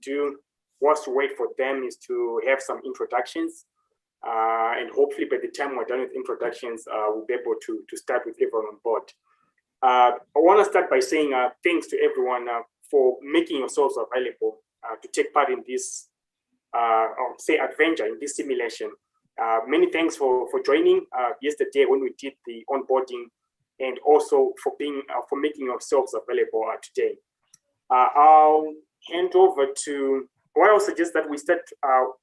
do whilst we wait for them is to have some introductions. And hopefully by the time we're done with introductions, we'll be able to start with everyone on board. I want to start by saying thanks to everyone for making yourselves available to take part in this, or say, adventure in this simulation. Many thanks for joining yesterday when we did the onboarding, and also for making yourselves available today. I'll hand over to, well, I'll suggest that we start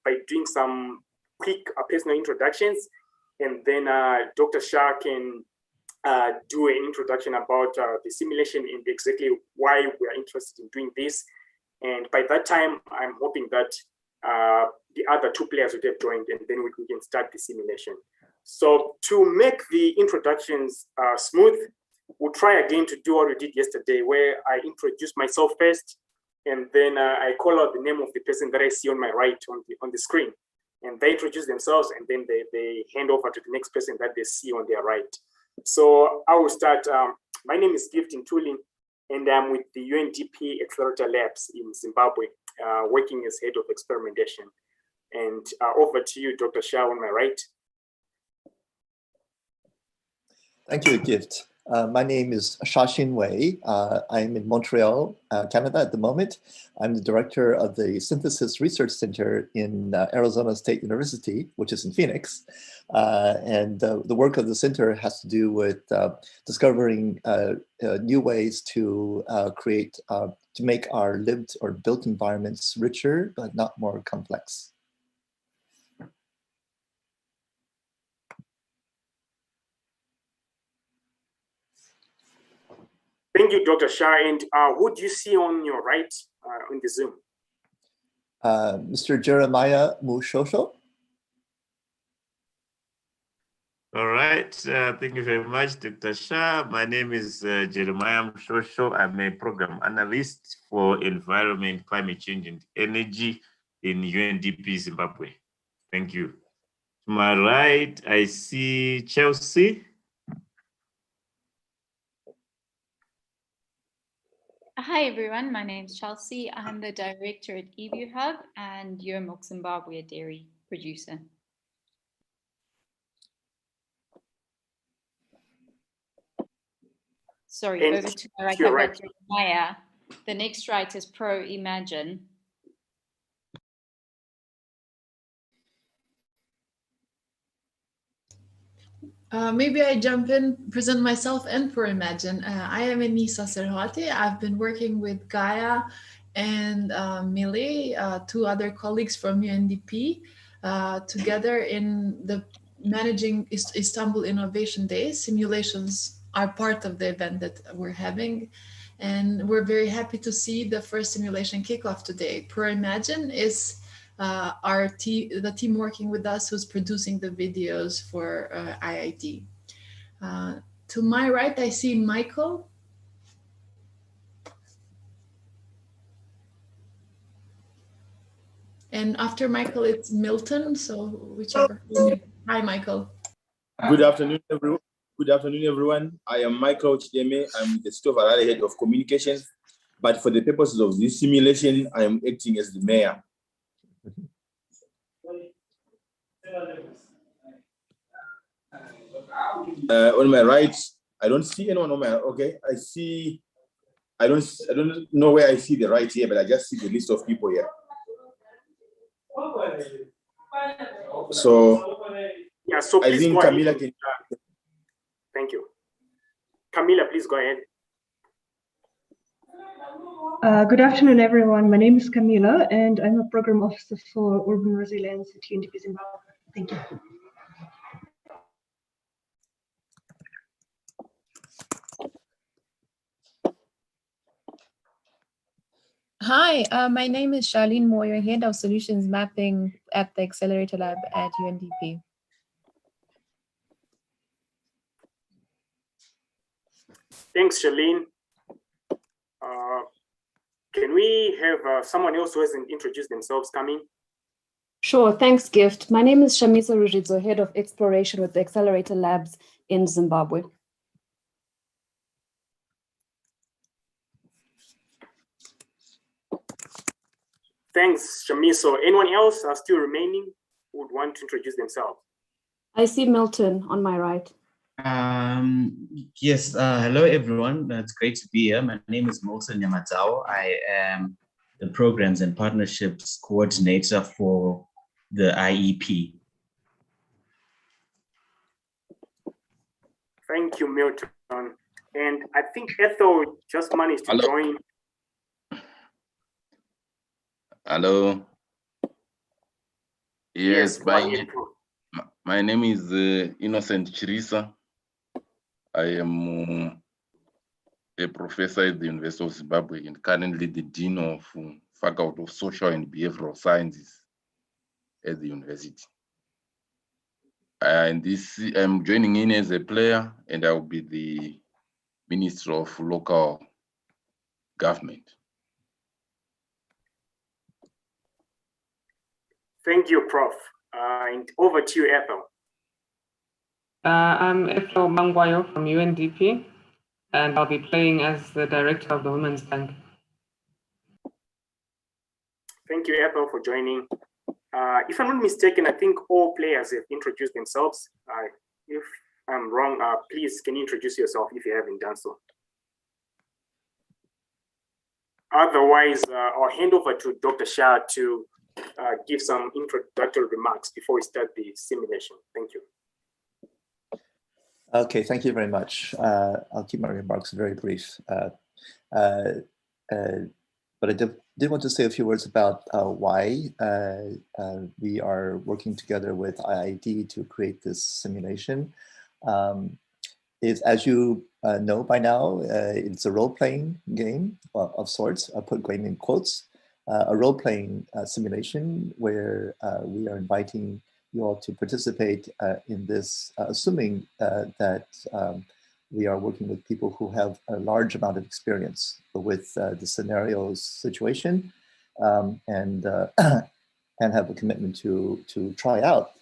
by doing some quick personal introductions, and then Dr. Shah can do an introduction about the simulation and exactly why we are interested in doing this. And by that time, I'm hoping that the other two players would have joined, and then we can start the simulation. So to make the introductions smooth, we'll try again to do what we did yesterday, where I introduce myself first, and then I call out the name of the person that I see on my right on the screen. And they introduce themselves, and then they hand over to the next person that they see on their right. So I will start. My name is Gift Ntuli, and I'm with the UNDP Accelerator Labs in Zimbabwe, working as head of experimentation. And over to you, Dr. Shah, on my right. Thank you, Gift. My name is Shashin Wei. I'm in Montreal, Canada at the moment. I'm the director of the Synthesis Research Center in Arizona State University, which is in Phoenix. And the work of the center has to do with discovering new ways to to make our lived or built environments richer, but not more complex. Thank you, Dr. Shah. And who do you see on your right on the Zoom? Mr. Jeremiah Mushosho. All right. Thank you very much, Dr. Shah. My name is Jeremiah Mushosho. I'm a program analyst for environment, climate change, and energy in UNDP Zimbabwe. Thank you. To my right, I see Chelsea. Hi, everyone. My name is Chelsea. I'm the director at EBU Hub and Milk Zimbabwe, a dairy producer. Sorry, over to my right, I've got Jeremiah. The next right is Pro Imagine. Maybe I jump in, present myself and Pro Imagine. I am Enisa Serhate. I've been working with Gaia and Millie, two other colleagues from UNDP, together in the Managing Istanbul Innovation Days. Simulations are part of the event that we're having. And we're very happy to see the first simulation kickoff today. Pro Imagine is the team working with us who's producing the videos for IID. To my right, I see Michael. And after Michael, it's Milton. So whichever. Hi, Michael. Good afternoon, everyone. Good afternoon, everyone. I am Michael Chideme. I'm the State of Harare Head of Communications. But for the purposes of this simulation, I am acting as the mayor. On my right, I don't see anyone on my, okay, I don't know where I see the right here, but I just see the list of people here. So, yeah, so I think Camila can. Thank you. Camila, please go ahead. Good afternoon, everyone. My name is Camila, and I'm a program officer for urban resilience at UNDP Zimbabwe. Thank you. Hi, my name is Charlene Moyo, Head of Solutions Mapping at the Accelerator Lab at UNDP. Thanks, Charlene. Can we have someone else who hasn't introduced themselves coming? Sure, thanks, Gift. My name is Shamisa Rujidzo, Head of Exploration with the Accelerator Labs in Zimbabwe. Thanks, Shamiso. Anyone else still remaining who would want to introduce themselves? I see Milton on my right. Yes, hello everyone. It's great to be here. My name is Milton Yamatao. I am the Programs and Partnerships Coordinator for the IEP. Thank you, Milton. And I think Ethel just managed to join. Hello. Yes, yes, my name is Innocent Chirisa. I am a professor at the University of Zimbabwe and currently the Dean of Faculty of Social and Behavioral Sciences at the university. And I'm joining in as a player, and I will be the Minister of Local Government. Thank you, Prof. And over to you, Ethel. I'm Ethel Mangwayo from UNDP, and I'll be playing as the Director of the Women's Bank. Thank you, Ethel, for joining. If I'm not mistaken, I think all players have introduced themselves. If I'm wrong, please, can you introduce yourself if you haven't done so? Otherwise, I'll hand over to Dr. Shah to give some introductory remarks before we start the simulation. Thank you. Okay, thank you very much. I'll keep my remarks very brief. But I did want to say a few words about why we are working together with IID to create this simulation. As you know by now, it's a role-playing game of sorts. I put game in quotes. A role-playing simulation where we are inviting you all to participate in this, assuming that we are working with people who have a large amount of experience with the scenarios situation and have a commitment to try out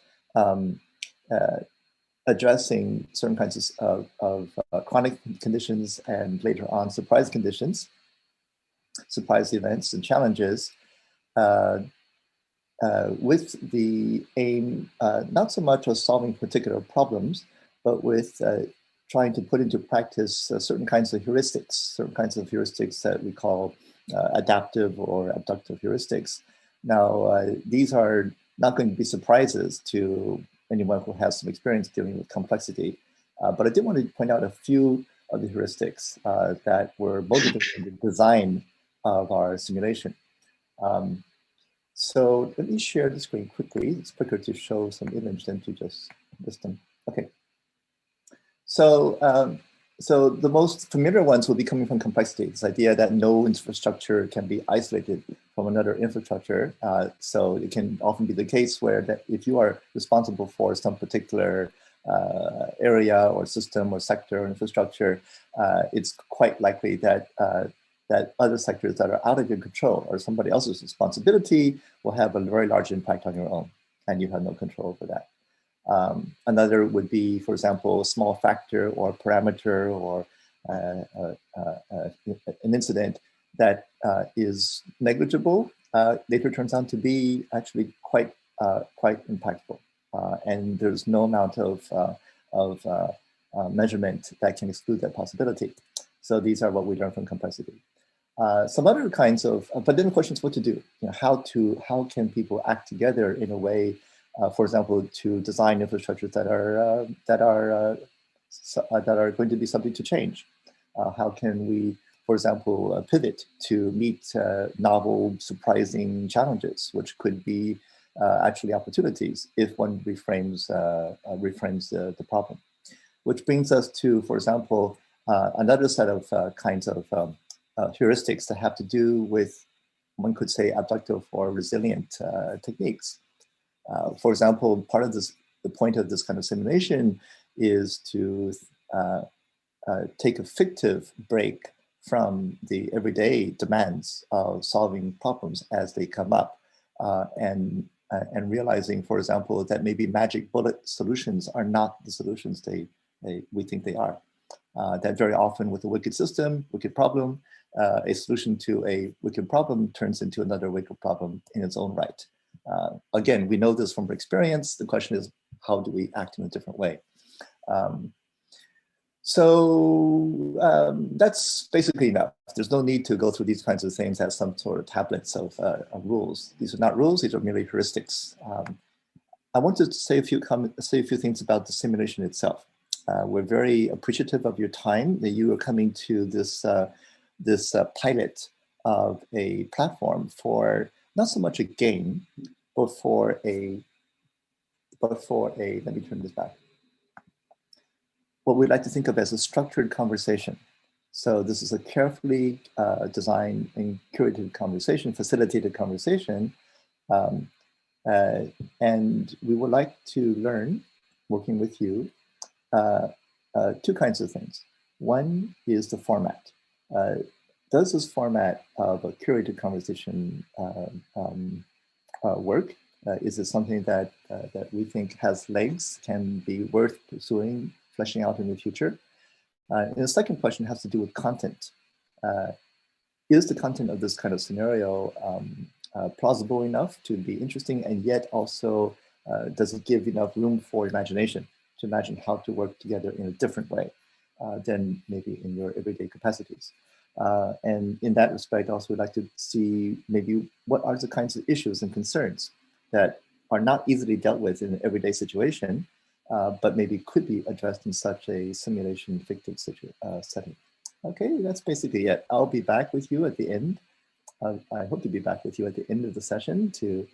addressing certain kinds of chronic conditions and later on surprise conditions, surprise events and challenges with the aim not so much of solving particular problems, but with trying to put into practice certain kinds of heuristics that we call adaptive or abductive heuristics. Now, these are not going to be surprises to anyone who has some experience dealing with complexity, but I did want to point out a few of the heuristics that were motivating the design of our simulation. So let me share the screen quickly. It's quicker to show some image than to just list them. Okay. So, so the most familiar ones will be coming from complexity, this idea that no infrastructure can be isolated from another infrastructure. So it can often be the case where that if you are responsible for some particular area or system or sector or infrastructure, it's quite likely that that other sectors that are out of your control or somebody else's responsibility will have a very large impact on your own, and you have no control over that. Another would be, for example, a small factor or parameter or an incident that is negligible, later turns out to be actually quite impactful. And there's no amount of measurement that can exclude that possibility. So these are what we learn from complexity. Some other kinds of, but then the question is what to do. You know, how can people act together in a way, for example, to design infrastructures that are going to be subject to change. How can we, for example, pivot to meet novel, surprising challenges, which could be actually opportunities if one reframes the problem. Which brings us to, for example, another set of kinds of heuristics that have to do with, one could say, abductive or resilient techniques. For example, part of this, the point of this kind of simulation is to take a fictive break from the everyday demands of solving problems as they come up, and realizing, for example, that maybe magic bullet solutions are not the solutions we think they are. that very often with a wicked system, wicked problem, a solution to a wicked problem turns into another wicked problem in its own right. Again, we know this from experience. The question is, how do we act in a different way? That's basically enough. There's no need to go through these kinds of things as some sort of tablets of rules. These are not rules, these are merely heuristics. I want to say a few things about the simulation itself. We're very appreciative of your time that you are coming to this, pilot of a platform for not so much a game, but for a, let me turn this back. What we'd like to think of as a structured conversation. So this is a carefully designed and curated conversation, facilitated conversation. And we would like to learn, working with you, two kinds of things. One is the format. Does this format of a curated conversation work? Is it something that we think has legs, can be worth pursuing, fleshing out in the future? And the second question has to do with content. Is the content of this kind of scenario plausible enough to be interesting, and yet also does it give enough room for imagination to imagine how to work together in a different way than maybe in your everyday capacities? And in that respect, also we'd like to see maybe what are the kinds of issues and concerns that are not easily dealt with in an everyday situation, but maybe could be addressed in such a simulation fictive setting. Okay, that's basically it. I'll be back with you at the end. I hope to be back with you at the end of the session to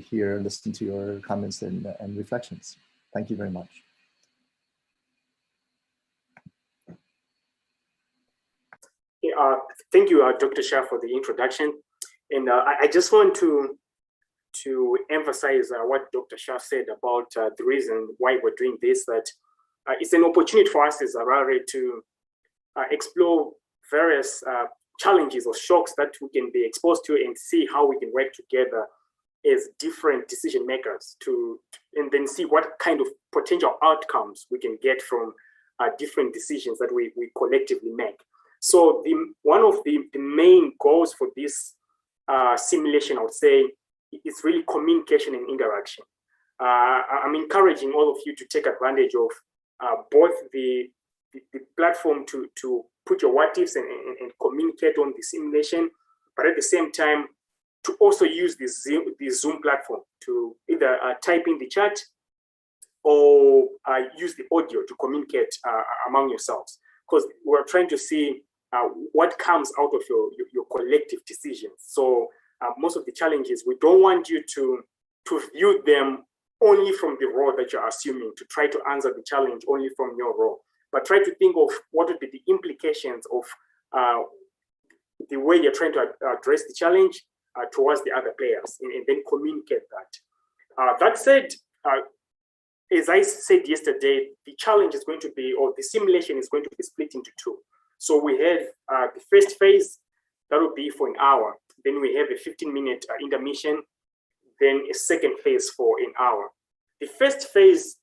hear and listen to your comments and reflections. Thank you very much. Yeah, thank you, Dr. Shah, for the introduction. And I just want to emphasize what Dr. Shah said about the reason why we're doing this, that it's an opportunity for us as Harare to explore various challenges or shocks that we can be exposed to and see how we can work together as different decision makers and then see what kind of potential outcomes we can get from different decisions that we collectively make. So one of the main goals for this simulation, I would say, is really communication and interaction. I'm encouraging all of you to take advantage of both the platform to put your what ifs and communicate on the simulation, but at the same time, to also use the Zoom platform to either type in the chat or use the audio to communicate among yourselves. Because we're trying to see what comes out of your collective decisions. So most of the challenges, we don't want you to view them only from the role that you're assuming, to try to answer the challenge only from your role, but try to think of what would be the implications of the way you're trying to address the challenge towards the other players, and then communicate that. That said, as I said yesterday, the challenge is going to be, or the simulation is going to be split into two. So we have the first phase, that will be for an hour. Then we have a 15-minute intermission, then a second phase for an hour. The first phase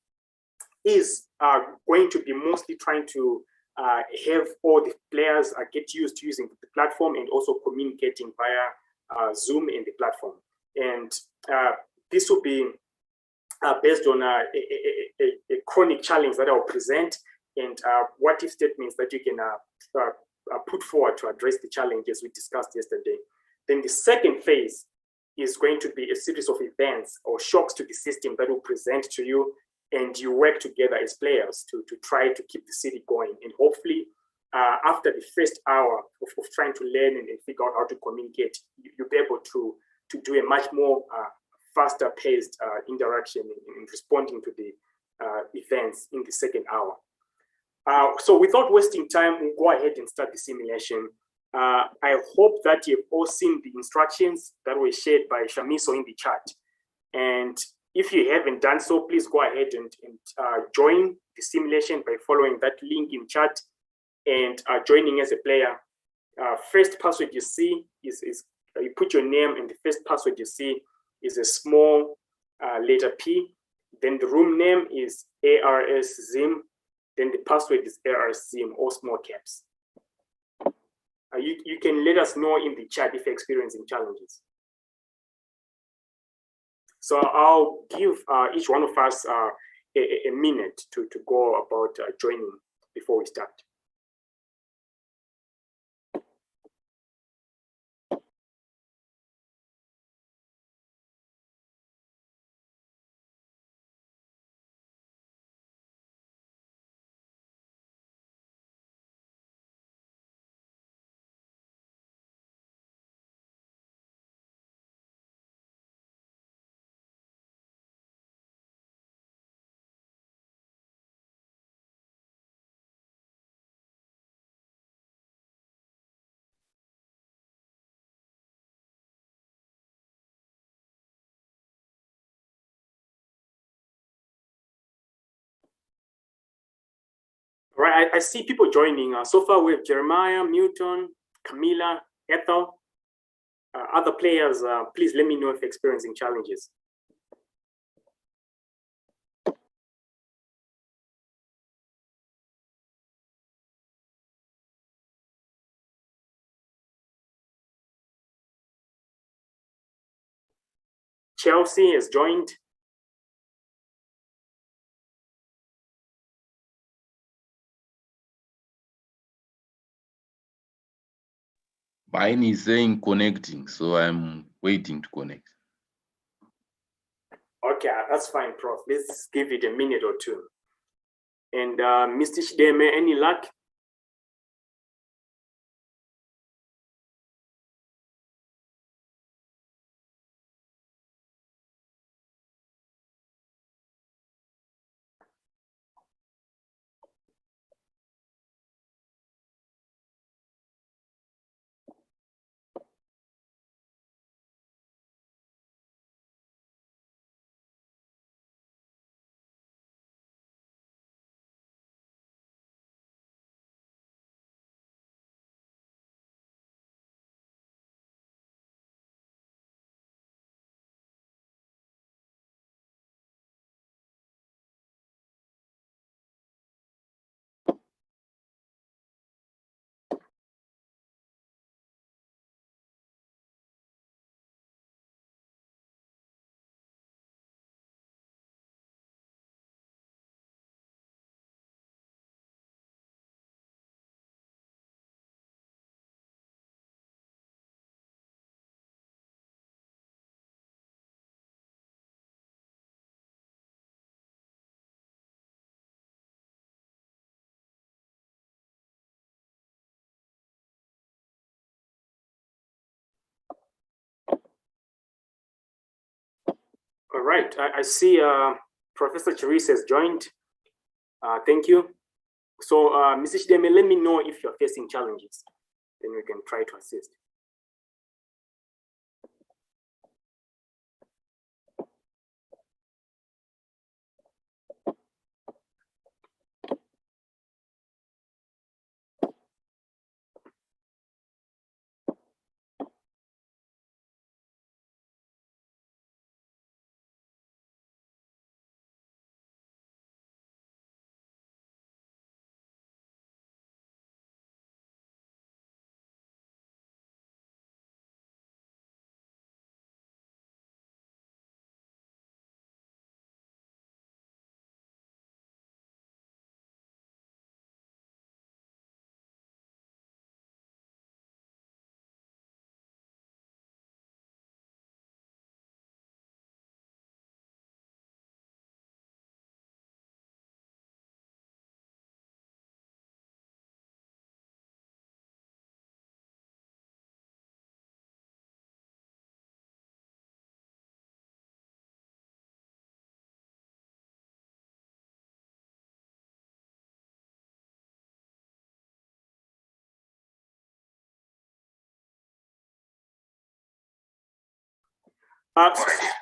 is going to be mostly trying to have all the players get used to using the platform and also communicating via Zoom in the platform. And this will be based on a chronic challenge that I'll present and what if statements that you can put forward to address the challenges we discussed yesterday. Then the second phase is going to be a series of events or shocks to the system that will present to you, and you work together as players to try to keep the city going. And hopefully, after the first hour of trying to learn and figure out how to communicate, you'll be able to do a much more faster paced interaction in responding to the events in the second hour. So without wasting time, we'll go ahead and start the simulation. I hope that you've all seen the instructions that were shared by Shamiso in the chat. And if you haven't done so, please go ahead and join the simulation by following that link in chat and joining as a player. First password you see is you put your name, and the first password you see is a small letter P. Then the room name is ARS Zim. then the password is ARC in all small caps. You can let us know in the chat if you're experiencing challenges. So I'll give each one of us a minute to go about joining before we start. All right, I see people joining. So far, we have Jeremiah, Milton, Camila, Ethel. Other players, please let me know if you're experiencing challenges. Chelsea has joined. Mine is saying connecting, so I'm waiting to connect. Okay, that's fine, Prof. Let's give it a minute or two. And Mr. Shideme, any luck? All right, I see Professor Charisse has joined. Thank you. So, Mrs. Shideme, let me know if you're facing challenges, then we can try to assist.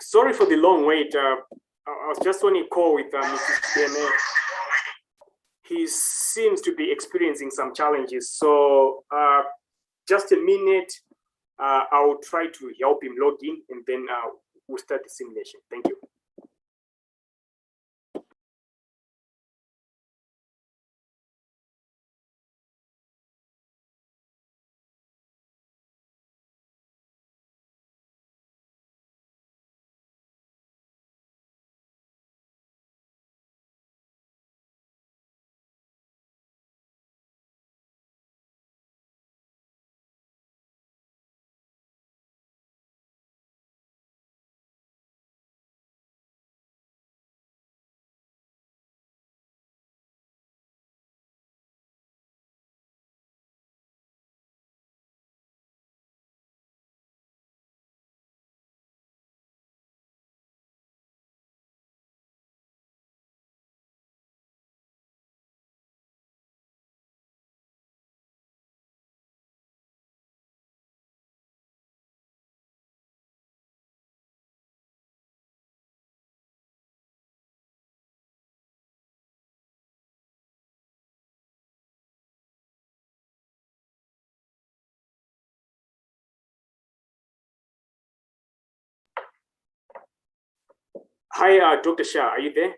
Sorry for the long wait. I was just on a call with Mr. Shideme. He seems to be experiencing some challenges. So just a minute, I'll try to help him log in and then we'll start the simulation. Thank you. Hi, Dr. Shah, are you there?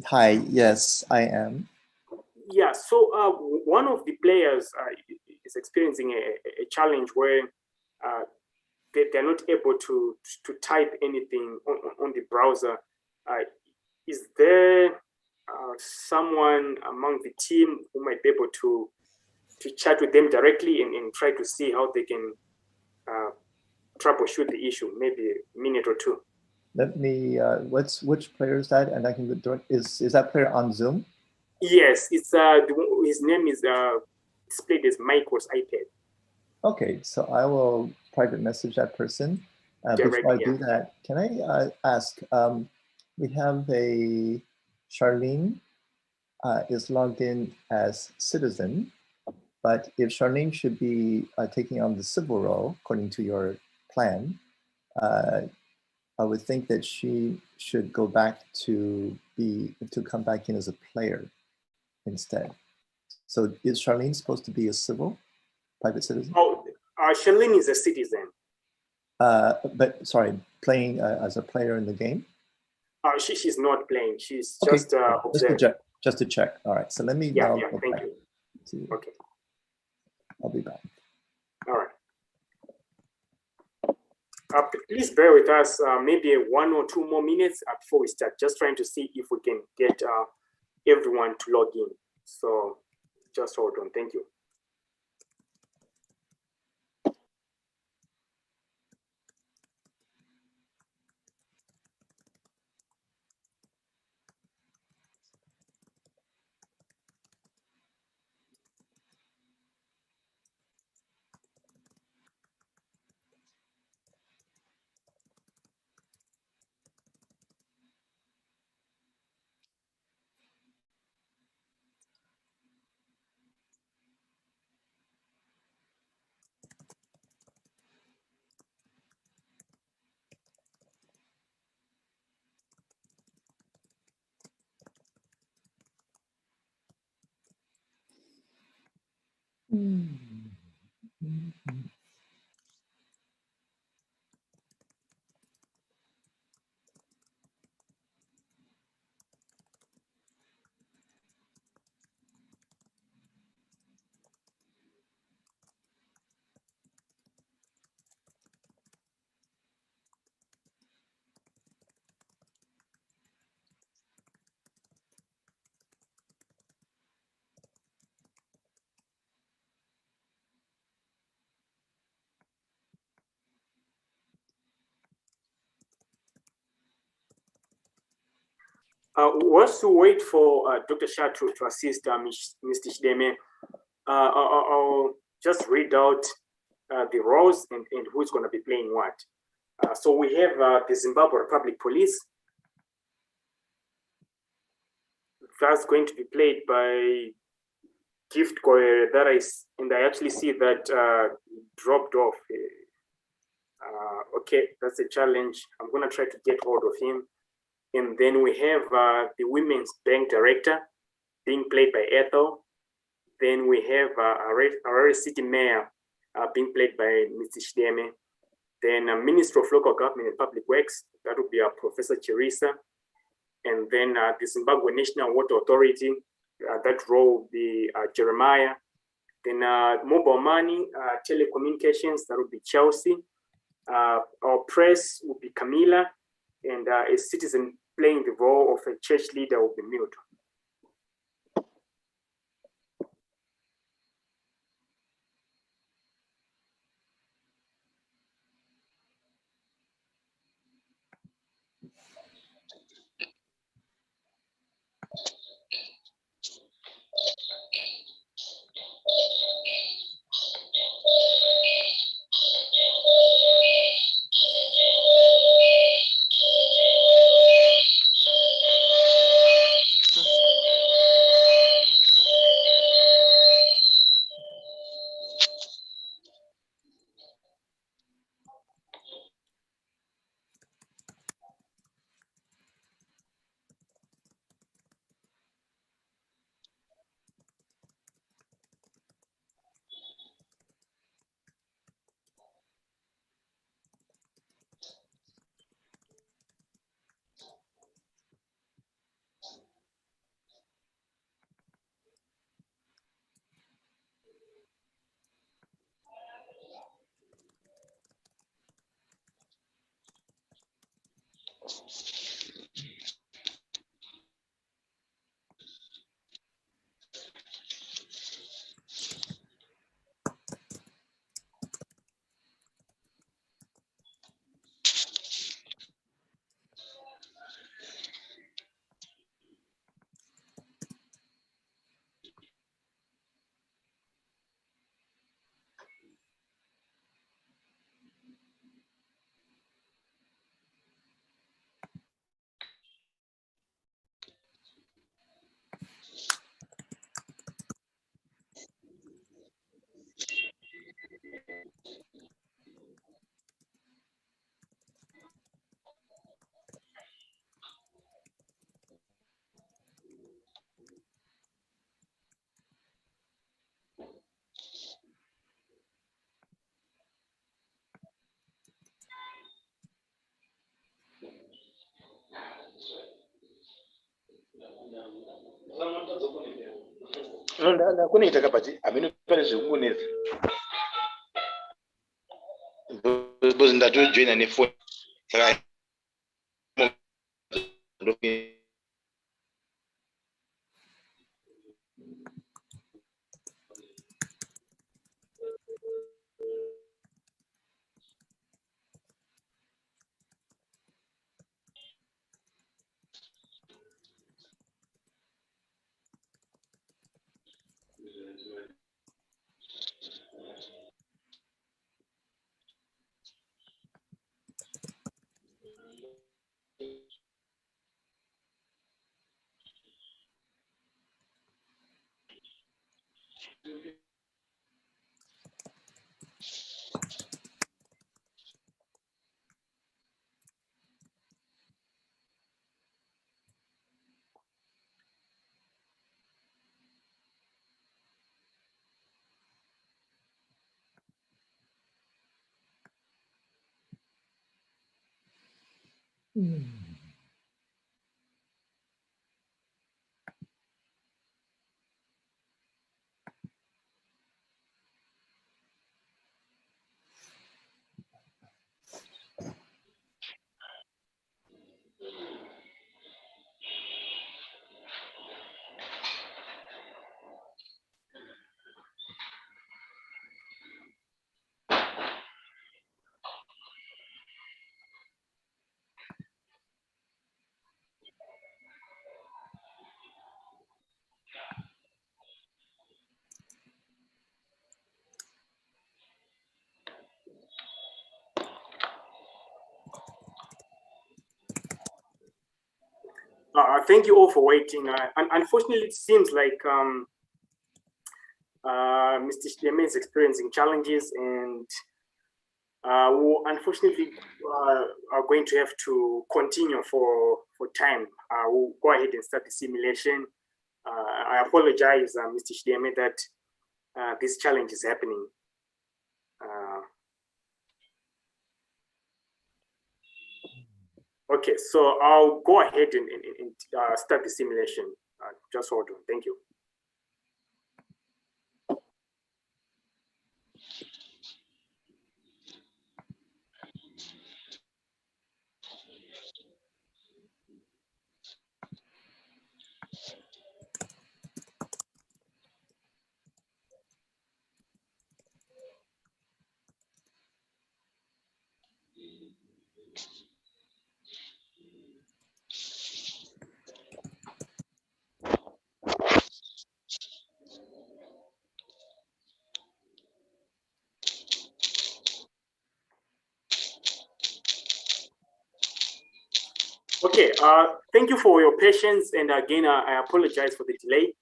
Hi, yes, I am. Yeah, so one of the players is experiencing a challenge where they're not able to type anything on the browser. Is there someone among the team who might be able to chat with them directly and try to see how they can troubleshoot the issue, maybe a minute or two? Let me, which player is that? And I can go direct, is that player on Zoom? Yes, it's his name is displayed as Michael's iPad. Okay, so I will private message that person. Before I do that, can I ask, we have a Charlene is logged in as citizen, but if Charlene should be taking on the civil role, according to your plan, I would think that she should go back to come back in as a player instead. So is Charlene supposed to be a civil private citizen? Oh, Charlene is a citizen. But sorry, playing as a player in the game? She's not playing. She's okay. just observing. Just to check. All right. So let me Yeah, go thank back you. Okay. I'll be back. All right. Please bear with us maybe 1 or 2 more minutes before we start. Just trying to see if we can get everyone to log in. So just hold on. Thank you. Whilst we wait for Dr. Shah to assist Mr. Shideme, I'll just read out the roles and who's going to be playing what. So we have the Zimbabwe Republic Police. That's going to be played by Gift Goyer, and I actually see that dropped off. Okay, that's a challenge. I'm going to try to get hold of him. And then we have the Women's Bank Director being played by Ethel. Then we have Harare City Mayor being played by Mr. Shideme. Then Minister of Local Government and Public Works, that would be Professor Chirisa. And then the Zimbabwe National Water Authority, that role would be Jeremiah. Then Mobile Money, Telecommunications, that would be Chelsea. Our press would be Camila. And a citizen playing the role of a church leader would be Milton. Kunoita kapati amene pale zvikunetsa because ndatojoina nefoni saka Thank you all for waiting. Unfortunately, it seems like Mr. Shideme is experiencing challenges, and we unfortunately are going to have to continue for time. We'll go ahead and start the simulation. I apologize, Mr. Shideme, that this challenge is happening. Okay, so I'll go ahead and start the simulation. Just hold on. Thank you. Okay, thank you for your patience. And again, I apologize for the delay.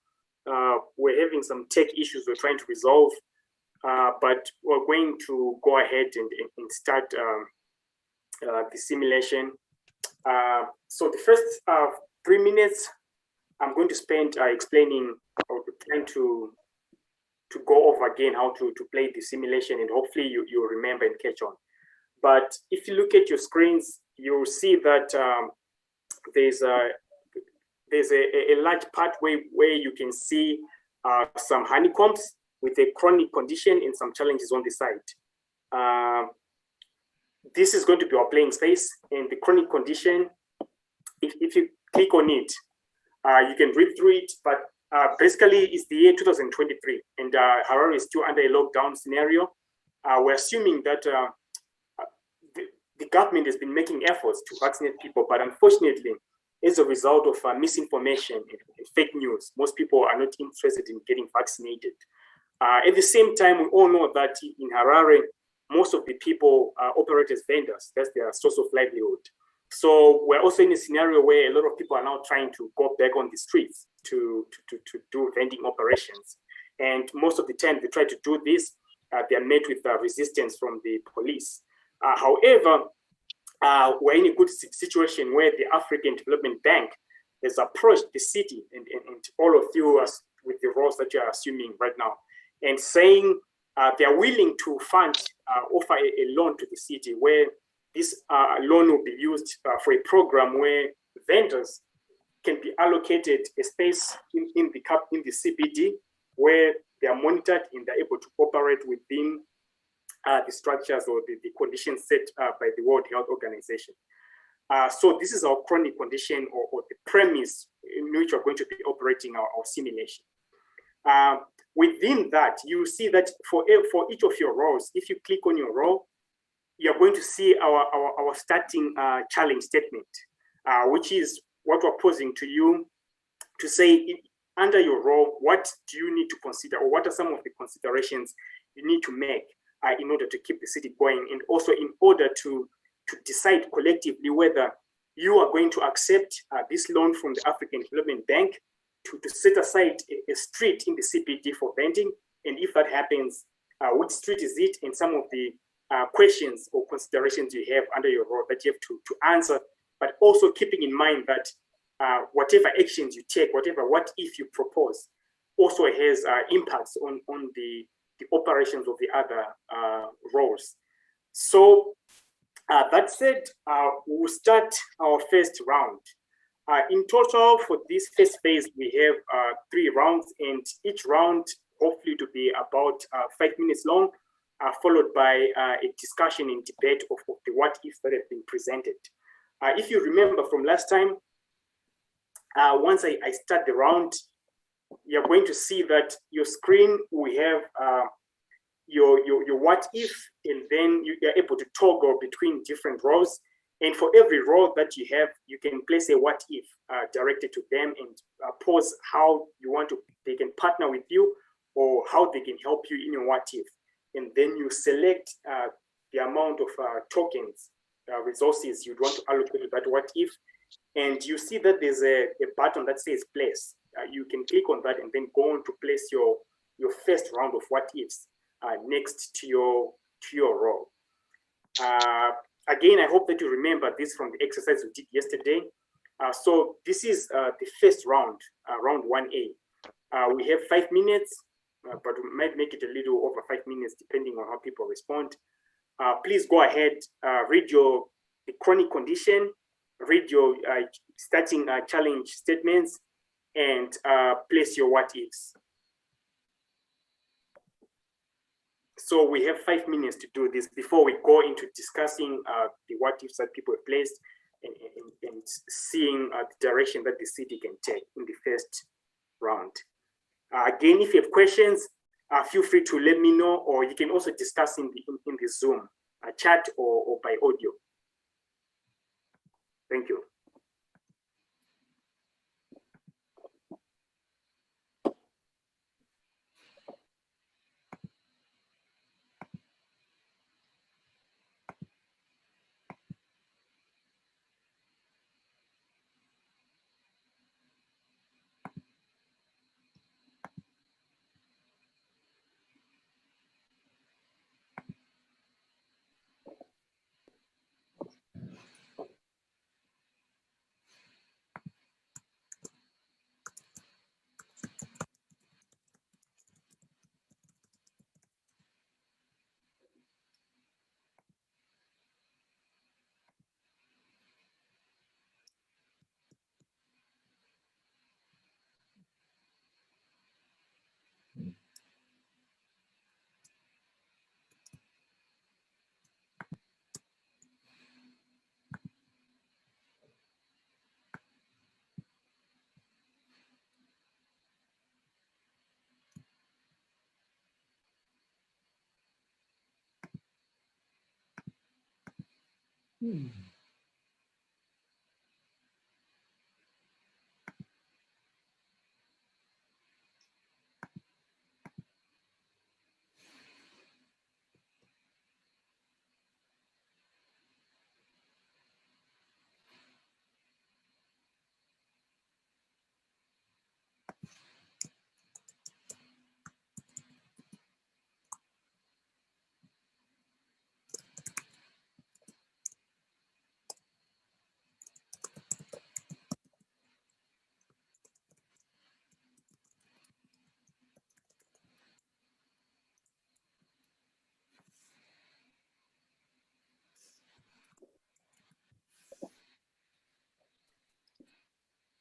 We're having some tech issues we're trying to resolve, but we're going to go ahead and start the simulation. So the first 3 minutes, I'm going to spend explaining or trying to go over again how to play the simulation, and hopefully you'll remember and catch on. But if you look at your screens, you'll see that there's a large part where you can see some honeycombs with a chronic condition and some challenges on the side. this is going to be our playing space. And the chronic condition, if you click on it, you can read through it, but basically it's the year 2023, and Harare is still under a lockdown scenario. We're assuming that the government has been making efforts to vaccinate people, but unfortunately, as a result of misinformation and fake news, most people are not interested in getting vaccinated. At the same time, we all know that in Harare, most of the people operate as vendors. That's their source of livelihood. So we're also in a scenario where a lot of people are now trying to go back on the streets to do vending operations. And most of the time they try to do this, they are met with resistance from the police. However, we're in a good situation where the African Development Bank has approached the city and all of you with the roles that you are assuming right now, and saying they are willing to fund, offer a loan to the city, where this loan will be used for a program where vendors can be allocated a space in the CBD where they are monitored and they're able to operate within the structures or the conditions set by the World Health Organization. So this is our chronic condition or the premise in which we're going to be operating our simulation. Within that, you see that for each of your roles, if you click on your role, you're going to see our starting challenge statement, which is what we're posing to you to say, under your role, what do you need to consider, or what are some of the considerations you need to make in order to keep the city going, and also in order to decide collectively whether you are going to accept this loan from the African Development Bank to set aside a street in the CBD for vending, and if that happens, which street is it, and some of the questions or considerations you have under your role that you have to answer, but also keeping in mind that whatever actions you take, whatever what if you propose, also has impacts on the operations of the other roles. So that said, we'll start our first round. In total, for this first phase, we have 3 rounds, and each round hopefully to be about 5 minutes long, followed by a discussion and debate of the what ifs that have been presented. If you remember from last time, once I start the round, you're going to see that your screen will have your what if, and then you are able to toggle between different roles. And for every role that you have, you can place a what if directed to them and pose how you want they can partner with you or how they can help you in your what if. And then you select the amount of tokens, resources you'd want to allocate to that what if. And you see that there's a button that says place. You can click on that and then go on to place your first round of what ifs next to your role. Again, I hope that you remember this from the exercise we did yesterday. So this is the first round, round 1A. We have 5 minutes, but we might make it a little over 5 minutes depending on how people respond. Please go ahead, read the chronic condition, read your starting challenge statements, and place your what ifs. So we have 5 minutes to do this before we go into discussing the what ifs that people have placed and seeing the direction that the city can take in the first round. Again, if you have questions, feel free to let me know, or you can also discuss in the Zoom chat or by audio. Thank you.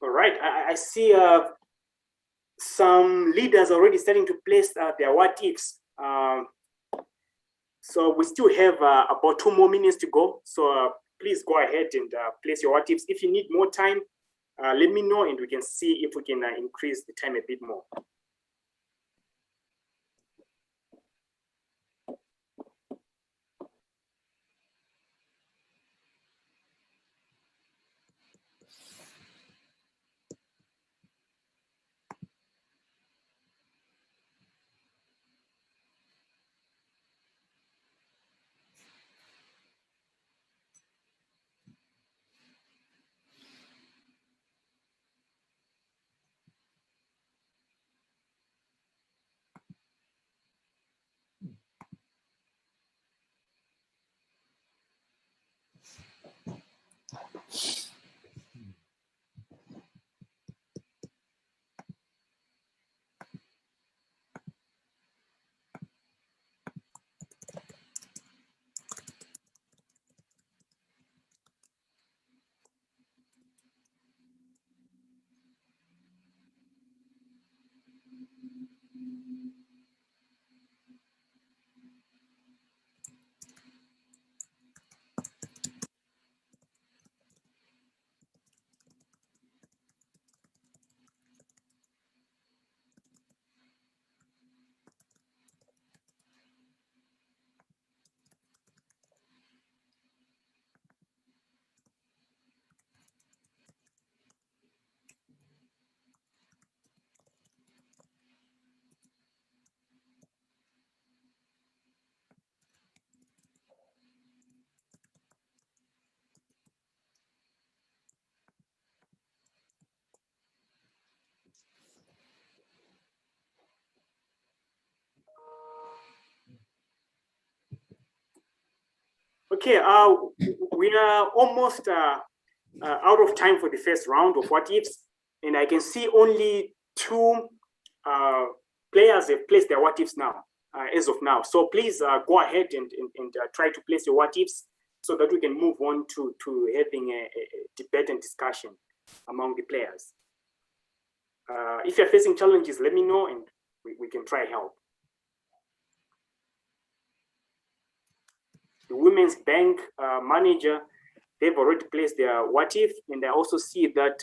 All right, I see some leaders already starting to place their what ifs. So we still have about 2 more minutes to go. So please go ahead and place your what ifs. If you need more time, let me know and we can see if we can increase the time a bit more. Okay, we are almost out of time for the first round of what ifs, and I can see only 2 players have placed their what ifs now, as of now. So please go ahead and try to place your what ifs so that we can move on to having a debate and discussion among the players. If you're facing challenges, let me know and we can try help. The Women's Bank manager, they've already placed their what if, and I also see that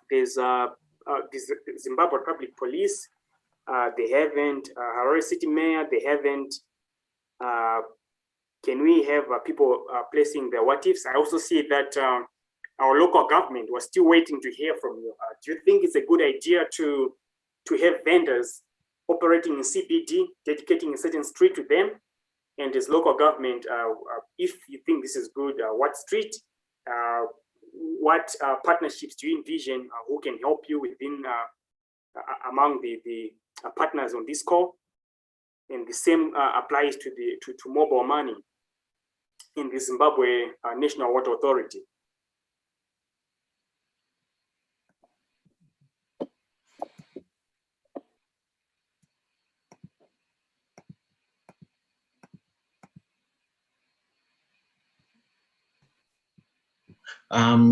there's Zimbabwe Public Police, they haven't, Harare City Mayor, they haven't. Can we have people placing their what ifs? I also see that our local government was still waiting to hear from you. Do you think it's a good idea to have vendors operating in CBD, dedicating a certain street to them? And as local government, if you think this is good, what street, what partnerships do you envision who can help you within among the partners on this call? And the same applies to mobile money in the Zimbabwe National Water Authority.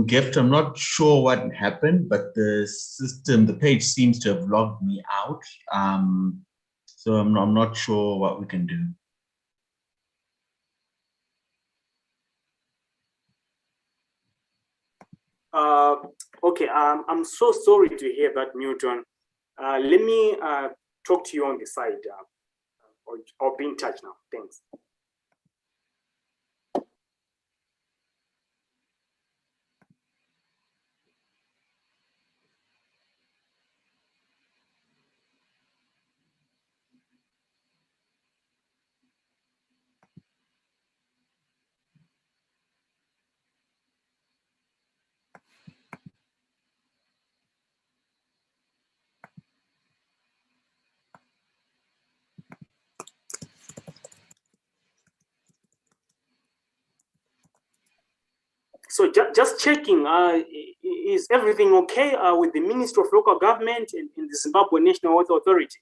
Gift, I'm not sure what happened, but the system, the page seems to have logged me out. So I'm not sure what we can do. Okay, I'm so sorry to hear that, Newton. Let me talk to you on the side, or be in touch now. Thanks. So just checking, is everything okay with the Ministry of Local Government and the Zimbabwe National Water Authority?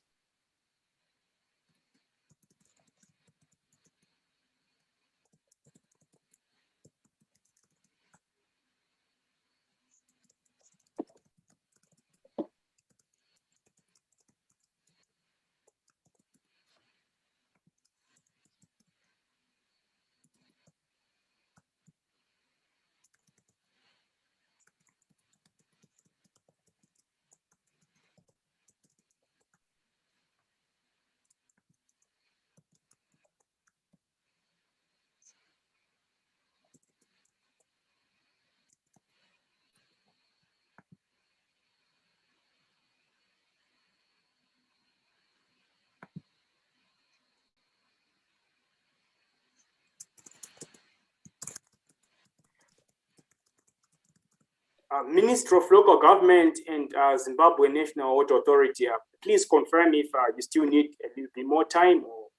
Ministry of Local Government and Zimbabwe National Water Authority, please confirm if you still need a little bit more time, or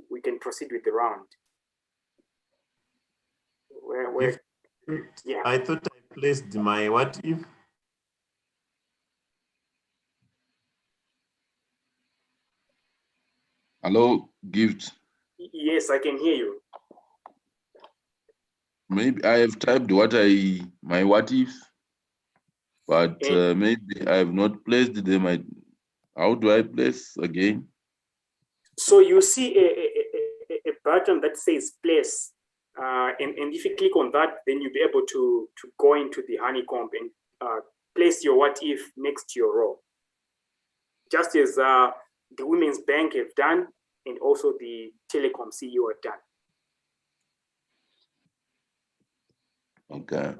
we can proceed with the round. Yeah. I thought I placed my what if? Hello, Gift. Yes, I can hear you. Maybe I have typed my what if, but maybe I have not placed them. How do I place again? So you see a button that says place, and if you click on that, then you'll be able to go into the honeycomb and place your what if next to your row, just as the Women's Bank have done, and also the Telecom CEO have done. Okay.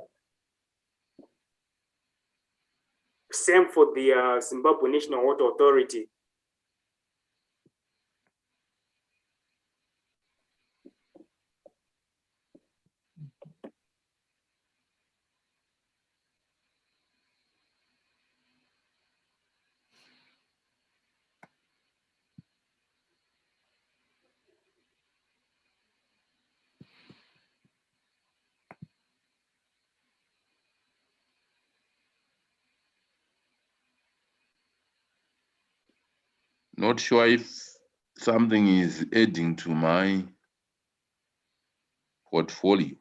Same for the Zimbabwe National Water Authority. Not sure if something is adding to my portfolio.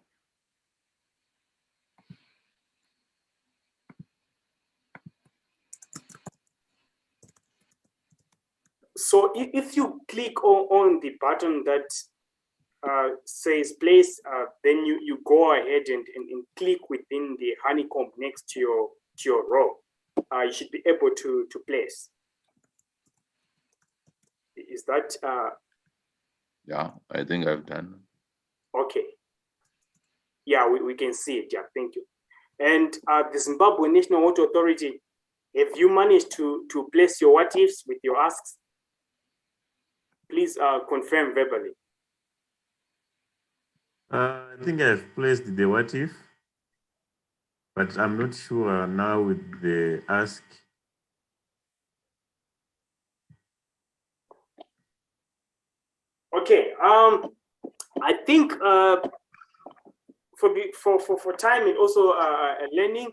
So if you click on the button that says place, then you go ahead and click within the honeycomb next to your row. You should be able to place. Is that? Yeah, I think I've done. Okay. Yeah, we can see it. Yeah, thank you. And the Zimbabwe National Water Authority, have you managed to place your what ifs with your asks? Please confirm verbally. I think I've placed the what if, but I'm not sure now with the ask. Okay. I think for time and also learning,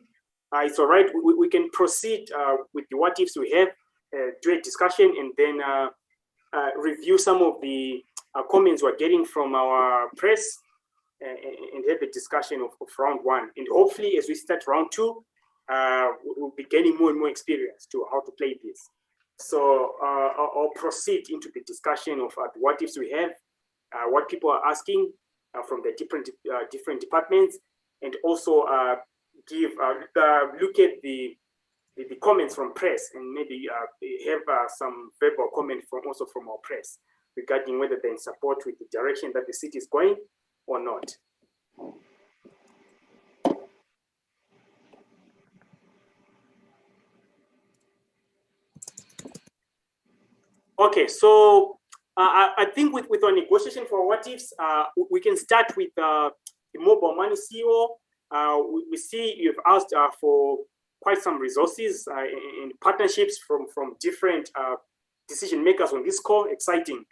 it's all right. We can proceed with the what ifs we have, do a discussion, and then review some of the comments we're getting from our press, and have a discussion of round one. And hopefully, as we start round two, we'll be getting more and more experience to how to play this. So I'll proceed into the discussion of the what ifs we have, what people are asking from the different departments, and also look at the comments from press, and maybe have some verbal comment also from our press regarding whether they're in support with the direction that the city is going or not. Okay, so I think with our negotiation for what ifs, we can start with the mobile money CEO. We see you've asked for quite some resources and partnerships from different decision makers on this call. Exciting.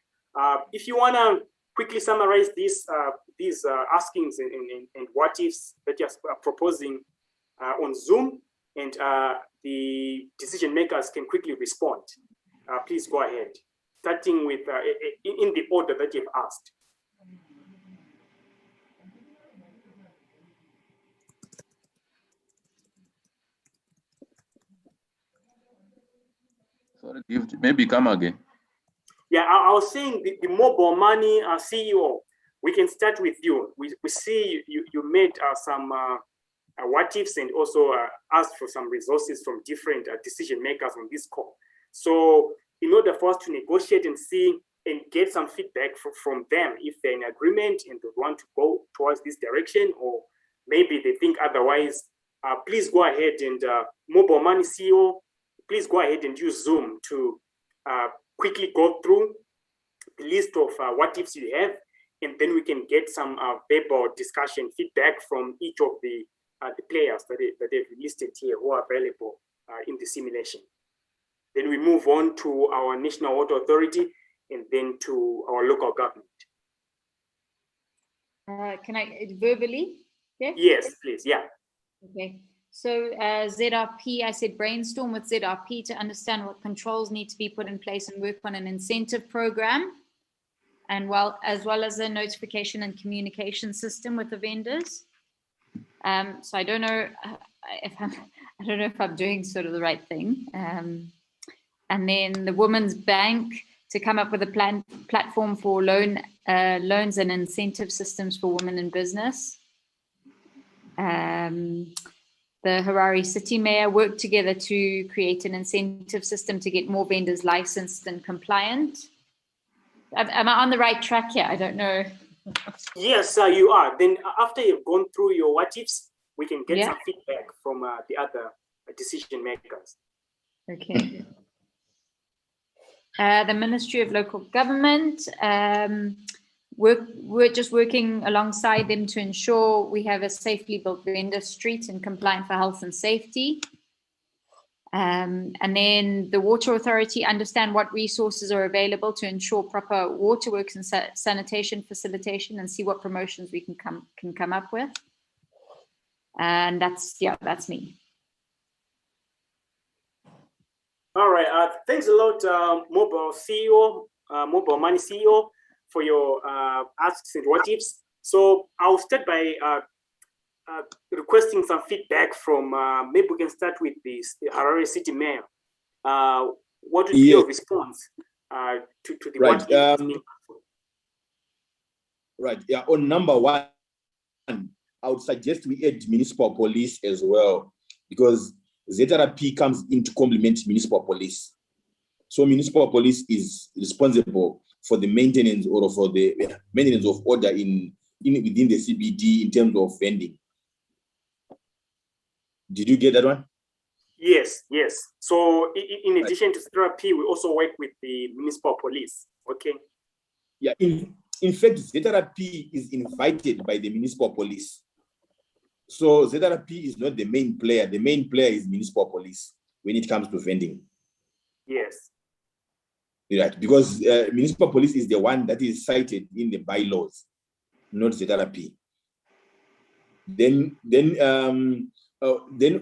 If you want to quickly summarize these askings and what ifs that you are proposing on Zoom, and the decision makers can quickly respond. Please go ahead, starting with in the order that you've asked. Sorry, maybe come again. Yeah, I was saying the mobile money CEO, we can start with you. We see you made some what ifs and also asked for some resources from different decision makers on this call. So in order for us to negotiate and see and get some feedback from them, if they're in agreement and they want to go towards this direction, or maybe they think otherwise, please go ahead and mobile money CEO, please go ahead and use Zoom to quickly go through the list of what ifs you have, and then we can get some verbal discussion feedback from each of the players that they've listed here who are available in the simulation. Then we move on to our National Water Authority and then to our local government. Can I verbally? Yeah? Yes, please. Yeah. Okay. So ZRP, I said brainstorm with ZRP to understand what controls need to be put in place and work on an incentive program, and as well as a notification and communication system with the vendors. So I don't know if I'm doing sort of the right thing. And then the Women's Bank to come up with a platform for loans and incentive systems for women in business. The Harare City Mayor worked together to create an incentive system to get more vendors licensed and compliant. Am I on the right track here? I don't know. Yes, you are. Then after you've gone through your what ifs, we can get some feedback from the other decision makers. Okay. The Ministry of Local Government, we're just working alongside them to ensure we have a safely built vendor street and compliant for health and safety. And then the Water Authority, understand what resources are available to ensure proper waterworks and sanitation facilitation, and see what promotions we can come up with. And that's me. All right. Thanks a lot, Mobile CEO, Mobile Money CEO, for your asks and what ifs. So I'll start by requesting some feedback from, maybe we can start with the Harare City Mayor. What would be your response to the what ifs? Right. Yeah. On number one, I would suggest we add municipal police as well, because ZRP comes in to complement municipal police. So municipal police is responsible for the maintenance or for the maintenance of order within the CBD in terms of vending. Did you get that one? Yes, yes. So in addition to ZRP, we also work with the municipal police. Okay. Yeah. In fact, ZRP is invited by the municipal police. So ZRP is not the main player. The main player is municipal police when it comes to vending. Yes. Right, because municipal police is the one that is cited in the bylaws, not ZRP. Then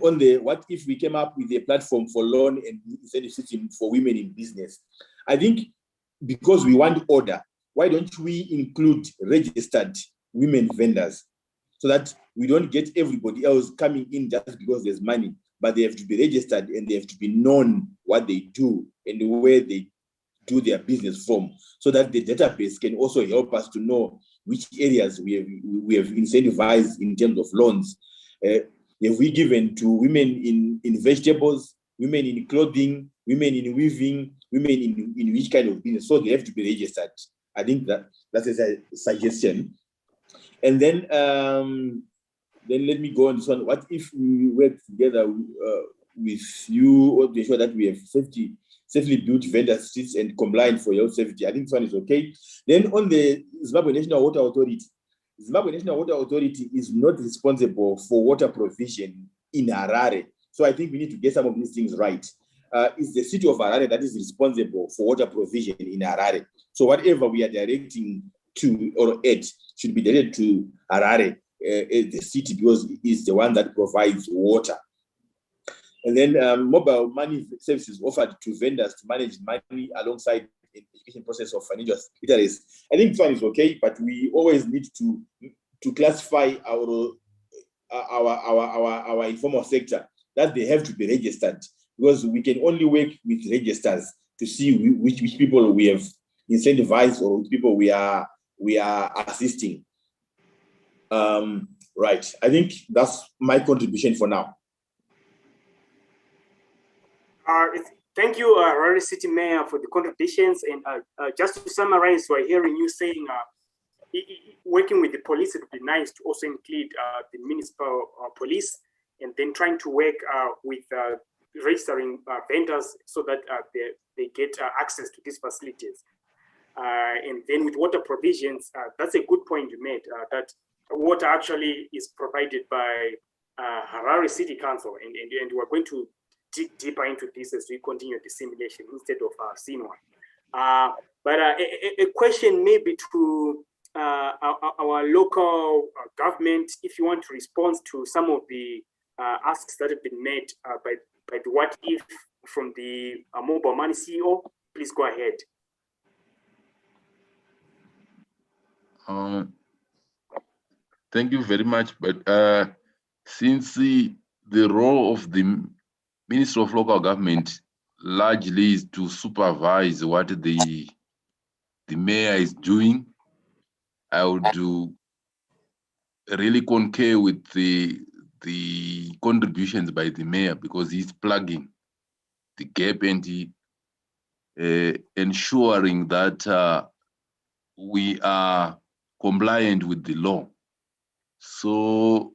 on the what if we came up with a platform for loan and incentive system for women in business? I think because we want order, why don't we include registered women vendors, so that we don't get everybody else coming in just because there's money, but they have to be registered and they have to be known what they do and where they do their business from, so that the database can also help us to know which areas we have incentivized in terms of loans. Have we given to women in vegetables, women in clothing, women in weaving, women in which kind of business? So they have to be registered. I think that's a suggestion. And then let me go on this one. What if we work together with you to ensure that we have safely built vendor streets and compliant for health safety? I think this one is okay. Then on the Zimbabwe National Water Authority, Zimbabwe National Water Authority is not responsible for water provision in Harare. So I think we need to get some of these things right. It's the city of Harare that is responsible for water provision in Harare. So whatever we are directing to or aid should be directed to Harare, the city, because it's the one that provides water. And then mobile money services offered to vendors to manage money alongside the education process of financial literacy. I think this one is okay, but we always need to classify our informal sector that they have to be registered, because we can only work with registers to see which people we have incentivized or which people we are assisting. Right. I think that's my contribution for now. Thank you, Harare City Mayor, for the contributions. And just to summarize, we're hearing you saying working with the police, it would be nice to also include the municipal police, and then trying to work with registering vendors so that they get access to these facilities. And then with water provisions, that's a good point you made, that water actually is provided by Harare City Council, and we're going to dig deeper into this as we continue the simulation instead of scene one. But a question maybe to our local government, if you want to respond to some of the asks that have been made by the What If from the Mobile Money CEO, please go ahead. Thank you very much. But since the role of the Ministry of Local Government largely is to supervise what the mayor is doing, I would really concur with the contributions by the mayor, because he's plugging the gap and he ensuring that we are compliant with the law. So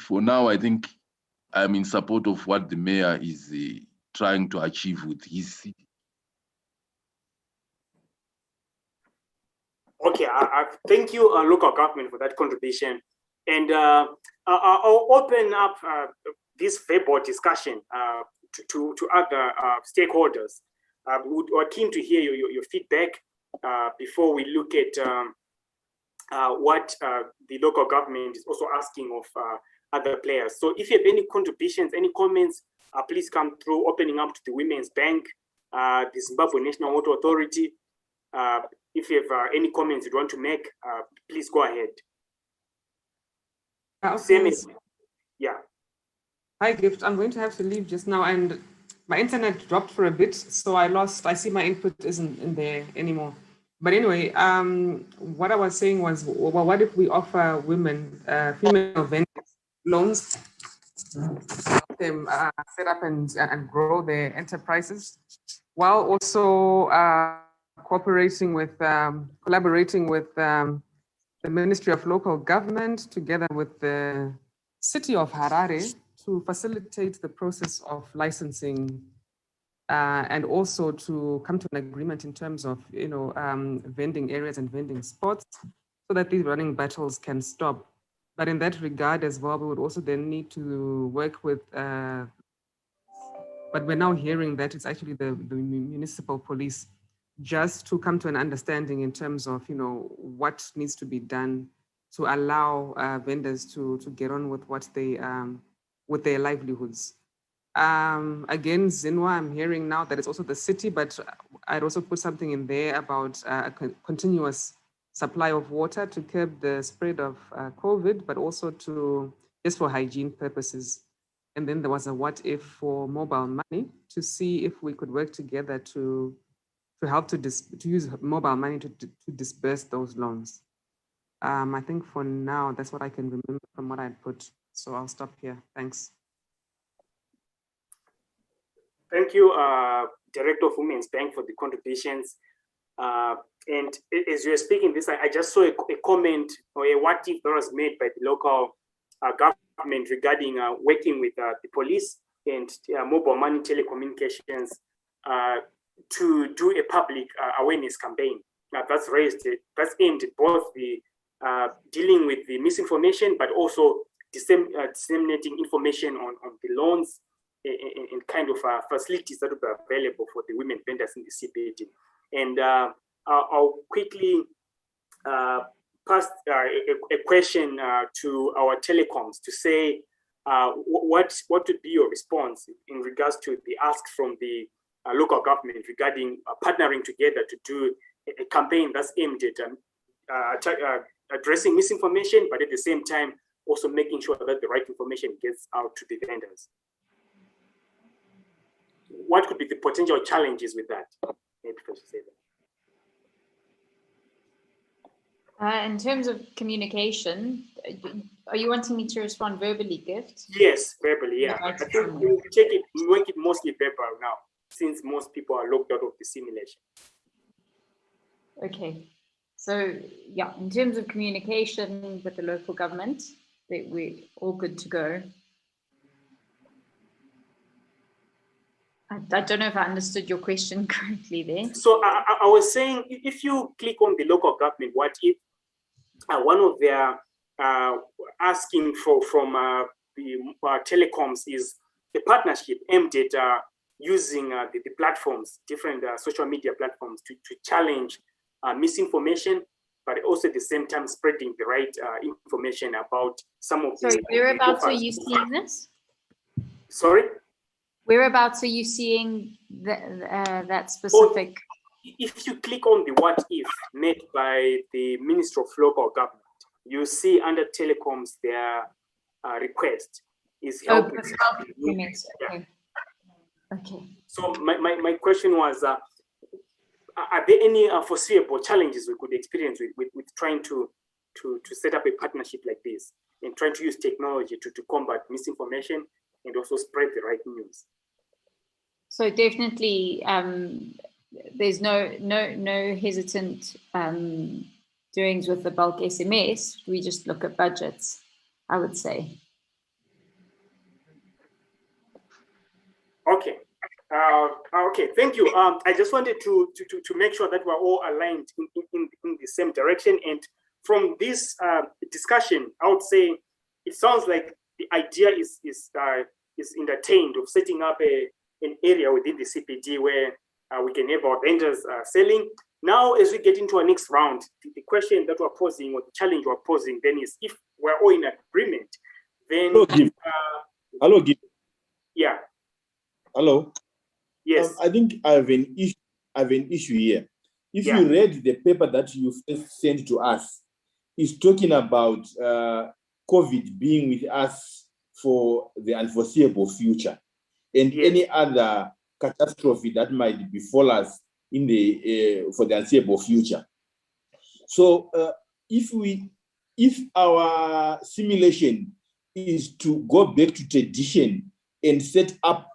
for now, I think I'm in support of what the mayor is trying to achieve with his city. Okay, thank you, local government, for that contribution. And I'll open up this verbal discussion to other stakeholders. We're keen to hear your feedback before we look at what the local government is also asking of other players. So if you have any contributions, any comments, please come through, opening up to the Women's Bank, the Zimbabwe National Water Authority. If you have any comments you want to make, please go ahead. Same as, yeah. Hi, Gift. I'm going to have to leave just now, and my internet dropped for a bit, so I see my input isn't in there anymore. But anyway, what I was saying was, well, what if we offer women, female vendors, loans to help them set up and grow their enterprises, while also collaborating with the Ministry of Local Government together with the City of Harare to facilitate the process of licensing and also to come to an agreement in terms of vending areas and vending spots so that these running battles can stop. But in that regard as well, we would also then need to work with, but we're now hearing that it's actually the municipal police, just to come to an understanding in terms of what needs to be done to allow vendors to get on with what they with their livelihoods. Again, Zinwa, I'm hearing now that it's also the city, but I'd also put something in there about a continuous supply of water to curb the spread of COVID, but also just for hygiene purposes. And then there was a what if for mobile money to see if we could work together to help to use mobile money to disperse those loans. I think for now, that's what I can remember from what I put. So I'll stop here. Thanks. Thank you, Director of Women's Bank, for the contributions. And as you were speaking this, I just saw a comment or a what if that was made by the local government regarding working with the police and mobile money telecommunications to do a public awareness campaign. That's aimed at both the dealing with the misinformation, but also disseminating information on the loans and kind of facilities that will be available for the women vendors in the CPD. And I'll quickly passed a question to our telecoms to say what would be your response in regards to the ask from the local government regarding partnering together to do a campaign that's aimed at addressing misinformation, but at the same time also making sure that the right information gets out to the vendors. What could be the potential challenges with that? Maybe I should say that. In terms of communication, are you wanting me to respond verbally, Gift? Yes, verbally, yeah. I think we make it mostly verbal now, since most people are locked out of the simulation. Okay, so yeah, in terms of communication with the local government, we're all good to go. I don't know if I understood your question correctly there. So I was saying, if you click on the local government, what if one of their asking from the telecoms is a partnership aimed at using the platforms, different social media platforms to challenge misinformation, but also at the same time spreading the right information about some of the. Sorry, whereabouts are you seeing this? Sorry? Whereabouts are you seeing that specific? If you click on the what if made by the Minister of Local Government, you see under telecoms their request is helping. Okay. Okay. So my question was, are there any foreseeable challenges we could experience with trying to set up a partnership like this and trying to use technology to combat misinformation and also spread the right news? So definitely, there's no hesitant doings with the bulk SMS. We just look at budgets, I would say. Okay. Okay, thank you. I just wanted to make sure that we're all aligned in the same direction. And from this discussion, I would say it sounds like the idea is entertained of setting up an area within the CPD where we can have our vendors selling. Now, as we get into our next round, the question that we're posing, or the challenge we're posing, then is if we're all in agreement, then hello, Gift. Yeah. Hello. Yes. I think I have an issue here. If you read the paper that you sent to us, it's talking about COVID being with us for the unforeseeable future and any other catastrophe that might befall us in the for the unforeseeable future. So if our simulation is to go back to tradition and set up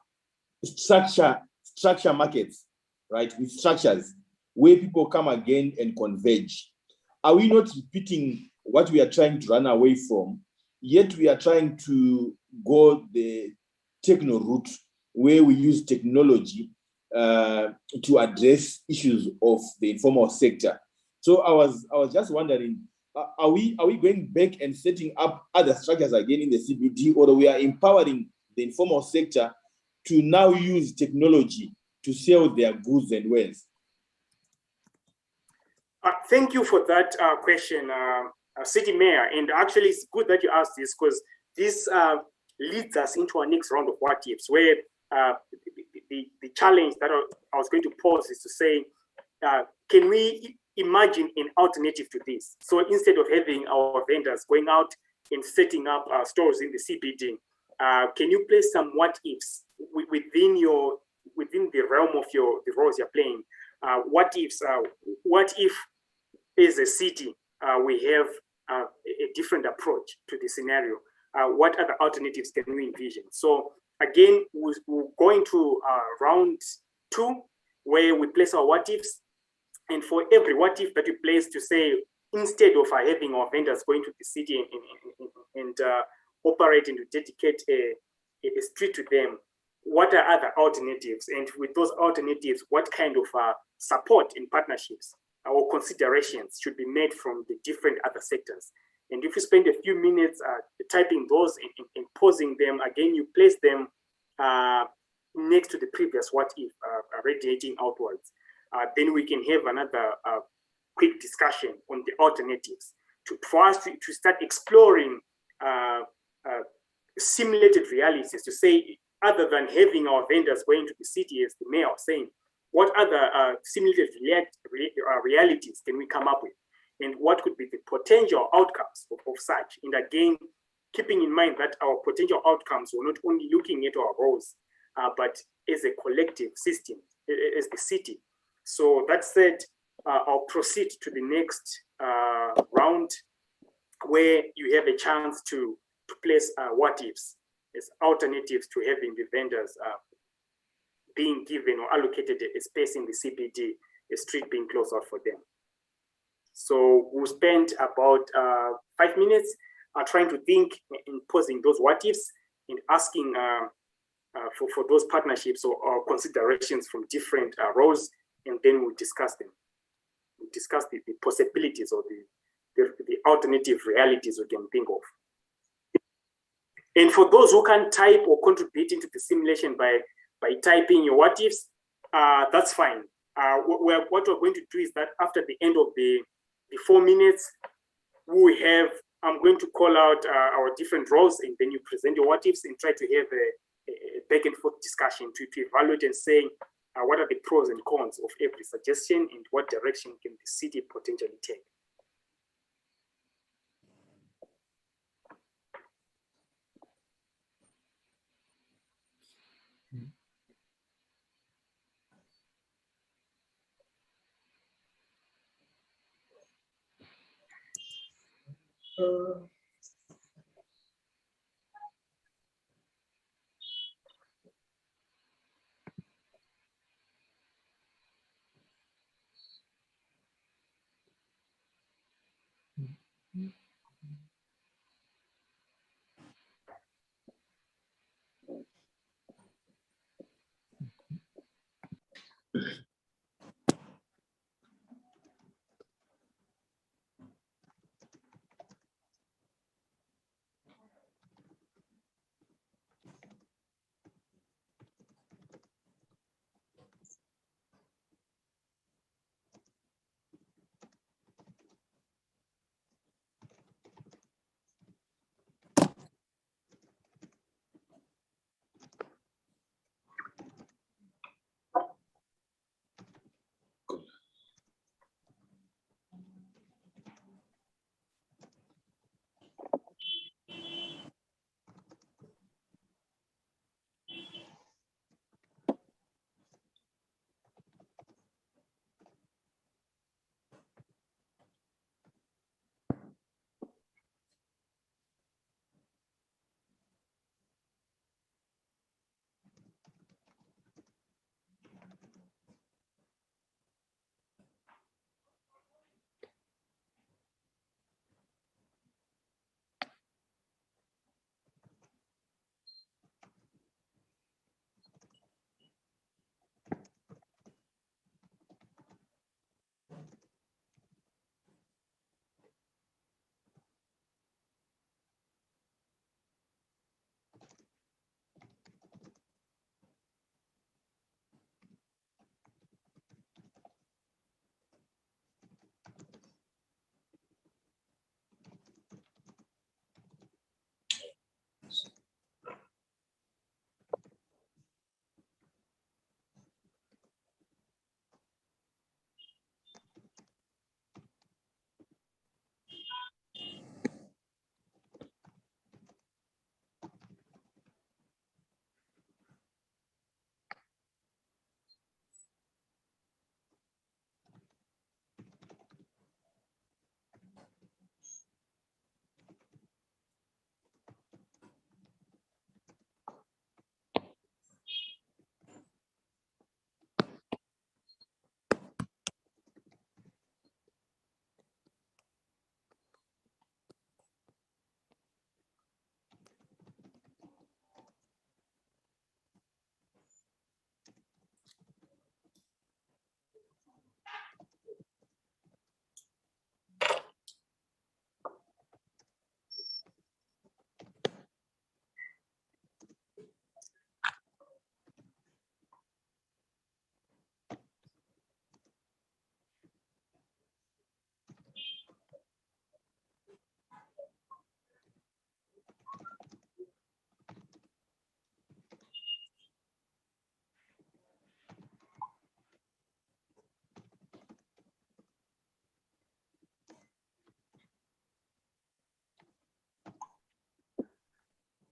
structure markets, right, with structures where people come again and converge, are we not repeating what we are trying to run away from, yet we are trying to go the techno route where we use technology to address issues of the informal sector? So I was just wondering, are we going back and setting up other structures again in the CBD, or we are empowering the informal sector to now use technology to sell their goods and wares? Thank you for that question, City Mayor. And actually, it's good that you asked this, because this leads us into our next round of what ifs, where the challenge that I was going to pose is to say, can we imagine an alternative to this? So instead of having our vendors going out and setting up stores in the CBD, can you place some what ifs within the realm of the roles you're playing? What ifs? What if, as a city, we have a different approach to the scenario? What other alternatives can we envision? So again, we're going to round 2, where we place our what ifs, and for every what if that we place, to say, instead of having our vendors going to the city and operate and to dedicate a street to them, what are other alternatives? And with those alternatives, what kind of support and partnerships or considerations should be made from the different other sectors? And if you spend a few minutes typing those and posing them, again, you place them next to the previous what if, radiating outwards. Then we can have another quick discussion on the alternatives for us to start exploring simulated realities, to say, other than having our vendors going to the city, as the mayor was saying, what other simulated realities can we come up with? And what could be the potential outcomes of such? And again, keeping in mind that our potential outcomes, we're not only looking at our roles, but as a collective system, as the city. So that said, I'll proceed to the next round, where you have a chance to place what ifs as alternatives to having the vendors being given or allocated a space in the CBD, a street being closed out for them. So we'll spend about 5 minutes trying to think in posing those what ifs and asking for those partnerships or considerations from different roles, and then we'll discuss them. We'll discuss the possibilities or the alternative realities we can think of. And for those who can type or contribute into the simulation by typing your what ifs, that's fine. What we're going to do is that after the end of the 4 minutes, I'm going to call out our different roles, and then you present your what ifs and try to have a back and forth discussion to evaluate and say what are the pros and cons of every suggestion and what direction can the city potentially take.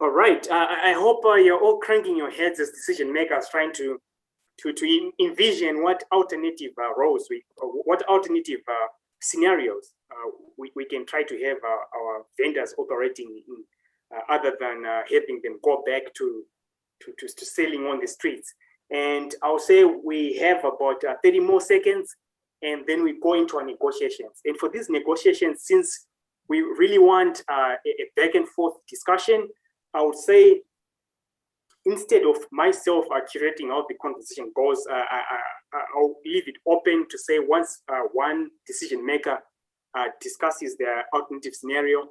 All right. I hope you're all cranking your heads as decision makers, trying to envision what alternative roles, what alternative scenarios we can try to have our vendors operating in, other than having them go back to selling on the streets. And I'll say we have about 30 more seconds, and then we go into our negotiations. And for these negotiations, since we really want a back and forth discussion, I would say instead of myself curating how the conversation goes, I'll leave it open to say once one decision maker discusses their alternative scenario,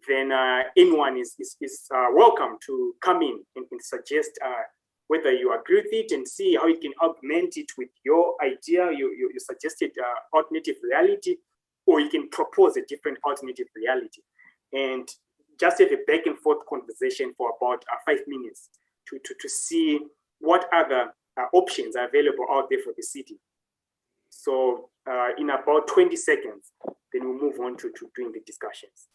then anyone is welcome to come in and suggest whether you agree with it and see how you can augment it with your idea, you suggested alternative reality, or you can propose a different alternative reality. And just have a back and forth conversation for about 5 minutes to see what other options are available out there for the city. So in about 20 seconds, then we'll move on to doing the discussions.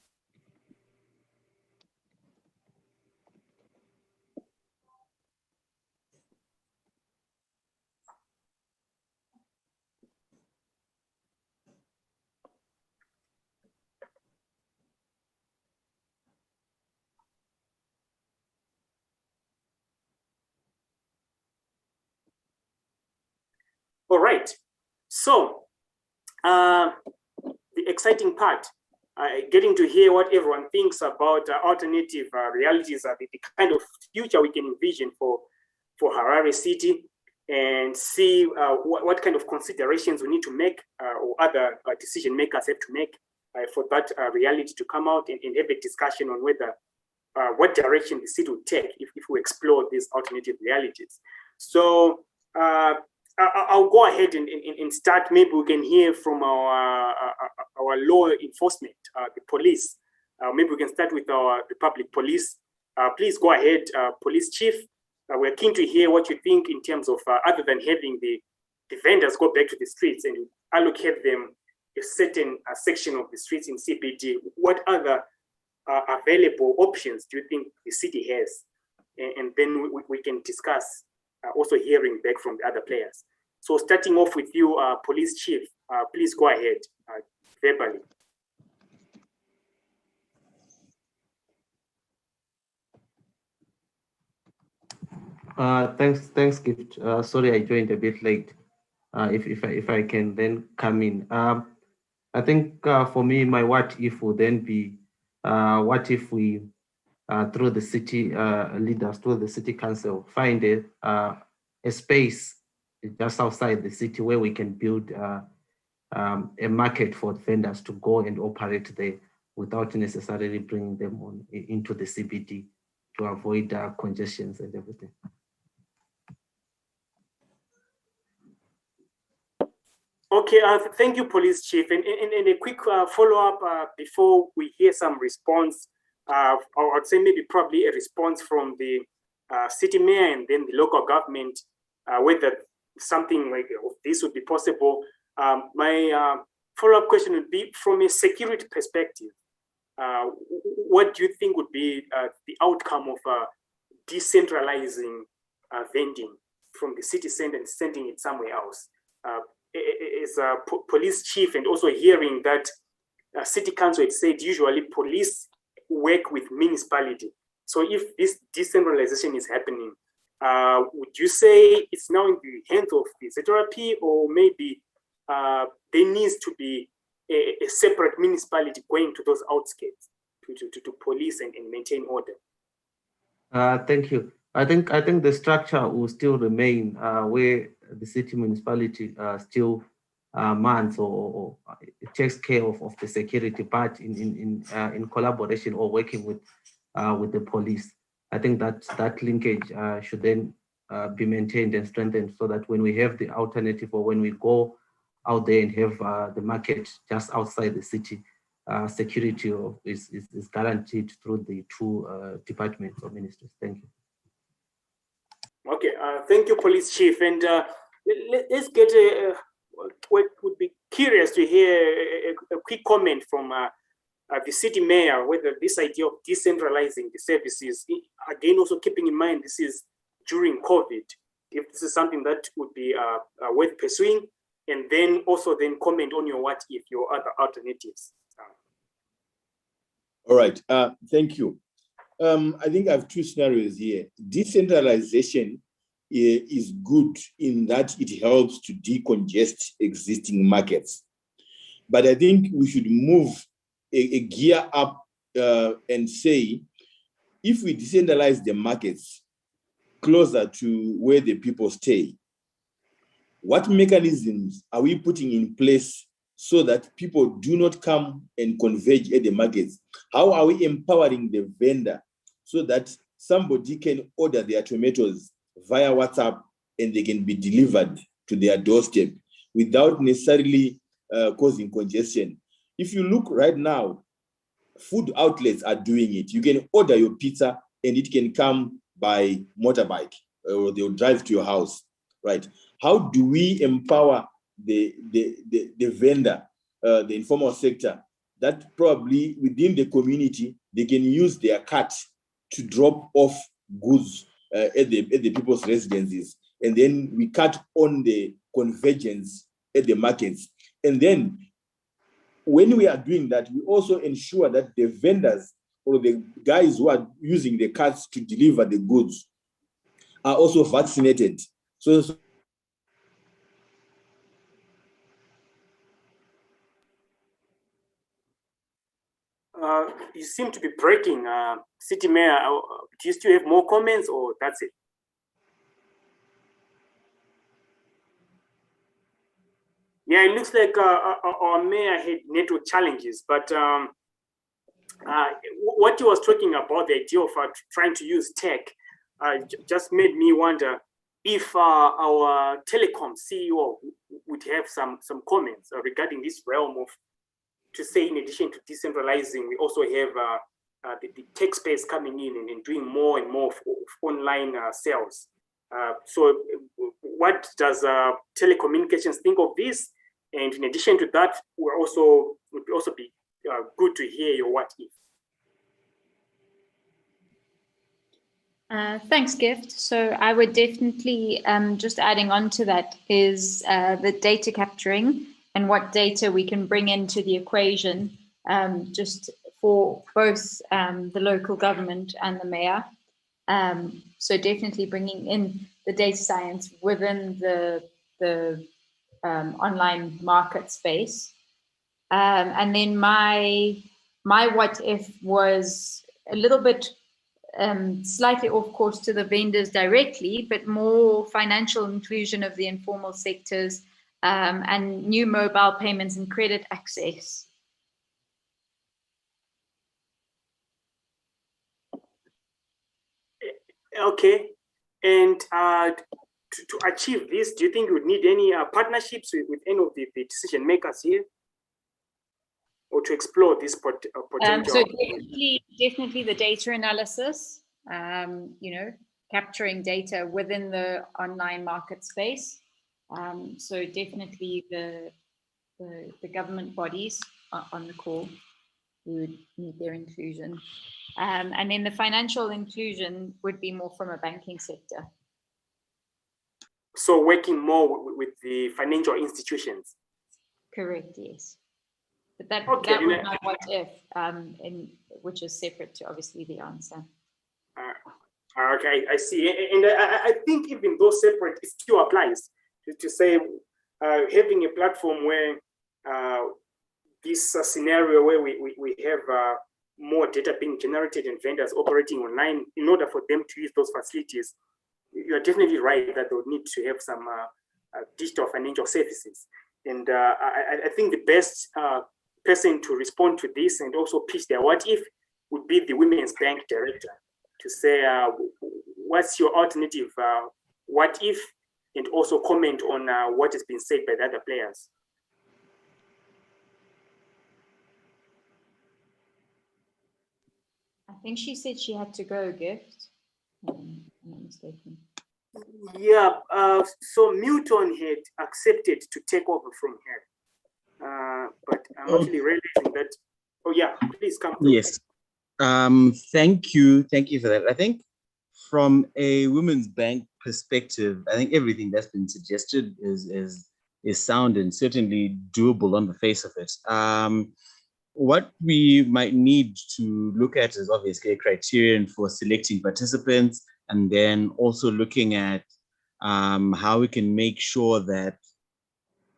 All right, so the exciting part, getting to hear what everyone thinks about alternative realities, the kind of future we can envision for Harare City, and see what kind of considerations we need to make or other decision makers have to make for that reality to come out, and have a discussion on whether what direction the city will take if we explore these alternative realities. So I'll go ahead and start. Maybe we can hear from our law enforcement, the police. Maybe we can start with the public police. Please go ahead, police chief. We're keen to hear what you think in terms of other than having the vendors go back to the streets and allocate them a certain section of the streets in CBD. What other available options do you think the city has? And then we can discuss also hearing back from the other players. So starting off with you, police chief, please go ahead verbally. Thanks, Gift. Sorry, I joined a bit late. If I can then come in. I think for me, my what if would then be, what if we, through the city leaders, through the city council, find a space just outside the city where we can build a market for vendors to go and operate there without necessarily bringing them on into the CBD to avoid congestions and everything. Okay, thank you, police chief. And a quick follow-up before we hear some response. I would say maybe probably a response from the city mayor and then the local government, whether something like this would be possible. My follow-up question would be, from a security perspective, what do you think would be the outcome of decentralizing vending from the city center and sending it somewhere else? As a police chief, and also hearing that city council had said usually police work with municipality. So if this decentralization is happening, would you say it's now in the hands of the ZRP, or maybe there needs to be a separate municipality going to those outskirts to police and maintain order? Thank you. I think the structure will still remain where the city municipality still mans or takes care of the security part in collaboration or working with the police. I think that linkage should then be maintained and strengthened, so that when we have the alternative, or when we go out there and have the market just outside the city, security is guaranteed through the two departments or ministries. Thank you. Okay, thank you, police chief. And let's get what would be curious to hear a quick comment from the city mayor, whether this idea of decentralizing the services, again, also keeping in mind this is during COVID, if this is something that would be worth pursuing, and then also then comment on your what if, your other alternatives. All right, thank you. I think I have two scenarios here. Decentralization is good in that it helps to decongest existing markets. But I think we should move a gear up and say, if we decentralize the markets closer to where the people stay, what mechanisms are we putting in place so that people do not come and converge at the markets? How are we empowering the vendor so that somebody can order their tomatoes via WhatsApp and they can be delivered to their doorstep without necessarily causing congestion? If you look right now, food outlets are doing it. You can order your pizza and it can come by motorbike, or they'll drive to your house, right? How do we empower the vendor, the informal sector, that probably within the community, they can use their cart to drop off goods at the people's residences. And then we cut on the convergence at the markets. And then when we are doing that, we also ensure that the vendors or the guys who are using the carts to deliver the goods are also vaccinated. So you seem to be breaking, City Mayor. Do you still have more comments, or that's it? Yeah, it looks like our mayor had network challenges, but what he was talking about, the idea of trying to use tech, just made me wonder if our telecom CEO would have some comments regarding this realm of, to say, in addition to decentralizing, we also have the tech space coming in and doing more and more of online sales. So what does telecommunications think of this? And in addition to that, would also be good to hear your what if. Thanks, Gift. So I would definitely, just adding on to that, is the data capturing and what data we can bring into the equation, just for both the local government and the mayor. So definitely bringing in the data science within the online market space. And then my what if was a little bit slightly off course to the vendors directly, but more financial inclusion of the informal sectors and new mobile payments and credit access. Okay, and to achieve this, do you think you would need any partnerships with any of the decision makers here, or to explore this potential? So definitely the data analysis, capturing data within the online market space. So definitely the government bodies on the call, we would need their inclusion. And then the financial inclusion would be more from a banking sector. So working more with the financial institutions. Correct, yes. But that was my what if, which is separate to obviously the answer. Okay, I see. And I think even though separate, it still applies to say having a platform where this scenario where we have more data being generated and vendors operating online, in order for them to use those facilities, you're definitely right that they would need to have some digital financial services. And I think the best person to respond to this and also pitch their what if would be the Women's Bank director, to say what's your alternative what if, and also comment on what has been said by the other players. I think she said she had to go, Gift. I'm not mistaken. Yeah, so Milton had accepted to take over from her, but I'm actually realizing that Oh yeah, please come through. Yes. Thank you for that. I think from a Women's Bank perspective, I think everything that's been suggested is sound and certainly doable on the face of it. What we might need to look at is obviously a criterion for selecting participants, and then also looking at how we can make sure that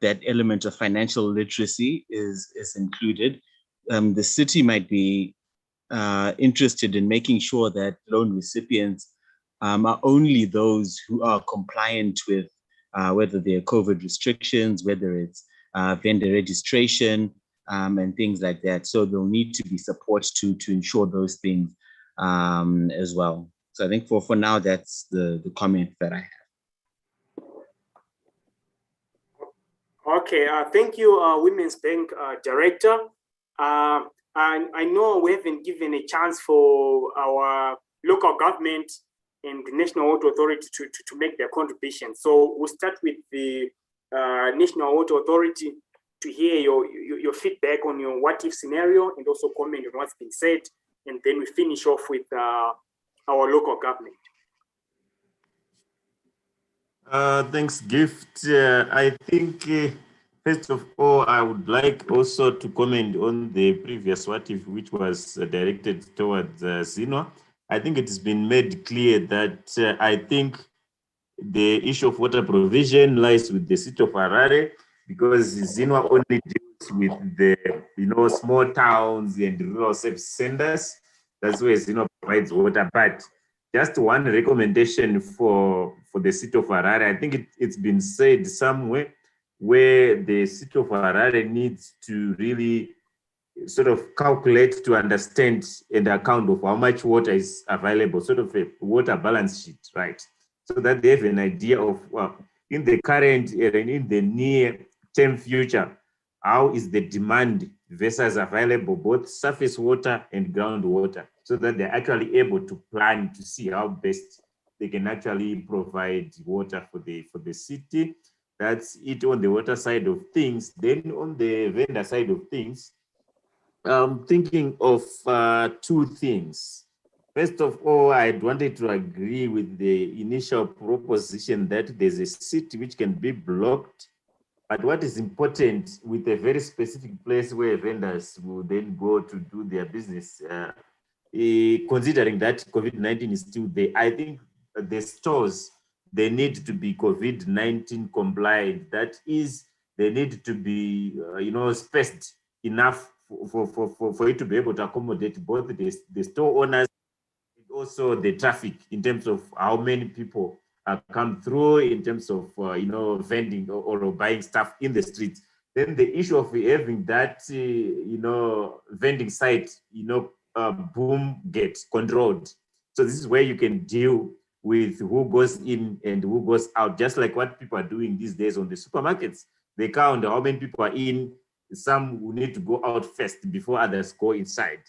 that element of financial literacy is included. The city might be interested in making sure that loan recipients are only those who are compliant with whether they're COVID restrictions, whether it's vendor registration, and things like that. So there'll need to be support to ensure those things as well. So I think for now, that's the comment that I have. Okay, thank you, Women's Bank Director. And I know we haven't given a chance for our local government and the National Water Authority to make their contribution. So we'll start with the National Water Authority to hear your feedback on your what-if scenario and also comment on what's been said. And then we finish off with our local government. Thanks, Gift. I think, first of all, I would like also to comment on the previous what if, which was directed towards Zino. I think it has been made clear that I think the issue of water provision lies with the city of Harare, because Zino only deals with the small towns and rural service centers. That's where Zino provides water. But just one recommendation for the city of Harare, I think it's been said somewhere where the city of Harare needs to really sort of calculate to understand and account of how much water is available, sort of a water balance sheet, right? So that they have an idea of, in the current and in the near term future, how is the demand versus available, both surface water and groundwater, so that they're actually able to plan to see how best they can actually provide water for the city. That's it on the water side of things. Then on the vendor side of things, I'm thinking of two things. First of all, I wanted to agree with the initial proposition that there's a city which can be blocked. But what is important with a very specific place where vendors will then go to do their business, considering that COVID-19 is still there, I think the stores, they need to be COVID-19 compliant. That is, they need to be, spaced enough for it to be able to accommodate both the store owners and also the traffic in terms of how many people come through, in terms of vending or buying stuff in the streets. Then the issue of having that vending site boom gate controlled. So this is where you can deal with who goes in and who goes out, just like what people are doing these days on the supermarkets. They count how many people are in. Some will need to go out first before others go inside.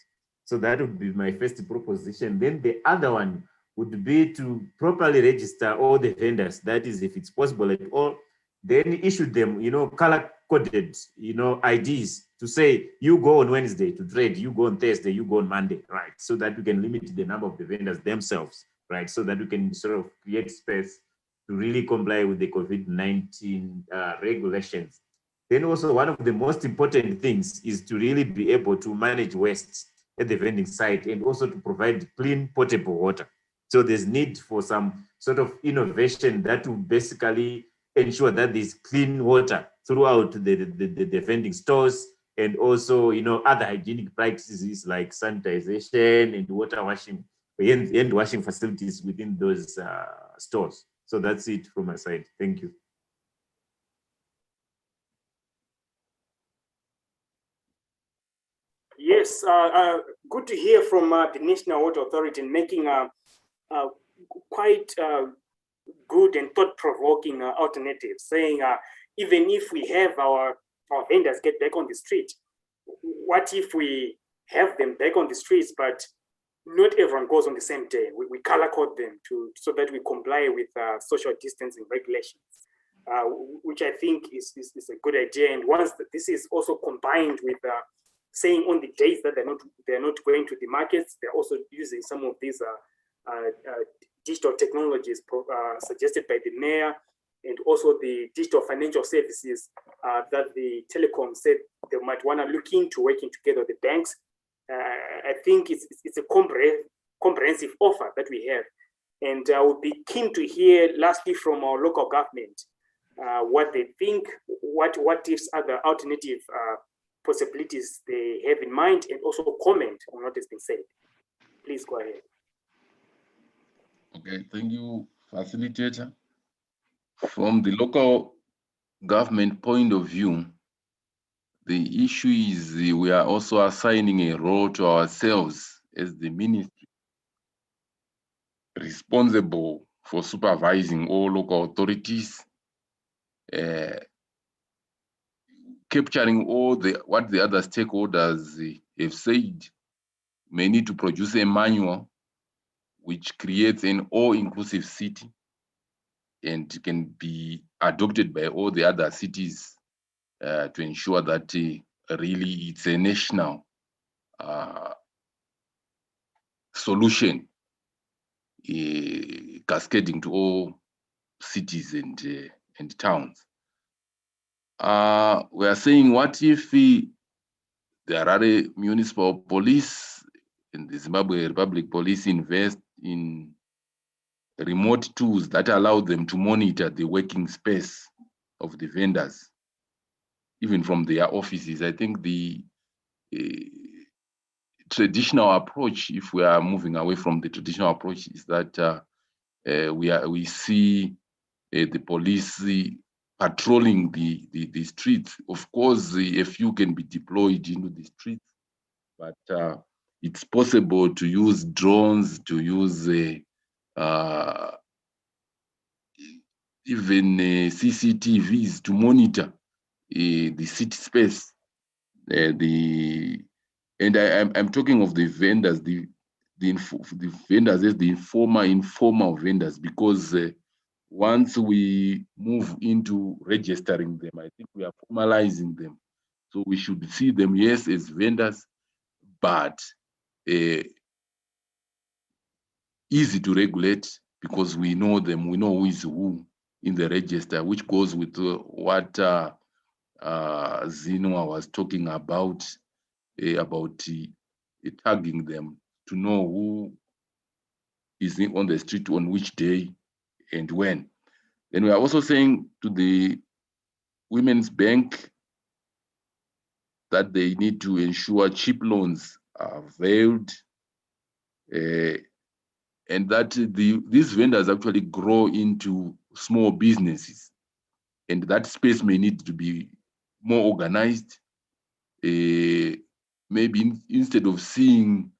So that would be my first proposition. Then the other one would be to properly register all the vendors. That is, if it's possible at all, then issue them, color-coded, IDs to say, you go on Wednesday to trade, you go on Thursday, you go on Monday, right? So that we can limit the number of the vendors themselves, right? So that we can sort of create space to really comply with the COVID-19 regulations. Then also one of the most important things is to really be able to manage waste at the vending site and also to provide clean, potable water. So there's need for some sort of innovation that will basically ensure that there's clean water throughout the vending stores, and also, other hygienic practices like sanitization and water washing, hand washing facilities within those stores. So that's it from my side. Thank you. Yes, good to hear from the National Water Authority making quite good and thought-provoking alternatives, saying even if we have our vendors get back on the street, what if we have them back on the streets, but not everyone goes on the same day? We color code them so that we comply with social distancing regulations, which I think is a good idea. And once this is also combined with saying on the days that they're not going to the markets, they're also using some of these digital technologies suggested by the mayor, and also the digital financial services that the telecom said they might want to look into, working together with the banks. I think it's a comprehensive offer that we have. And I would be keen to hear lastly from our local government what they think, what ifs other alternative possibilities they have in mind, and also comment on what has been said. Please go ahead. Okay, thank you, facilitator. From the local government point of view, the issue is we are also assigning a role to ourselves as the ministry responsible for supervising all local authorities, capturing all what the other stakeholders have said. May need to produce a manual which creates an all-inclusive city and can be adopted by all the other cities to ensure that really it's a national solution cascading to all cities and towns. We are saying, what if the Harare Municipal Police and the Zimbabwe Republic Police invest in remote tools that allow them to monitor the working space of the vendors, even from their offices? I think the traditional approach, if we are moving away from the traditional approach, is that we see the police patrolling the streets. Of course, a few can be deployed into the streets, but it's possible to use drones, to use even CCTVs to monitor the city space. And I'm talking of the vendors, the vendors as the informal vendors, because once we move into registering them, I think we are formalizing them. So we should see them, yes, as vendors, but easy to regulate, because we know them, we know who is who in the register, which goes with what Zinua was talking about tagging them to know who is on the street on which day and when. Then we are also saying to the Women's Bank that they need to ensure cheap loans are availed, and that these vendors actually grow into small businesses, and that space may need to be more organized. Maybe instead of seeing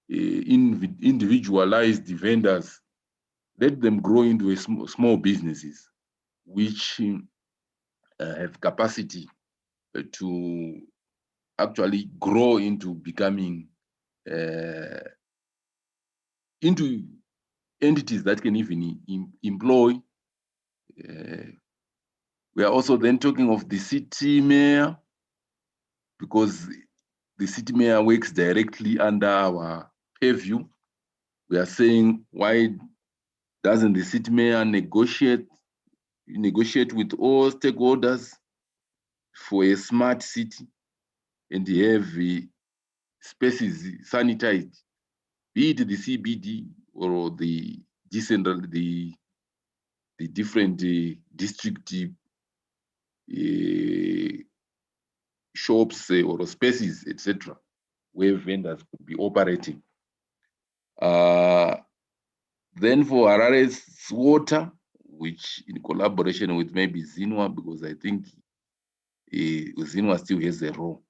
individualized vendors, let them grow into a small businesses which have capacity to actually grow into becoming into entities that can even employ. We are also then talking of the city mayor, because the city mayor works directly under our purview. We are saying, why doesn't the city mayor negotiate with all stakeholders for a smart city and have spaces sanitized, be it the CBD or the different district shops or spaces, etc., where vendors could be operating. Then for Harare's water, which in collaboration with maybe Zinua, because I think Zinua still has a role.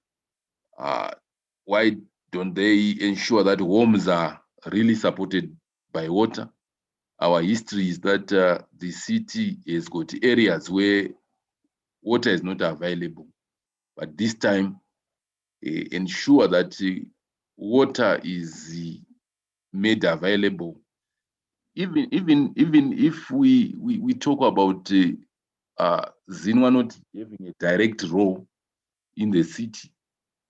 Why don't they ensure that homes are really supported by water? Our history is that the city has got areas where water is not available, but this time ensure that water is made available. Even if we talk about Zinua not having a direct role in the city,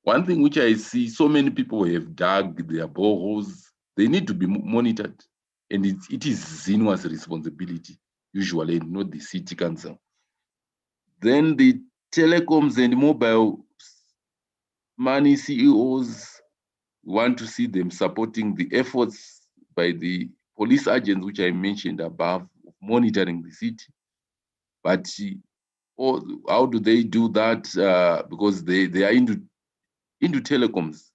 one thing which I see, so many people have dug their boreholes. They need to be monitored, and it is ZINWA's responsibility, usually, not the city council. Then the telecoms and mobile money CEOs, want to see them supporting the efforts by the police agents, which I mentioned above, monitoring the city. But how do they do that? Because they are into telecoms.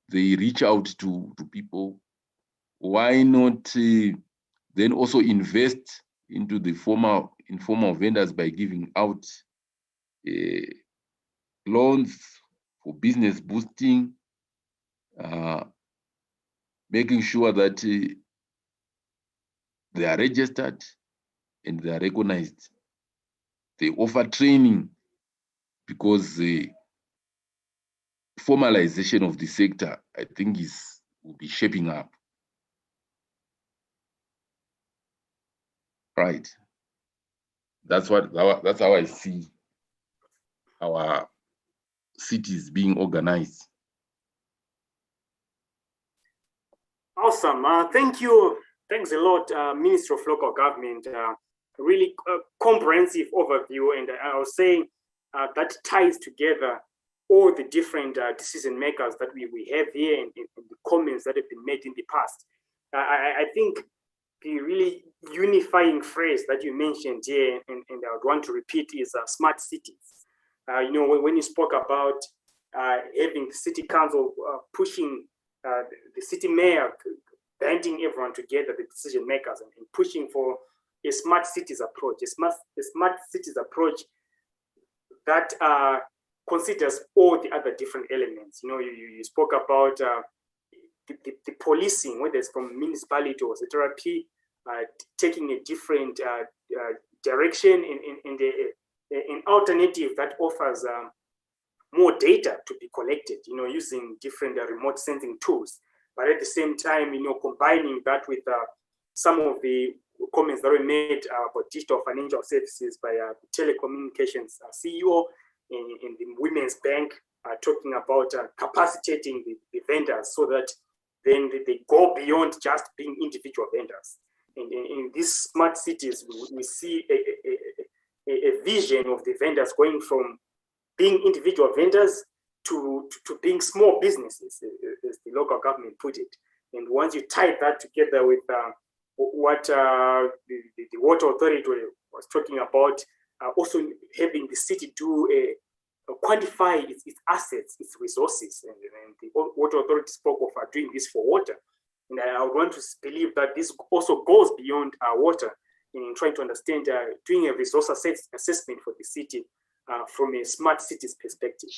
They reach out to people. Why not then also invest into the informal vendors by giving out loans for business boosting, making sure that they are registered and they are recognized. They offer training, because the formalization of the sector, I think, will be shaping up. Right. That's how I see our cities being organized. Awesome. Thank you. Thanks a lot, Minister of Local Government. Really comprehensive overview, and I was saying that ties together all the different decision makers that we have here, and the comments that have been made in the past. I think the really unifying phrase that you mentioned here, and I would want to repeat, is smart cities. You know, when you spoke about having the city council pushing the city mayor, banding everyone together, the decision makers, and pushing for a smart cities approach, a smart cities approach that considers all the other different elements. You know, you spoke about the policing, whether it's from municipality or ZRP, taking a different direction in an alternative that offers more data to be collected, you know, using different remote sensing tools. But at the same time, you know, combining that with some of the comments that were made about digital financial services by telecommunications CEO in the Women's Bank, talking about capacitating the vendors so that then they go beyond just being individual vendors. And in these smart cities, we see a vision of the vendors going from being individual vendors to being small businesses, as the local government put it. And once you tie that together with what the water authority was talking about, also having the city do quantify its assets, its resources, and the water authority spoke of doing this for water. And I would want to believe that this also goes beyond water in trying to understand, doing a resource assessment for the city from a smart cities perspective,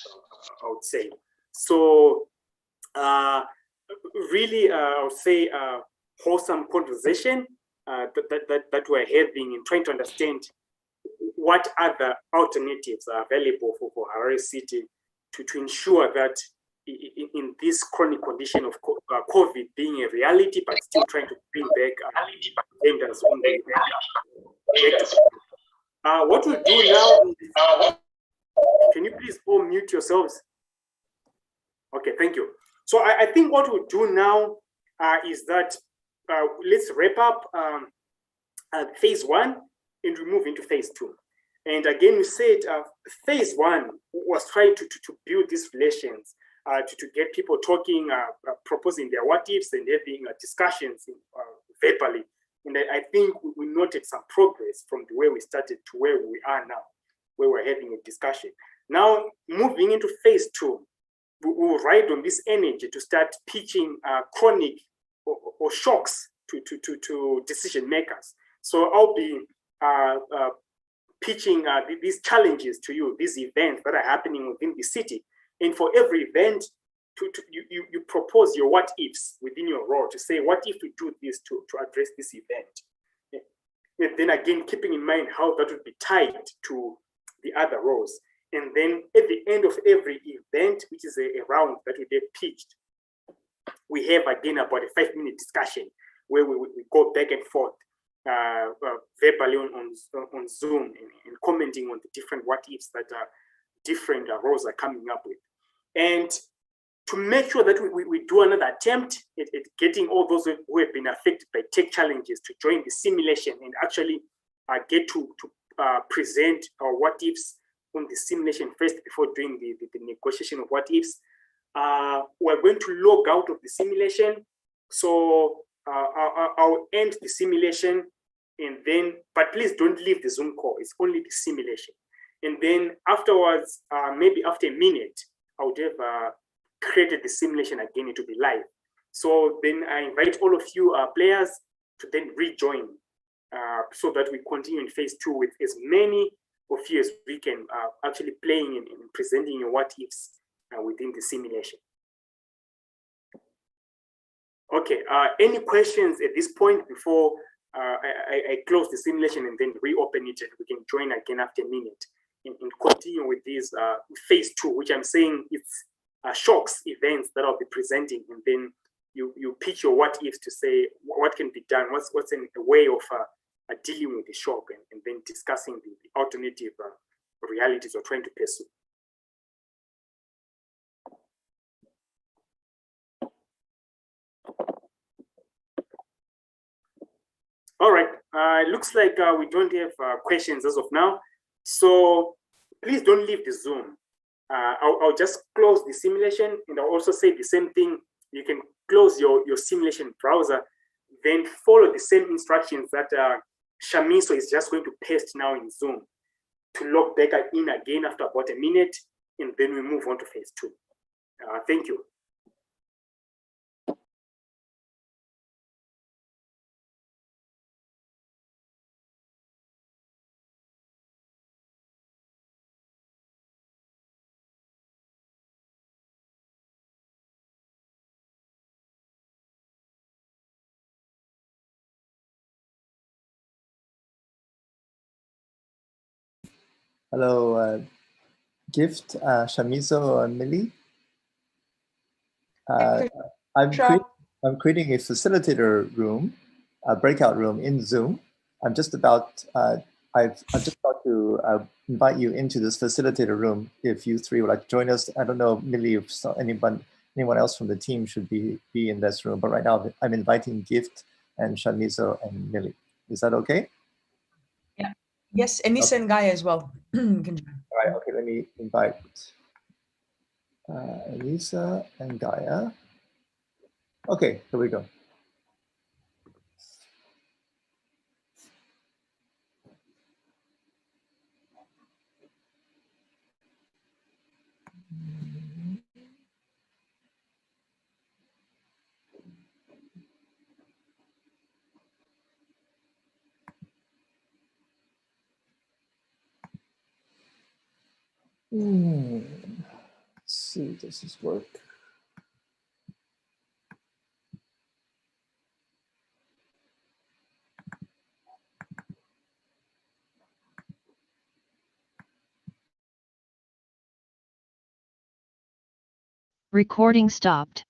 I would say. So really, I would say wholesome conversation that we're having in trying to understand what other alternatives are available for Harare City to ensure that in this chronic condition of COVID being a reality, but still trying to bring back vendors on the what we'll do now, can you please all mute yourselves? Okay, thank you. So I think what we'll do now is that let's wrap up phase one and we move into phase two. And again, we said phase one was trying to build these relations, to get people talking, proposing their what ifs and having discussions verbally. And I think we noted some progress from the way we started to where we are now, where we're having a discussion. Now, moving into phase two, we will ride on this energy to start pitching chronic or shocks to decision makers. So I'll be pitching these challenges to you, these events that are happening within the city. And for every event, you propose your what ifs within your role to say, what if we do this to address this event? And then again, keeping in mind how that would be tied to the other roles. And then at the end of every event, which is a round that we get pitched, we have again about a 5-minute discussion where we go back and forth verbally on Zoom and commenting on the different what ifs that different roles are coming up with. And to make sure that we do another attempt at getting all those who have been affected by tech challenges to join the simulation and actually get to present our what ifs on the simulation first before doing the negotiation of what ifs. We're going to log out of the simulation. So I'll end the simulation and then, but please don't leave the Zoom call. It's only the simulation. And then afterwards, maybe after a minute, I would have created the simulation again to be live. So then I invite all of you players to then rejoin so that we continue in phase 2 with as many of you as we can actually playing and presenting your what ifs within the simulation. Okay, any questions at this point before I close the simulation and then reopen it and we can join again after a minute and continue with this phase 2, which I'm saying it's shocks events that I'll be presenting, and then you pitch your what ifs to say what can be done, what's a way of dealing with the shock, and then discussing the alternative realities we're trying to pursue. All right, it looks like we don't have questions as of now. So please don't leave the Zoom. I'll just close the simulation, and I'll also say the same thing. You can close your simulation browser, then follow the same instructions that Shamiso is just going to paste now in Zoom to log back in again after about a minute, and then we move on to phase 2. Thank you. Hello, Gift, Shamiso, Millie. I'm creating a facilitator room, a breakout room in Zoom. I'm just about, I've just about to invite you into this facilitator room if you three would like to join us. I don't know, Millie, if anyone else from the team should be in this room, but right now I'm inviting Gift and Shamiso and Millie. Is that okay? Yeah. Yes, Anissa and Gaia as well. Can join. All right, okay, let me invite Anissa and Gaia. Okay, here we go. Let's see, does this work? Recording stopped.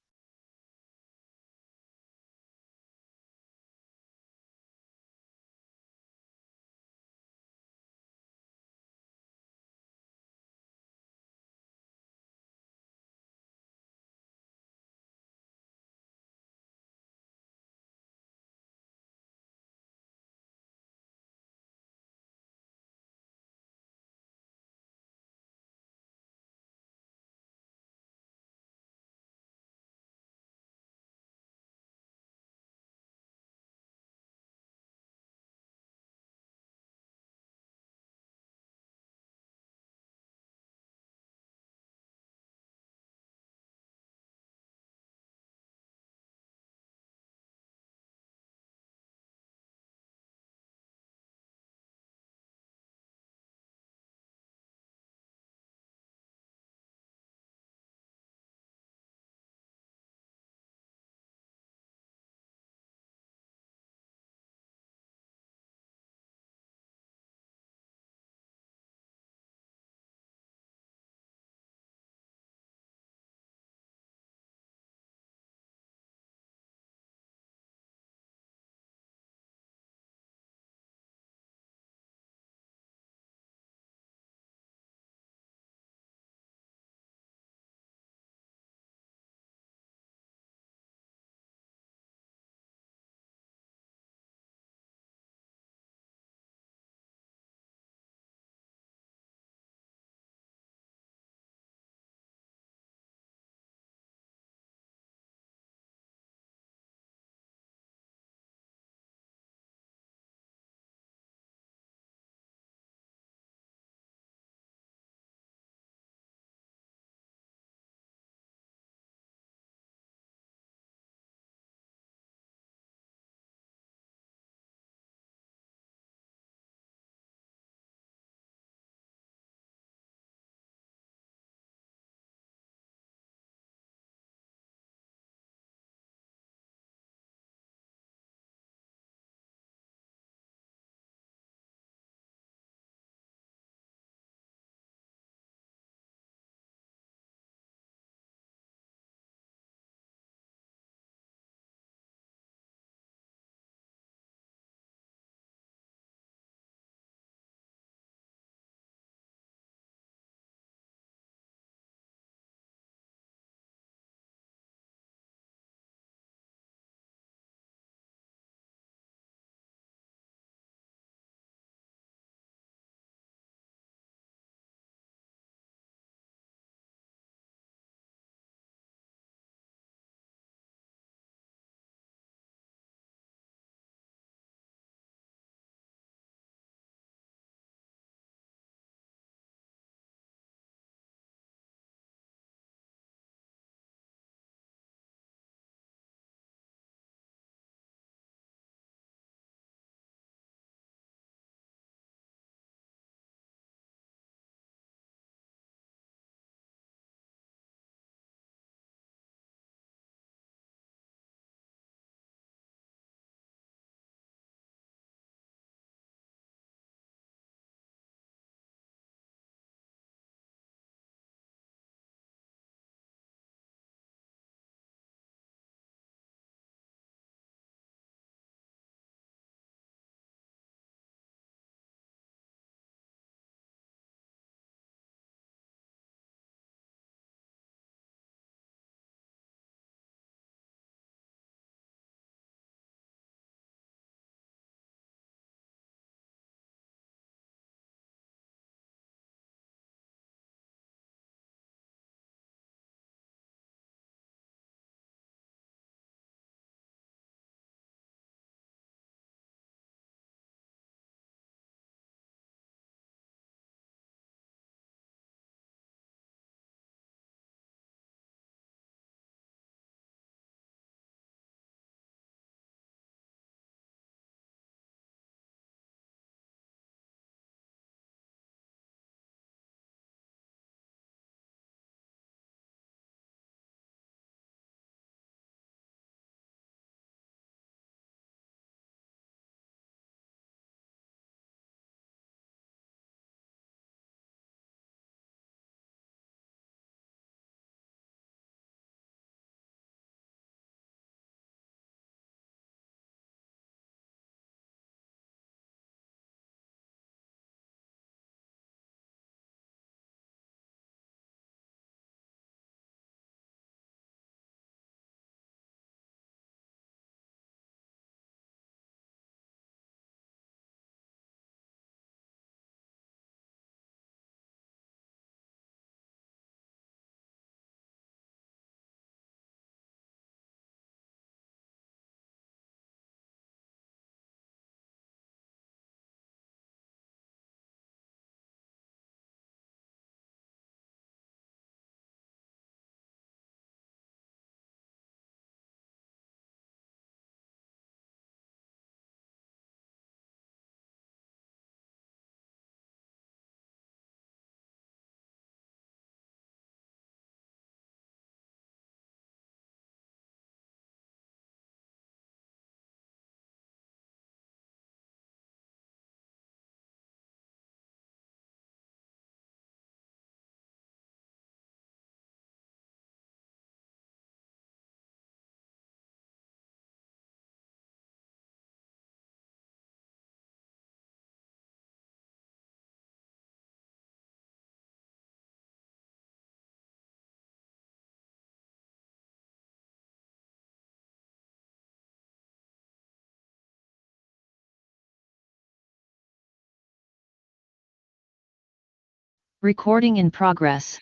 Recording in progress.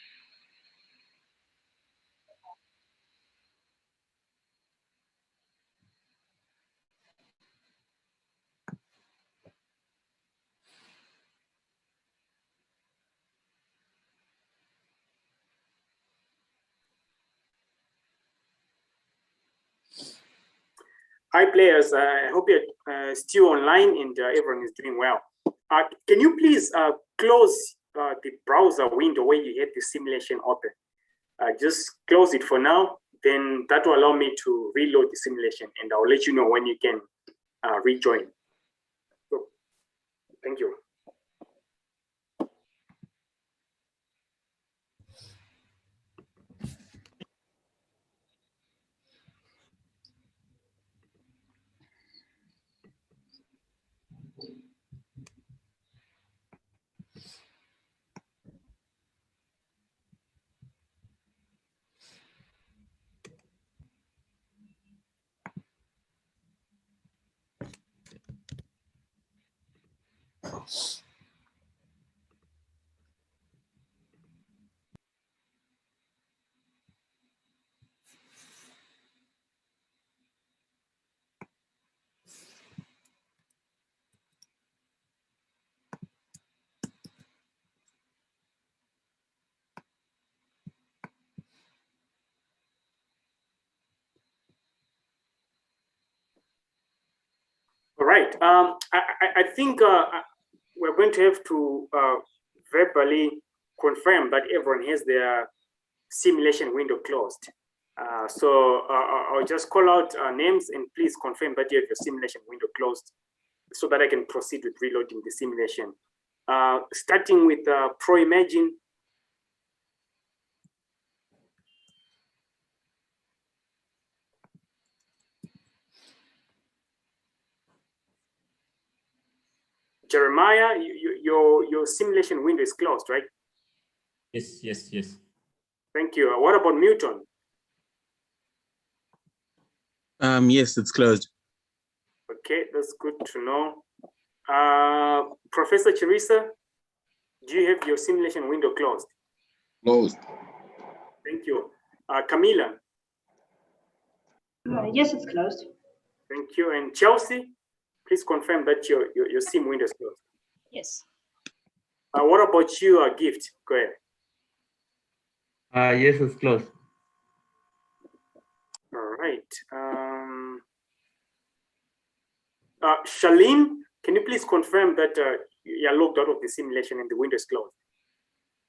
Hi players, I hope you're still online and everyone is doing well. Can you please close the browser window where you had the simulation open? Just close it for now, then that will allow me to reload the simulation and I'll let you know when you can rejoin. So, thank you. All right. I think we're going to have to verbally confirm that everyone has their simulation window closed. So I'll just call out names and please confirm that you have your simulation window closed so that I can proceed with reloading the simulation. Starting with ProImagine. Jeremiah, your simulation window is closed, right? Yes, yes, yes. Thank you. What about Newton? Yes, it's closed. Okay, that's good to know. Professor Chirisa, do you have your simulation window closed? Closed. Thank you. Camila? Yes, it's closed. Thank you. And Chelsea, please confirm that your sim window is closed. Yes. What about you, Gift? Go ahead. Yes, it's closed. All right. Charlene, can you please confirm that you are logged out of the simulation and the window is closed?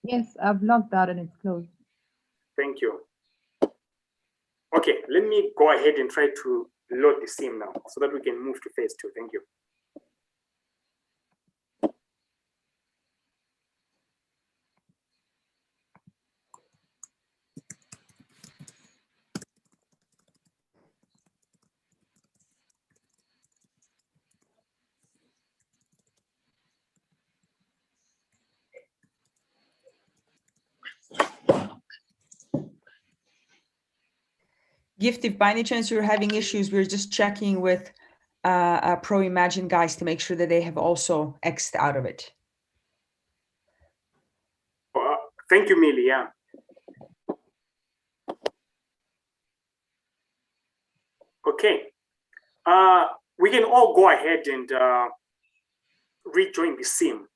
Yes, I've logged out and it's closed. Thank you. Okay, let me go ahead and try to load the sim now so that we can move to phase 2. Thank you. Gift, if by any chance you're having issues, we're just checking with ProImagine guys to make sure that they have also X'd out of it. Thank you, Millie. Yeah. Okay. We can all go ahead and rejoin the sim.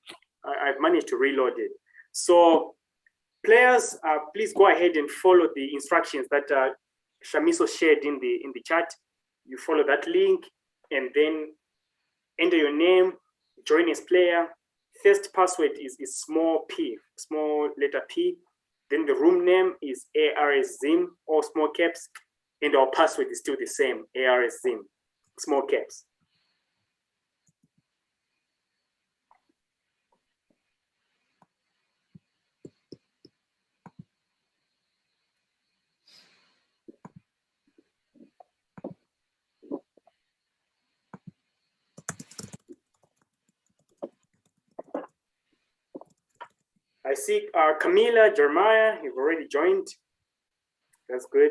I've managed to reload it. So players, please go ahead and follow the instructions that Shamiso shared in the chat. You follow that link and then enter your name, join as player. First password is small p, small letter P. Then the room name is ARSZIM, all small caps. And our password is still the same, ARSZIM, small caps. I see Camila, Jeremiah, you've already joined. That's good.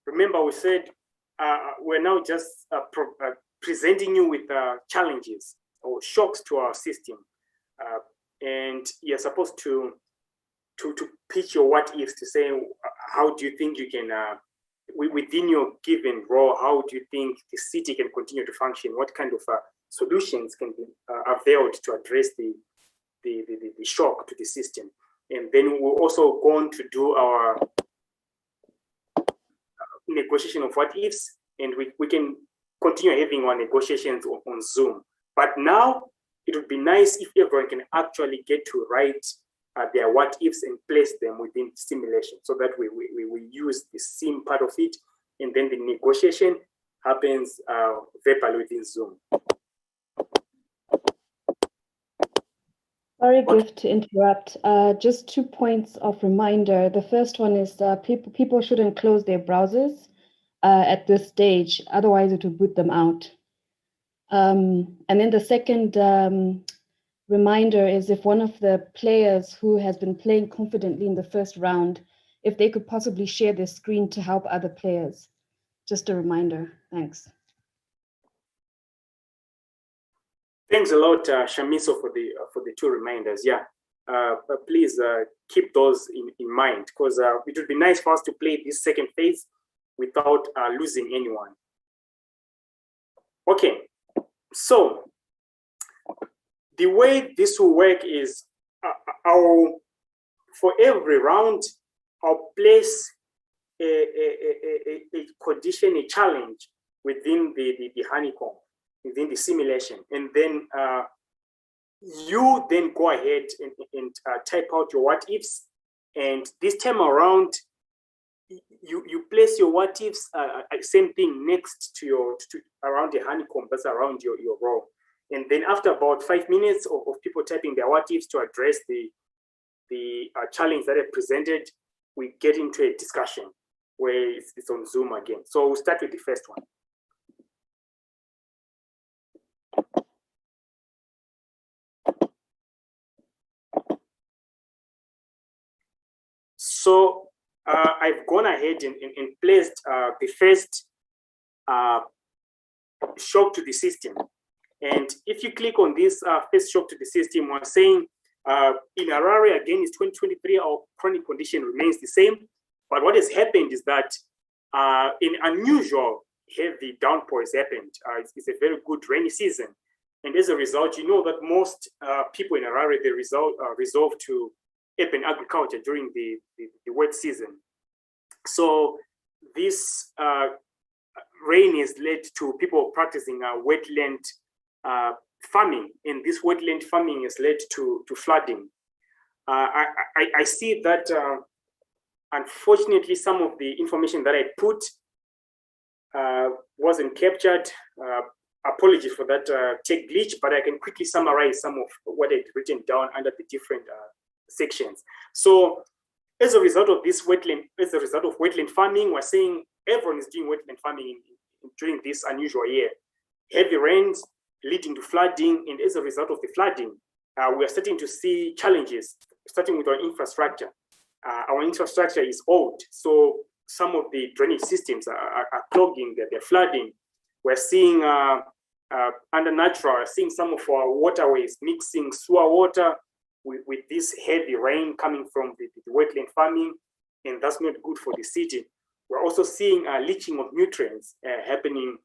Remember, we said we're now just presenting you with challenges or shocks to our system, and you're supposed to pitch your what ifs, to say how do you think you can within your given role, how do you think the city can continue to function? What kind of solutions can be availed to address the shock to the system? And then we're also going to do our negotiation of what ifs, and we can continue having our negotiations on Zoom. But now it would be nice if everyone can actually get to write their what ifs and place them within simulation, so that we use the sim part of it, and then the negotiation happens verbally within Zoom. Sorry, Gift, to interrupt. Just 2 points of reminder. The first one is people shouldn't close their browsers at this stage, otherwise it will boot them out. And then the second reminder is, if one of the players who has been playing confidently in the first round, if they could possibly share their screen to help other players. Just a reminder. Thanks. Thanks a lot, Shamiso, for the 2 reminders. Yeah, but please keep those mind, because it would be nice for us to play this second phase without losing anyone. Okay, so the way this will work is for every round, I'll place a condition, a challenge within the honeycomb, within the simulation. And then you then go ahead and type out your what ifs. And this time around, you place your what ifs, same thing next to around the honeycomb, that's around your row. And then after about 5 minutes of people typing their what ifs to address the challenge that I presented, we get into a discussion where it's on Zoom again. So we'll start with the first one. So I've gone ahead and placed the first shock to the system. And if you click on this first shock to the system, we're saying in Harare, again, it's 2023, our chronic condition remains the same. But what has happened is that in unusual heavy downpours happened. It's a very good rainy season. And as a result, you know that most people in Harare, they resolve to urban agriculture during the wet season. So this rain has led to people practicing wetland farming, and this wetland farming has led to flooding. I see that unfortunately some of the information that I put wasn't captured. Apologies for that tech glitch, but I can quickly summarize some of what I'd written down under the different sections. So as a result of this wetland farming, we're saying everyone is doing wetland farming during this unusual year. Heavy rains leading to flooding, and as a result of the flooding, we are starting to see challenges, starting with our infrastructure. Our infrastructure is old, so some of the drainage systems are clogging, they're flooding. We're seeing under natural, we're seeing some of our waterways mixing sewer water with this heavy rain coming from the wetland farming, and that's not good for the city. We're also seeing leaching of nutrients happening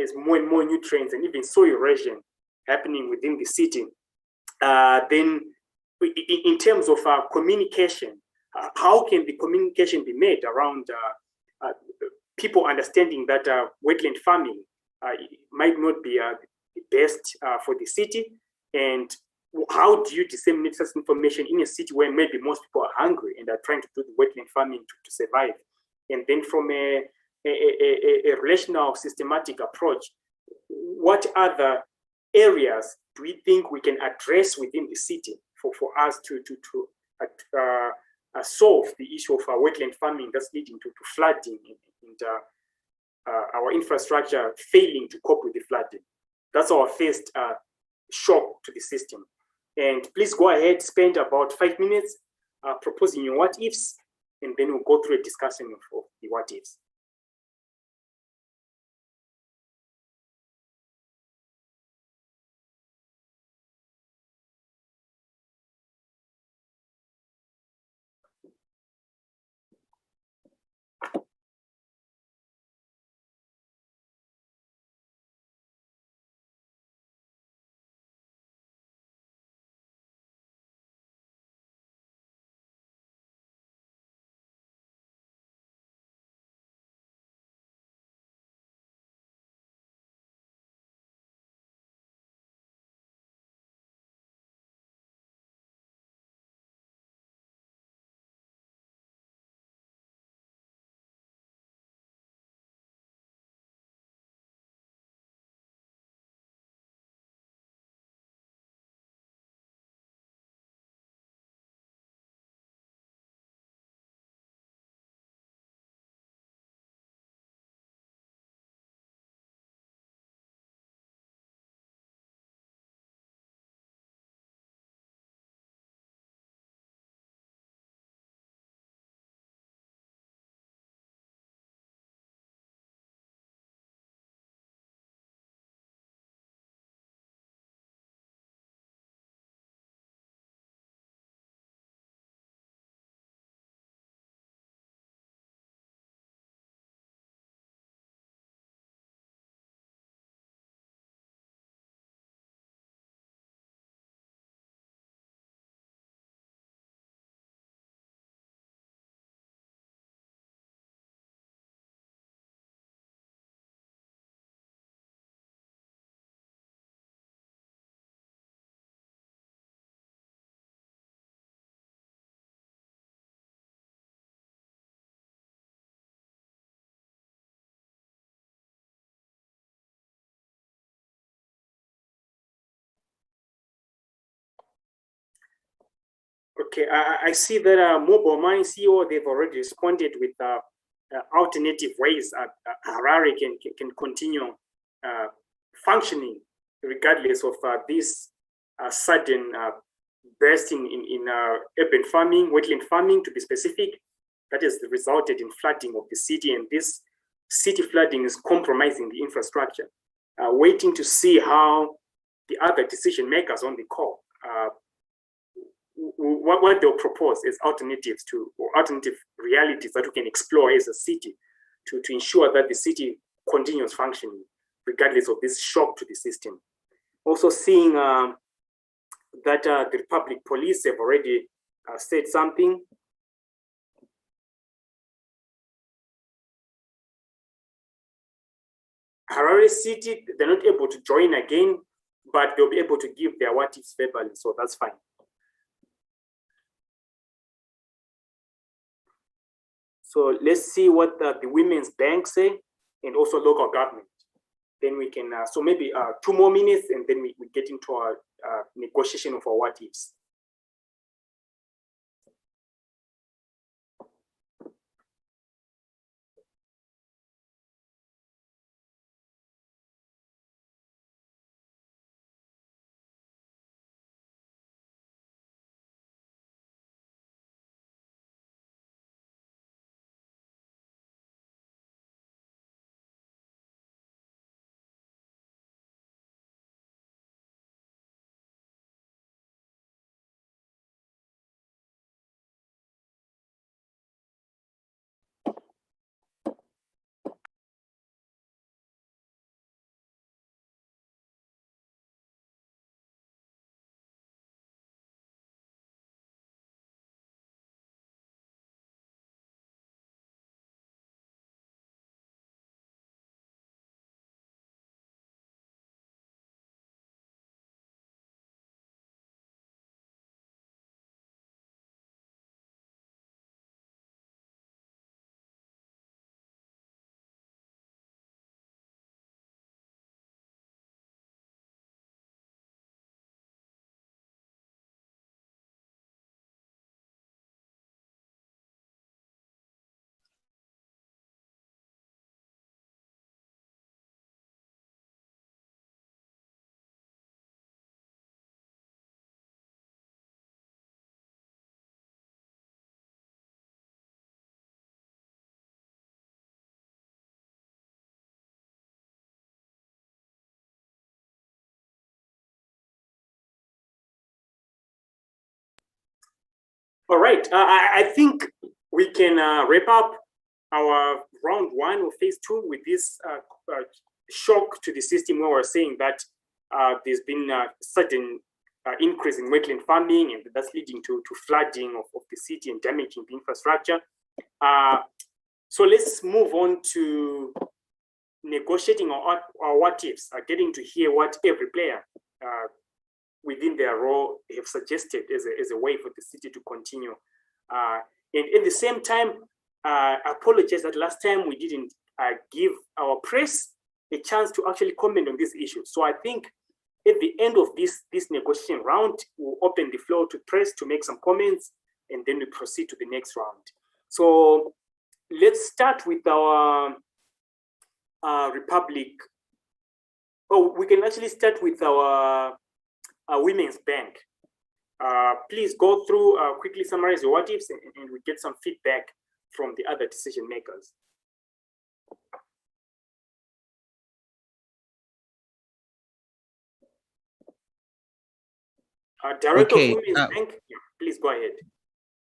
as more and more nutrients and even soil erosion happening within the city. Then in terms of communication, how can the communication be made around people understanding that wetland farming might not be the best for the city? And how do you disseminate such information in a city where maybe most people are hungry and are trying to do the wetland farming to survive? And then from a relational systematic approach, what other areas do we think we can address within the city for us to solve the issue of wetland farming that's leading to flooding and our infrastructure failing to cope with the flooding? That's our first shock to the system. And please go ahead, spend about 5 minutes proposing your what ifs, and then we'll go through a discussion of the what ifs. Okay, I see that Mobile Money CEO, they've already responded with alternative ways Harare can continue functioning regardless of this sudden burst in urban farming, wetland farming to be specific, that has resulted in flooding of the city, and this city flooding is compromising the infrastructure. Waiting to see how the other decision makers on the call, what they'll propose as alternatives to, or alternative realities that we can explore as a city to ensure that the city continues functioning regardless of this shock to the system. Also seeing that the Republic Police have already said something. Harare City, they're not able to join again, but they'll be able to give their what ifs verbally, so that's fine. So let's see what the Women's Bank say, and also local government. Then we can, so maybe 2 more minutes, and then we get into our negotiation of our what ifs. All right, I think we can wrap up our round 1 of phase 2 with this shock to the system, where we're saying that there's been a sudden increase in wetland farming, and that's leading to flooding of the city and damaging the infrastructure. So let's move on to negotiating our what ifs, getting to hear what every player within their role have suggested as a way for the city to continue. And at the same time, I apologize that last time we didn't give our press a chance to actually comment on this issue. So I think at the end of this negotiation round, we'll open the floor to press to make some comments, and then we proceed to the next round. So let's start with our Republic. Oh, we can actually start with our Women's Bank. Please go through, quickly summarize your what ifs, and we get some feedback from the other decision makers. Director of Women's Bank, please go ahead.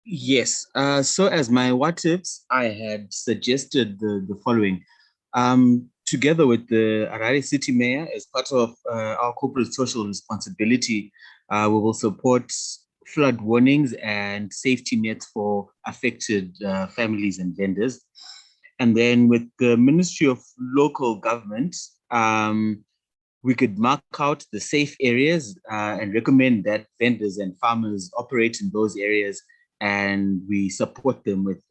Yes. So as my what ifs, I had suggested the following. Together with the Harare City Mayor, as part of our corporate social responsibility, we will support flood warnings and safety nets for affected families and vendors. And then with the Ministry of Local Government, we could mark out the safe areas and recommend that vendors and farmers operate in those areas, and we support them with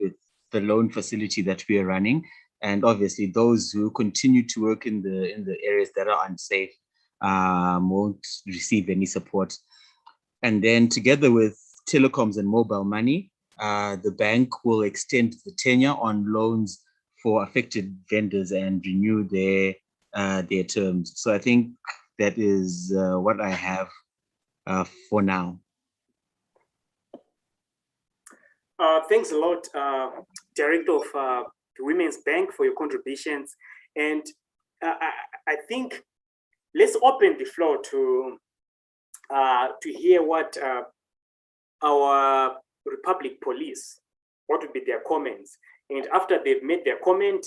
the loan facility that we are running. And obviously those who continue to work in the areas that are unsafe won't receive any support. And then together with telecoms and mobile money. The bank will extend the tenure on loans for affected vendors and renew their terms. So I think that is what I have for now. Thanks a lot, Director of the Women's Bank, for your contributions. And I think let's open the floor to hear what our Republic Police, what would be their comments. And after they've made their comment,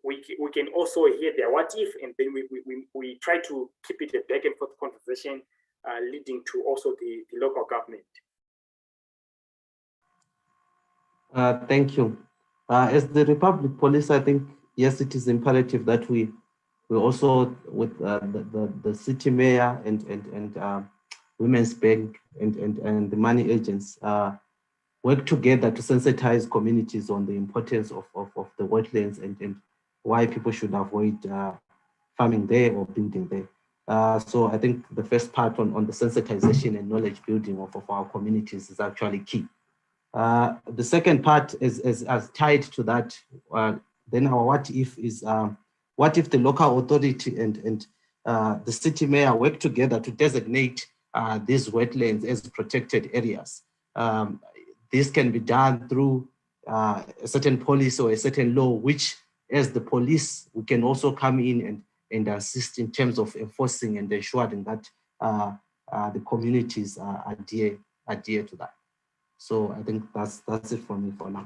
we can also hear their what if, and then we try to keep it a back and forth conversation leading to also the local government. Thank you. As the Republic Police, I think, yes, it is imperative that we also, with the city mayor and Women's Bank and the money agents, work together to sensitize communities on the importance of the wetlands and why people should avoid farming there or building there. So I think the first part on the sensitization and knowledge building of our communities is actually key. The second part is as tied to that. Then our what if is what if the local authority and the city mayor work together to designate these wetlands as protected areas. This can be done through a certain policy or a certain law, which as the police, we can also come in and assist in terms of enforcing and ensuring that the communities adhere to that. So I think that's it for me for now.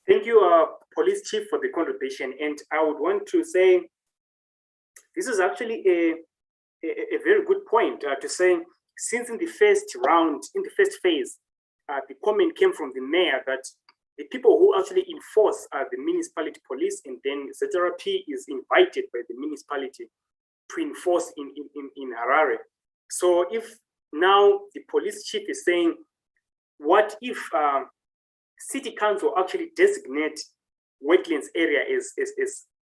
Thank you, Police Chief, for the contribution. And I would want to say, this is actually a very good point to say, since in the first round, in the first phase, the comment came from the mayor that the people who actually enforce are the municipality police, and then ZRP is invited by the municipality to enforce in Harare. So if now the police chief is saying, what if city council actually designate wetlands area as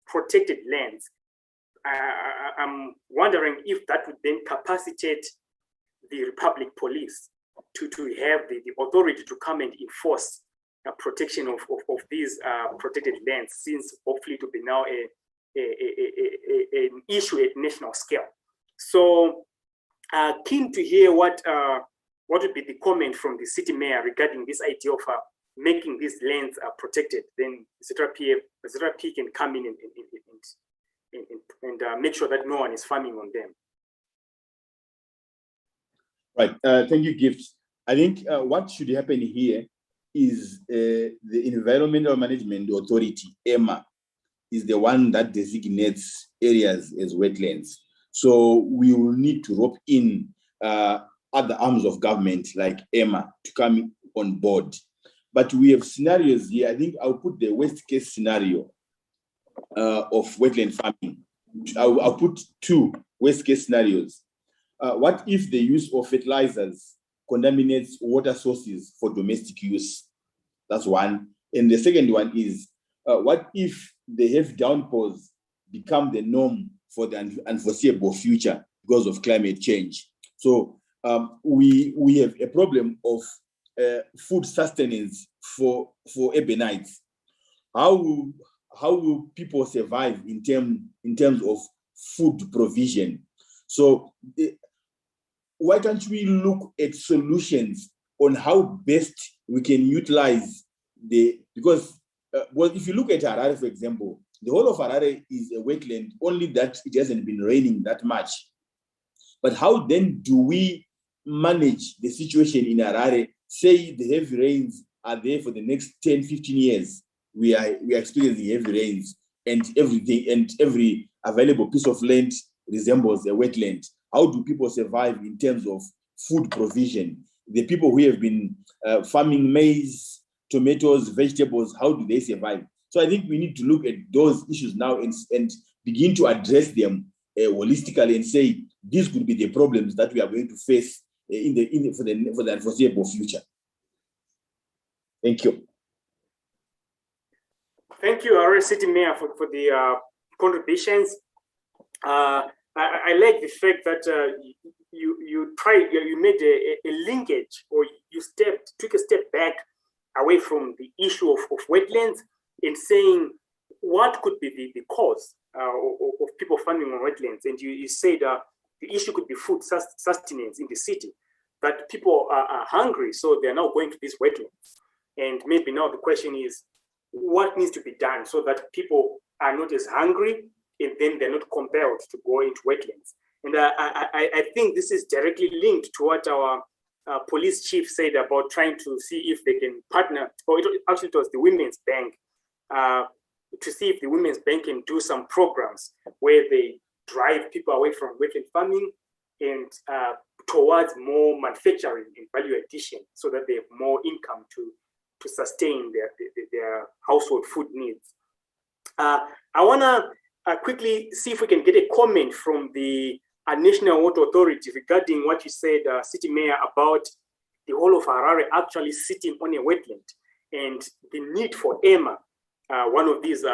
protected lands? I'm wondering if that would then capacitate the Republic Police to have the authority to come and enforce protection of these protected lands, since hopefully to be now an issue at national scale. So keen to hear what would be the comment from the city mayor regarding this idea of making these lands protected. Then ZRP can come in and make sure that no one is farming on them. Right. Thank you, Gift. I think what should happen here is the Environmental Management Authority, EMA, is the one that designates areas as wetlands. So we will need to rope in other arms of government like EMA to come on board. But we have scenarios here. I think I'll put the worst case scenario of wetland farming. I'll put two worst case scenarios. What if the use of fertilizers contaminates water sources for domestic use? That's one. And the second one is, what if the heavy downpours become the norm for the unforeseeable future because of climate change? So we have a problem of food sustenance for urbanites. How will people survive in terms of food provision? So why can't we look at solutions on how best we can utilize because if you look at Harare, for example, the whole of Harare is a wetland, only that it hasn't been raining that much. But how then do we manage the situation in Harare? Say the heavy rains are there for the next 10, 15 years. We are experiencing heavy rains, and everything and every available piece of land resembles a wetland. How do people survive in terms of food provision? The people who have been farming maize, tomatoes, vegetables, how do they survive? So I think we need to look at those issues now and begin to address them holistically and say, these could be the problems that we are going to face for the foreseeable future. Thank you. Thank you, Harare City Mayor, for the contributions. I like the fact that you made a linkage, or you took a step back away from the issue of wetlands and saying what could be the cause of people farming on wetlands. And you said the issue could be food sustenance in the city, that people are hungry, so they're now going to these wetlands. And maybe now the question is, what needs to be done so that people are not as hungry and then they're not compelled to go into wetlands? And I think this is directly linked to what our police chief said about trying to see if they can partner, or actually it was the Women's Bank, to see if the Women's Bank can do some programs where they drive people away from wetland farming and towards more manufacturing and value addition, so that they have more income to sustain their household food needs. I want to quickly see if we can get a comment from the National Water Authority regarding what you said, City Mayor, about the whole of Harare actually sitting on a wetland and the need for EMA, one of these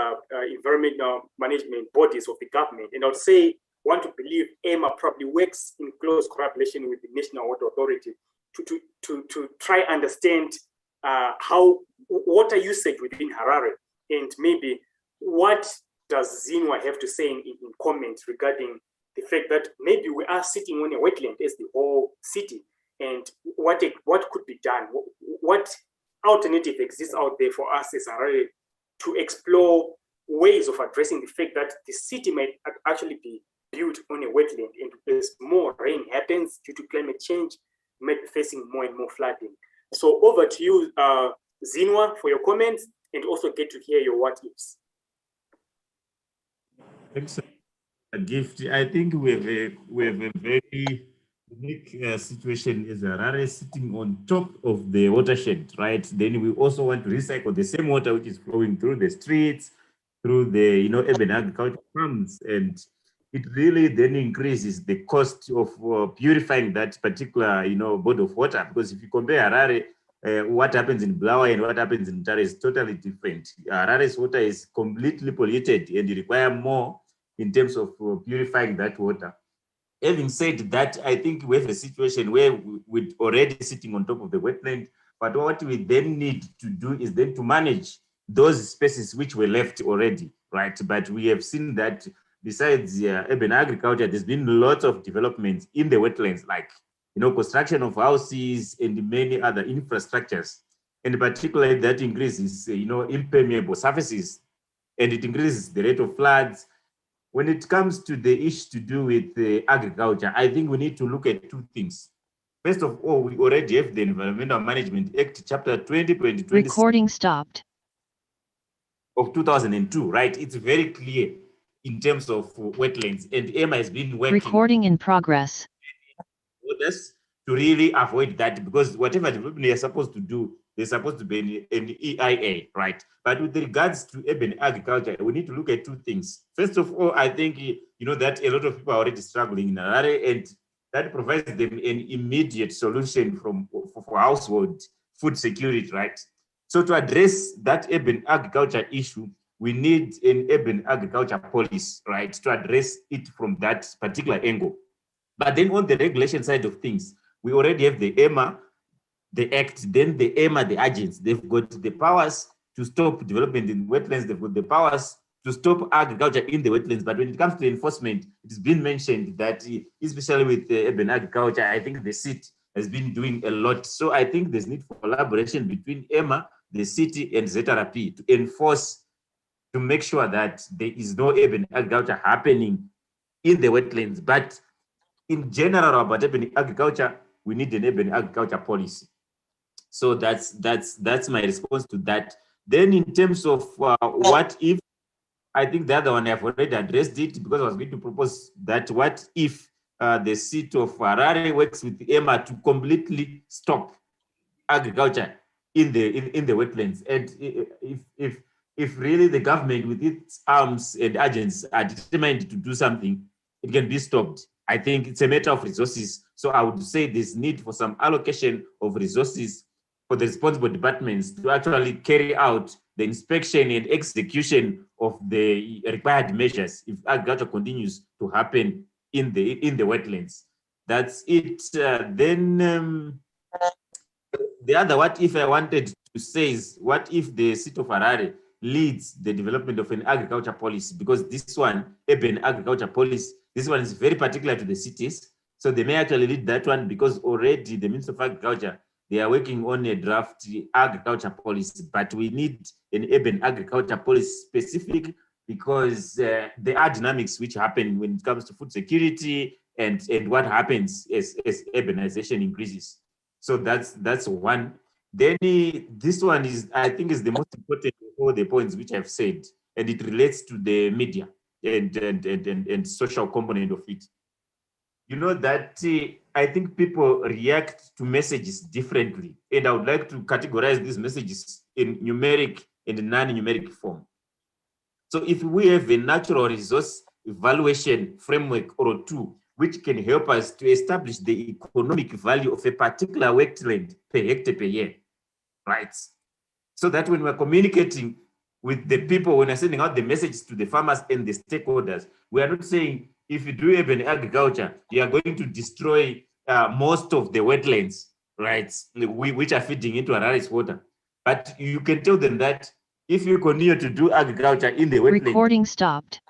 environmental management bodies of the government. And I would say, want to believe EMA probably works in close collaboration with the National Water Authority to try understand how water usage within Harare, and maybe what does Zinwa have to say in comments regarding the fact that maybe we are sitting on a wetland as the whole city, and what could be done, what alternative exists out there for us as Harare to explore ways of addressing the fact that the city might actually be built on a wetland, and as more rain happens due to climate change, we might be facing more and more flooding. So over to you, Zinwa, for your comments, and also get to hear your what ifs. Thanks, Gift. I think we have a very unique situation as Harare sitting on top of the watershed, right? Then we also want to recycle the same water which is flowing through the streets, through the urban agriculture farms, and it really then increases the cost of purifying that particular body of water. Because if you compare Harare, what happens in Blawa and what happens in Tare is totally different. Harare's water is completely polluted and you require more in terms of purifying that water. Having said that, I think we have a situation where we're already sitting on top of the wetland, but what we then need to do is then to manage those spaces which were left already, right? But we have seen that besides urban agriculture, there's been lots of developments in the wetlands, like construction of houses and many other infrastructures. And particularly that increases impermeable surfaces, and it increases the rate of floods. When it comes to the issue to do with agriculture, I think we need to look at two things. First of all, we already have the Environmental Management Act, Chapter 20. Recording stopped. Of 2002, right? It's very clear in terms of wetlands, and EMA has been working. Recording in progress. To really avoid that, because whatever development they are supposed to do, they're supposed to be an EIA, right? But with regards to urban agriculture, we need to look at two things. First of all, I think that a lot of people are already struggling in Harare, and that provides them an immediate solution for household food security, right? So to address that urban agriculture issue, we need an urban agriculture policy, right, to address it from that particular angle. But then on the regulation side of things, we already have the EMA, the Act, then the EMA, the agents. They've got the powers to stop development in wetlands. They've got the powers to stop agriculture in the wetlands. But when it comes to enforcement, it's been mentioned that, especially with urban agriculture, I think the city has been doing a lot. So I think there's need for collaboration between EMA, the city, and ZRP to enforce, to make sure that there is no urban agriculture happening in the wetlands. But in general, about urban agriculture, we need an urban agriculture policy. So that's my response to that. Then in terms of what if, I think the other one I've already addressed it, because I was going to propose that what if the city of Harare works with EMA to completely stop agriculture in the wetlands, and if really the government with its arms and agents are determined to do something, it can be stopped. I think it's a matter of resources. So I would say there's need for some allocation of resources for the responsible departments to actually carry out the inspection and execution of the required measures if agriculture continues to happen in the wetlands. That's it. Then the other what if I wanted to say is, what if the city of Harare leads the development of an agriculture policy? Because this one, urban agriculture policy, this one is very particular to the cities. So they may actually lead that one, because already the Minister of Agriculture, they are working on a draft agriculture policy, but we need an urban agriculture policy specific, because there are dynamics which happen when it comes to food security and what happens as urbanization increases. So that's one. Then this one is, I think, is the most important of all the points which I've said, and it relates to the media and social component of it. You know that I think people react to messages differently, and I would like to categorize these messages in numeric and non-numeric form. So if we have a natural resource evaluation framework or two, which can help us to establish the economic value of a particular wetland per hectare per year, right? So that when we're communicating with the people, when we're sending out the messages to the farmers and the stakeholders, we are not saying, if you do urban agriculture, you are going to destroy most of the wetlands, right, which are feeding into Harare's water. But you can tell them that if you continue to do agriculture in the wetlands, recording stopped.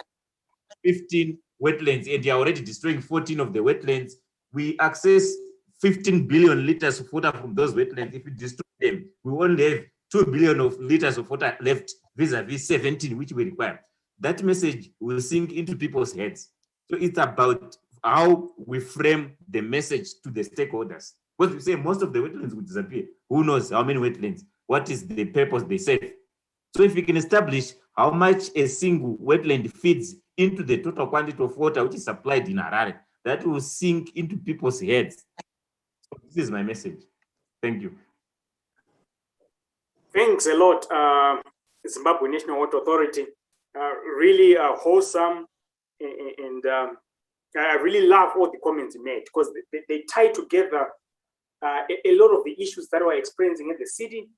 15 wetlands, and you're already destroying 14 of the wetlands, we access 15 billion liters of water from those wetlands. If you destroy them, we only have 2 billion of liters of water left vis-a-vis 17 which we require. That message will sink into people's heads. So it's about how we frame the message to the stakeholders. Because we say most of the wetlands will disappear. Who knows how many wetlands? What is the purpose they serve? So if we can establish how much a single wetland feeds into the total quantity of water which is supplied in Harare, that will sink into people's heads. So this is my message. Thank you. Thanks a lot, Zimbabwe National Water Authority. Really wholesome, and I really love all the comments you made, because they tie together a lot of the issues that we're experiencing in the city,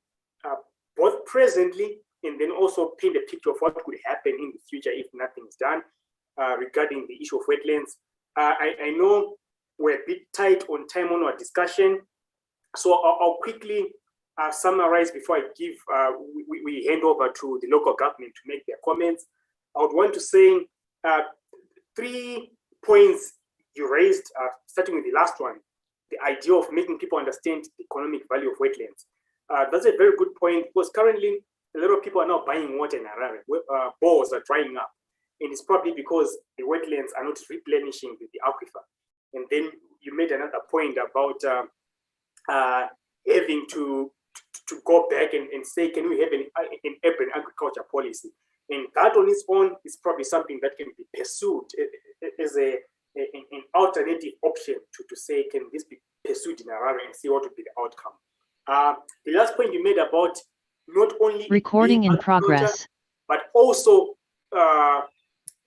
both presently, and then also paint a picture of what could happen in the future if nothing is done regarding the issue of wetlands. I know we're a bit tight on time on our discussion, so I'll quickly summarize before I give, we hand over to the local government to make their comments. I would want to say 3 points you raised, starting with the last one, the idea of making people understand the economic value of wetlands. That's a very good point, because currently a lot of people are now buying water in Harare. Bores are drying up, and it's probably because the wetlands are not replenishing the aquifer. And then you made another point about having to go back and say, can we have an urban agriculture policy? And that on its own is probably something that can be pursued as an alternative option to say, can this be pursued in Harare, and see what would be the outcome. The last point you made about not only Recording in progress, but also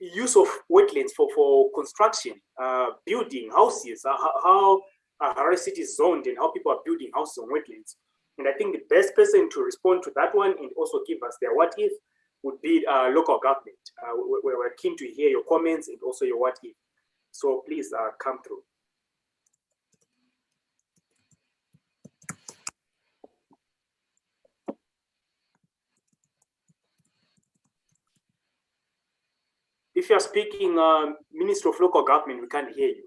use of wetlands for construction, building houses, how Harare city is zoned and how people are building houses on wetlands. And I think the best person to respond to that one and also give us their what if would be local government. We're keen to hear your comments and also your what if. So please come through. If you're speaking, Minister of Local Government, we can't hear you.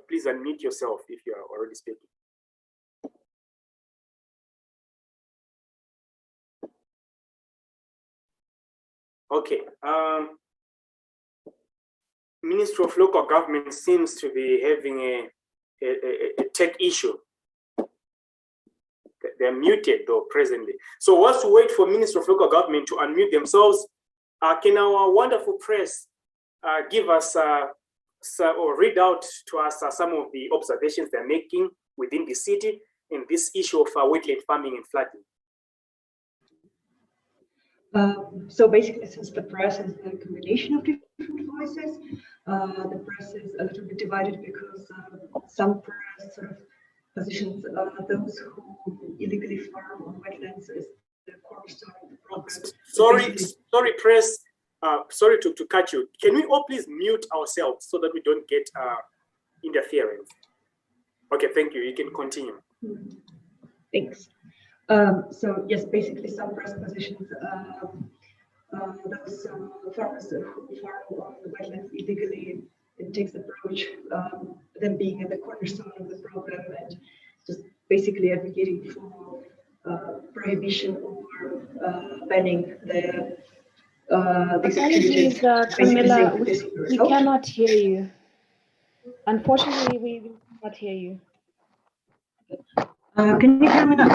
Please unmute yourself if you're already speaking. Okay. Minister of Local Government seems to be having a tech issue. They're muted though presently. So whilst we wait for Minister of Local Government to unmute themselves, can our wonderful press give us or read out to us some of the observations they're making within the city in this issue of wetland farming and flooding? So basically, since the press is a combination of different voices, the press is a little bit divided because some press sort of positions those who illegally farm on wetlands as the cornerstone of the program. Sorry, press. Sorry to cut you. Can we all please mute ourselves so that we don't get interference. Okay, thank you. You can continue. Thanks. So yes, basically some press positions, those farmers who farm on the wetlands illegally, it takes the approach, them being at the cornerstone of the problem and just basically advocating for prohibition or banning the these activities. Apologies, Camilla, we cannot hear you. Unfortunately, we cannot hear you. Can you hear me now?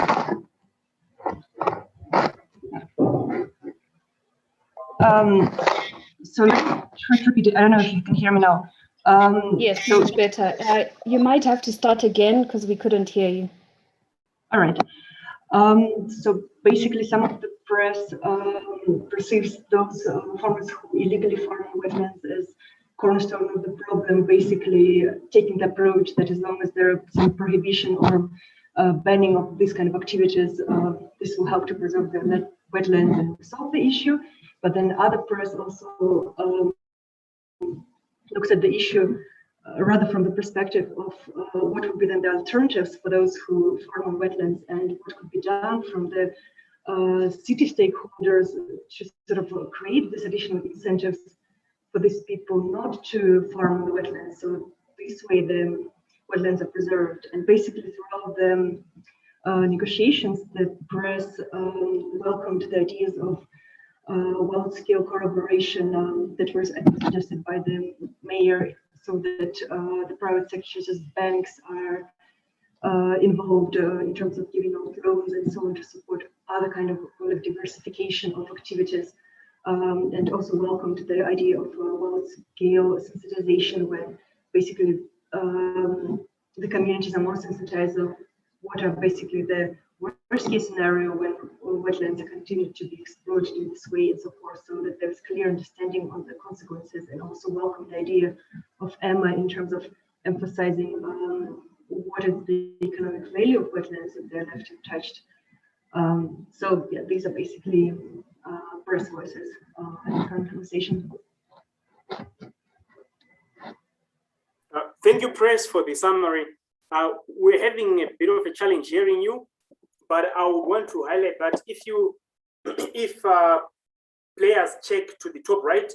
So let me try to repeat it. I don't know if you can hear me now. Yes, so much better. You might have to start again because we couldn't hear you. All right. So basically, some of the press perceives those farmers who illegally farm in wetlands as cornerstone of the problem, basically taking the approach that as long as there are some prohibition or banning of these kind of activities, this will help to preserve the wetlands and solve the issue. But then other press also looks at the issue rather from the perspective of what would be then the alternatives for those who farm on wetlands and what could be done from the city stakeholders to sort of create these additional incentives for these people not to farm on the wetlands. So this way the wetlands are preserved. And basically throughout the negotiations, the press welcomed the ideas of world-scale collaboration that was suggested by the mayor, so that the private sector, such as banks, are involved in terms of giving out loans and so on to support other kind of diversification of activities, and also welcomed the idea of world-scale sensitization, where basically the communities are more sensitized of what are basically the worst case scenario when wetlands continue to be exploited in this way and so forth, so that there's clear understanding of the consequences, and also welcome the idea of EMA in terms of emphasizing what is the economic value of wetlands if they're left untouched. So yeah, these are basically press voices in the current conversation. Thank you, Press, for the summary. We're having a bit of a challenge hearing you, but I would want to highlight that if players check to the top right,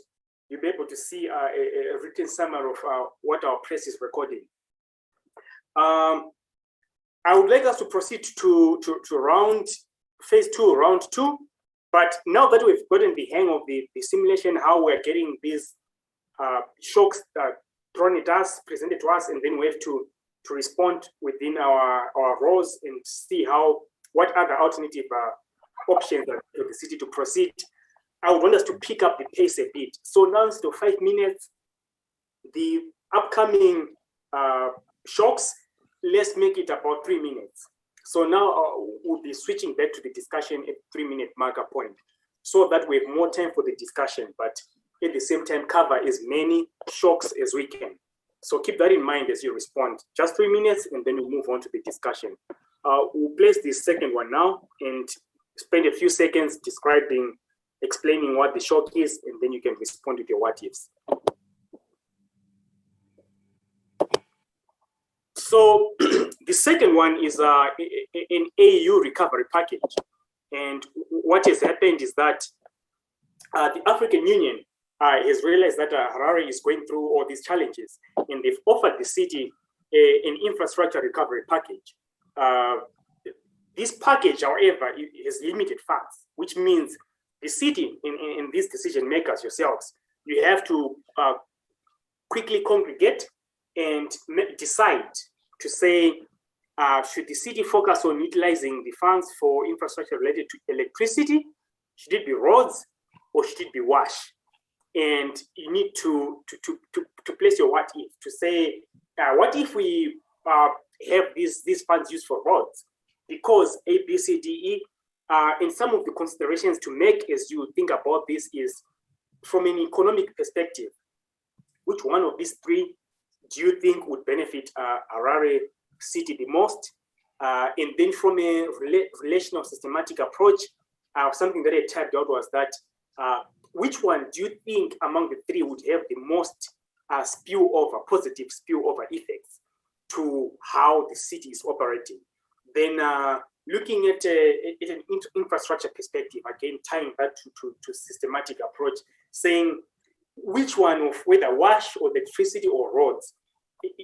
you'll be able to see a written summary of what our press is recording. I would like us to proceed to phase 2, round 2. But now that we've gotten the hang of the simulation, how we're getting these shocks thrown at us, presented to us, and then we have to respond within our roles and see what other alternative options are for the city to proceed. I would want us to pick up the pace a bit. So now instead of 5 minutes, the upcoming shocks, let's make it about 3 minutes. So now we'll be switching back to the discussion at 3-minute marker point, so that we have more time for the discussion, but at the same time cover as many shocks as we can. So keep that in mind as you respond. Just 3 minutes, and then we'll move on to the discussion. We'll place the second one now and spend a few seconds explaining what the shock is, and then you can respond with your what ifs. So the second one is an AU recovery package. And what has happened is that the African Union has realized that Harare is going through all these challenges, and they've offered the city an infrastructure recovery package. This package, however, has limited funds, which means the city, in these decision makers yourselves, you have to quickly congregate and decide to say, should the city focus on utilizing the funds for infrastructure related to electricity? Should it be roads, or should it be wash? And you need to place your what if, to say, what if we have these funds used for roads? Because A, B, C, D, E, and some of the considerations to make as you think about this is, from an economic perspective, which one of these three do you think would benefit Harare city the most? And then from a relational systematic approach, something that I typed out was that, which one do you think among the three would have the most positive spillover effects to how the city is operating. Then looking at an infrastructure perspective, again, tying that to systematic approach, saying which one of whether wash or electricity or roads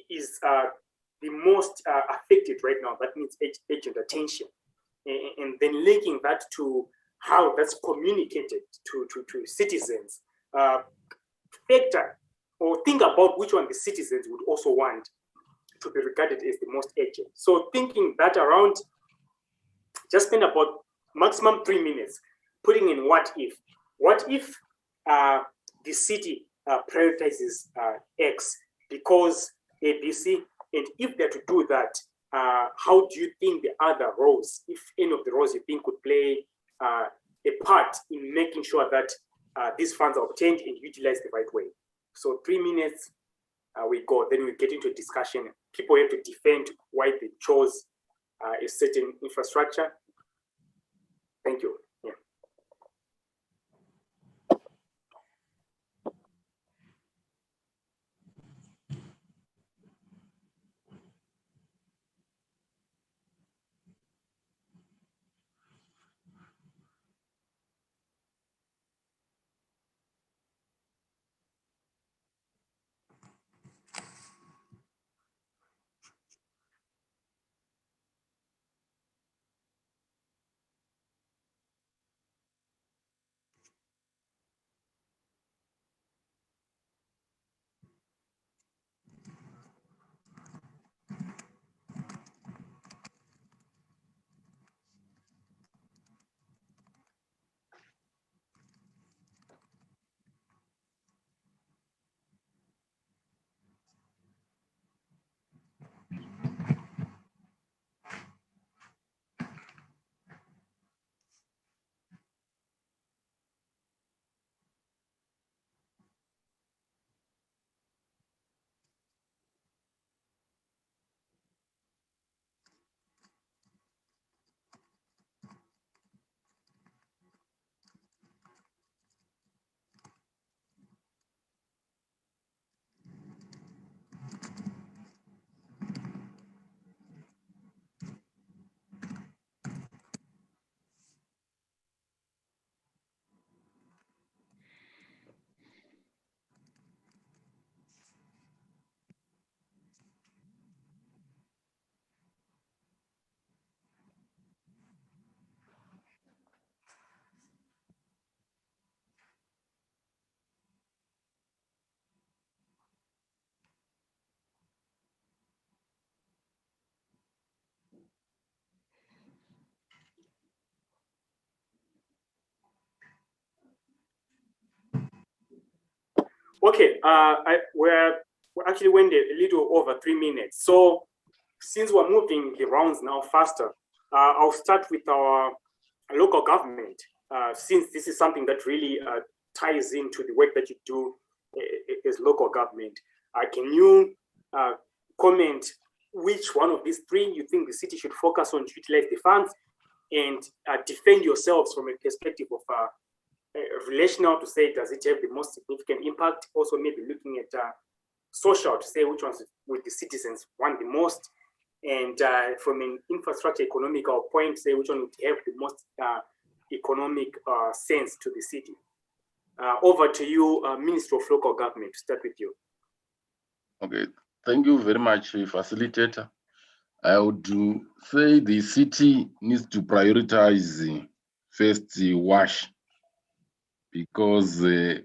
is the most affected right now, that needs urgent attention. And then linking that to how that's communicated to citizens. Factor or think about which one the citizens would also want to be regarded as the most urgent. So thinking that around, just spend about maximum 3 minutes putting in what if. What if the city prioritizes X because ABC, and if they're to do that, how do you think the other roles, if any of the roles you think could play a part in making sure that these funds are obtained and utilized the right way? So 3 minutes, we go, then we get into a discussion. People have to defend why they chose a certain infrastructure. Thank you. Yeah. Okay, we're actually went a little over 3 minutes. So since we're moving the rounds now faster, I'll start with our local government, since this is something that really ties into the work that you do as local government. Can you comment which one of these three you think the city should focus on to utilize the funds, and defend yourselves from a perspective of relational to say, does it have the most significant impact? Also maybe looking at social to say which ones would the citizens want the most, and from an infrastructure economical point, say which one would have the most economic sense to the city. Over to you, Minister of Local Government, to start with you. Okay, thank you very much, facilitator. I would say the city needs to prioritize first wash, because the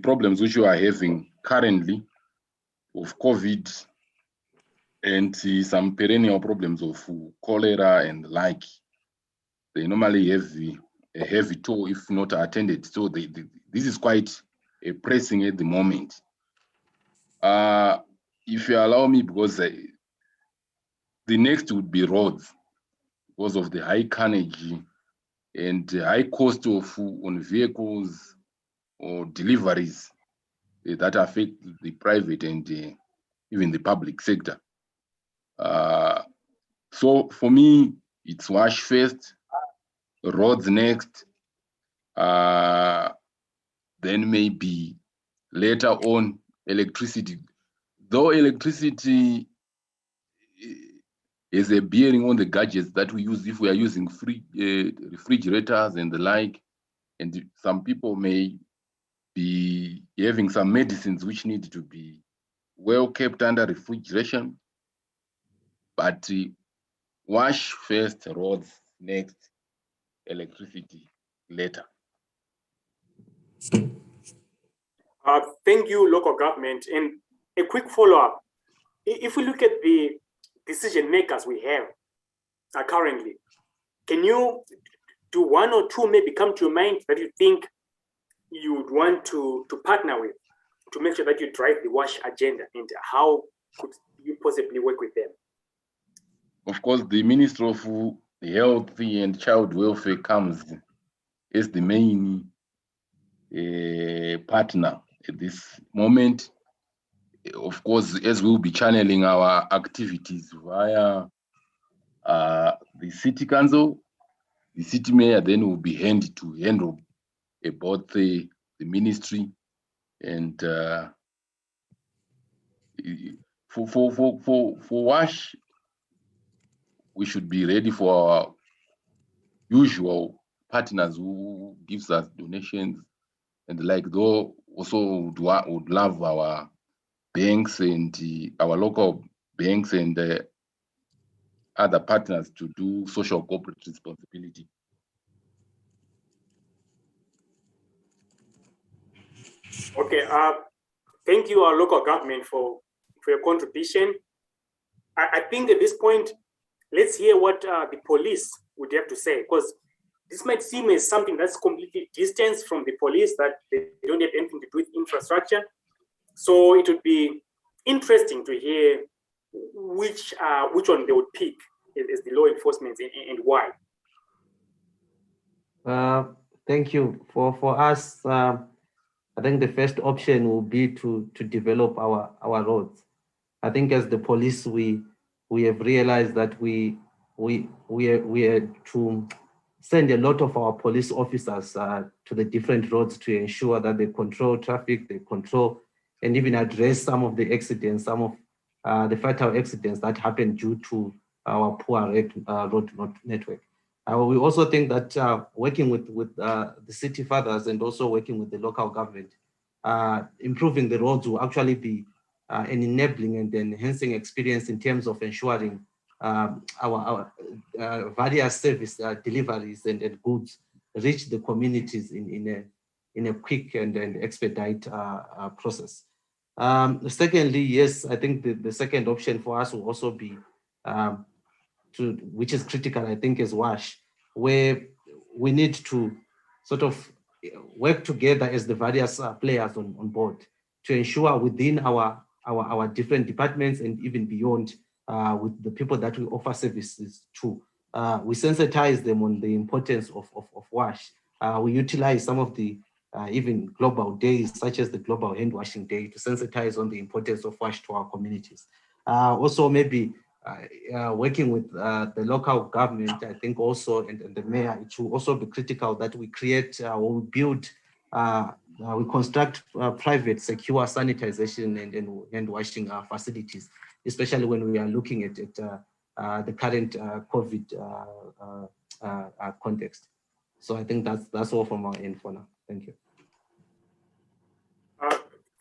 problems which you are having currently of COVID and some perennial problems of cholera and like, they normally have a heavy toll if not attended. So this is quite pressing at the moment. If you allow me, because the next would be roads, because of the high carnage and the high cost of on vehicles or deliveries that affect the private and even the public sector. So for me, it's wash first, roads next, then maybe later on electricity. Though electricity is a bearing on the gadgets that we use, if we are using refrigerators and the like, and some people may be having some medicines which need to be well kept under refrigeration, but wash first, roads next, electricity later. Thank you, local government. And a quick follow-up. If we look at the decision makers we have currently, can you do one or two maybe come to your mind that you think you would want to partner with to make sure that you drive the WASH agenda, and how could you possibly work with them? Of course, the Minister of Health and Child Welfare comes as the main partner at this moment. Of course, as we'll be channeling our activities via the city council, the city mayor then will be handed to handle about the ministry, and for WASH, we should be ready for our usual partners who gives us donations and like, though also would love our banks and our local banks and other partners to do social corporate responsibility. Okay, thank you, our local government, for your contribution. I think at this point, let's hear what the police would have to say, because this might seem as something that's completely distant from the police, that they don't have anything to do with infrastructure. So it would be interesting to hear which one they would pick as the law enforcement, and why. Thank you. For us, I think the first option will be to develop our roads. I think as the police, we have realized that we are to send a lot of our police officers to the different roads to ensure that they control traffic, they control and even address some of the accidents, some of the fatal accidents that happen due to our poor road network. We also think that working with the city fathers and also working with the local government, improving the roads will actually be an enabling and enhancing experience in terms of ensuring our various service deliveries and goods reach the communities in a quick and expedite process. Secondly, yes, I think the second option for us will also be which is critical, I think, is WASH, where we need to sort of work together as the various players on board to ensure within our different departments and even beyond with the people that we offer services to, we sensitize them on the importance of WASH. We utilize some of the even global days, such as the Global Hand Washing Day, to sensitize on the importance of WASH to our communities. Also, maybe working with the local government, I think also, and the mayor, it will also be critical that we create or we build, we construct private secure sanitization and hand washing facilities, especially when we are looking at the current COVID context. So I think that's all from our end for now. Thank you.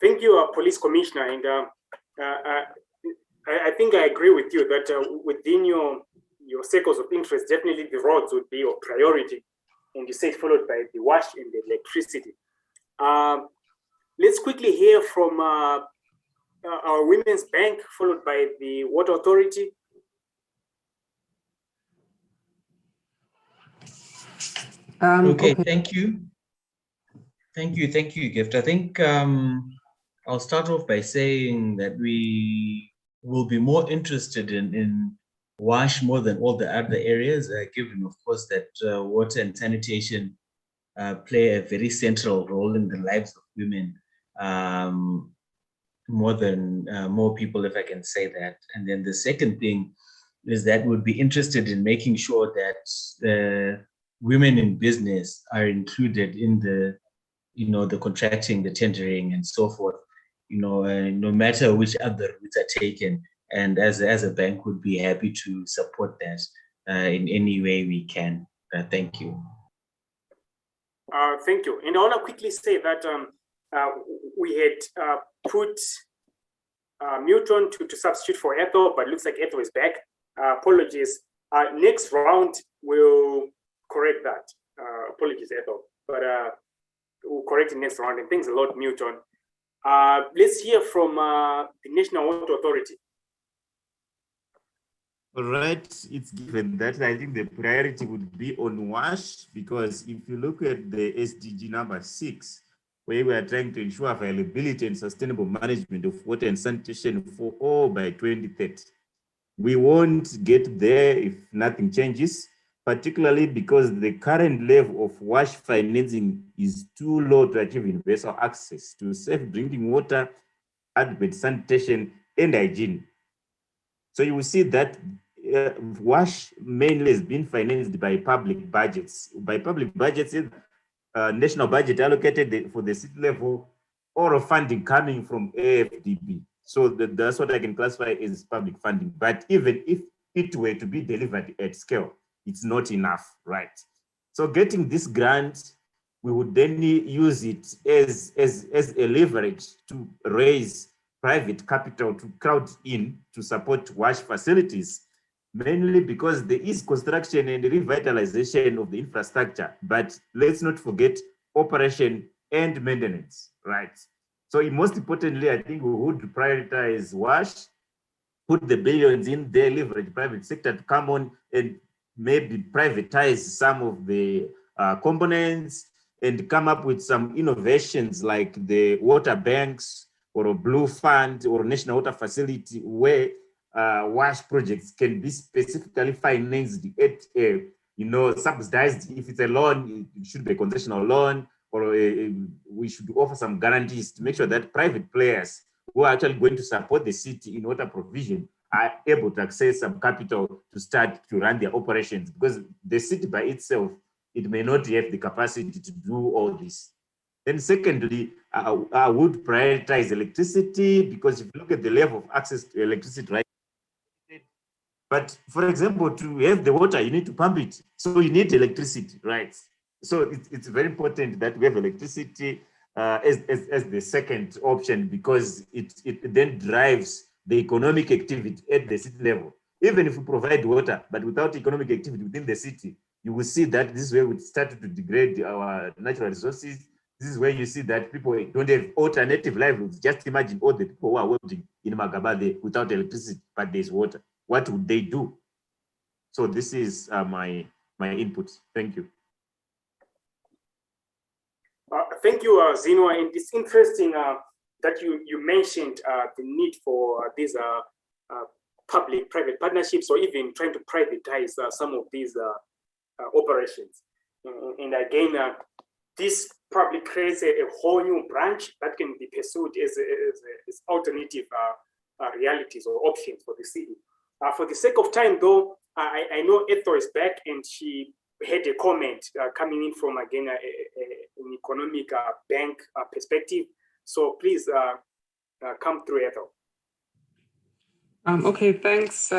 Thank you, Police Commissioner. And I think I agree with you that within your circles of interest, definitely the roads would be your priority, and you say followed by the WASH and the electricity. Let's quickly hear from our Women's Bank, followed by the Water Authority. Okay, thank you. Thank you, Gift. I think I'll start off by saying that we will be more interested in WASH more than all the other areas, given, of course, that water and sanitation play a very central role in the lives of women, more people, if I can say that. And then the second thing is that we'd be interested in making sure that women in business are included in the contracting, the tendering, and so forth, no matter which other routes are taken. And as a bank, would be happy to support that in any way we can. Thank you. Thank you. And I want to quickly say that we had put Milton to substitute for Ethel, but it looks like Ethel is back. Apologies. Next round, we'll correct that. Apologies, Ethel. But we'll correct the next round. And thanks a lot, Milton. Let's hear from the National Water Authority. All right, it's given that I think the priority would be on WASH, because if you look at the SDG number 6, where we are trying to ensure availability and sustainable management of water and sanitation for all by 2030, we won't get there if nothing changes, particularly because the current level of WASH financing is too low to achieve universal access to safe drinking water, adequate sanitation, and hygiene. So you will see that WASH mainly has been financed by public budgets. By public budgets, national budget allocated for the city level, or funding coming from AFDB. So that's what I can classify as public funding. But even if it were to be delivered at scale, it's not enough, right? So getting this grant, we would then use it as a leverage to raise private capital to crowd in to support WASH facilities, mainly because there is construction and revitalization of the infrastructure, but let's not forget operation and maintenance, right? So most importantly, I think we would prioritize WASH, put the billions in there, leverage private sector to come on and maybe privatize some of the components and come up with some innovations like the water banks or a blue fund or national water facility where WASH projects can be specifically financed at subsidized. If it's a loan, it should be a concessional loan, or we should offer some guarantees to make sure that private players who are actually going to support the city in water provision are able to access some capital to start to run their operations, because the city by itself, it may not have the capacity to do all this. Then secondly, I would prioritize electricity, because if you look at the level of access to electricity, right? But for example, to have the water, you need to pump it. So you need electricity, right? So it's very important that we have electricity as the second option, because it then drives the economic activity at the city level. Even if we provide water, but without economic activity within the city, you will see that this is where we started to degrade our natural resources. This is where you see that people don't have alternative livelihoods. Just imagine all the people who are working in Magabade without electricity, but there's water. What would they do? So this is my input. Thank you. Thank you, Zino. And it's interesting that you mentioned the need for these public-private partnerships, or even trying to privatize some of these operations. And again, this probably creates a whole new branch that can be pursued as alternative realities or options for the city. For the sake of time, though, I know Ethel is back, and she had a comment coming in from, again, an economic bank perspective. So please come through, Ethel. Okay, thanks,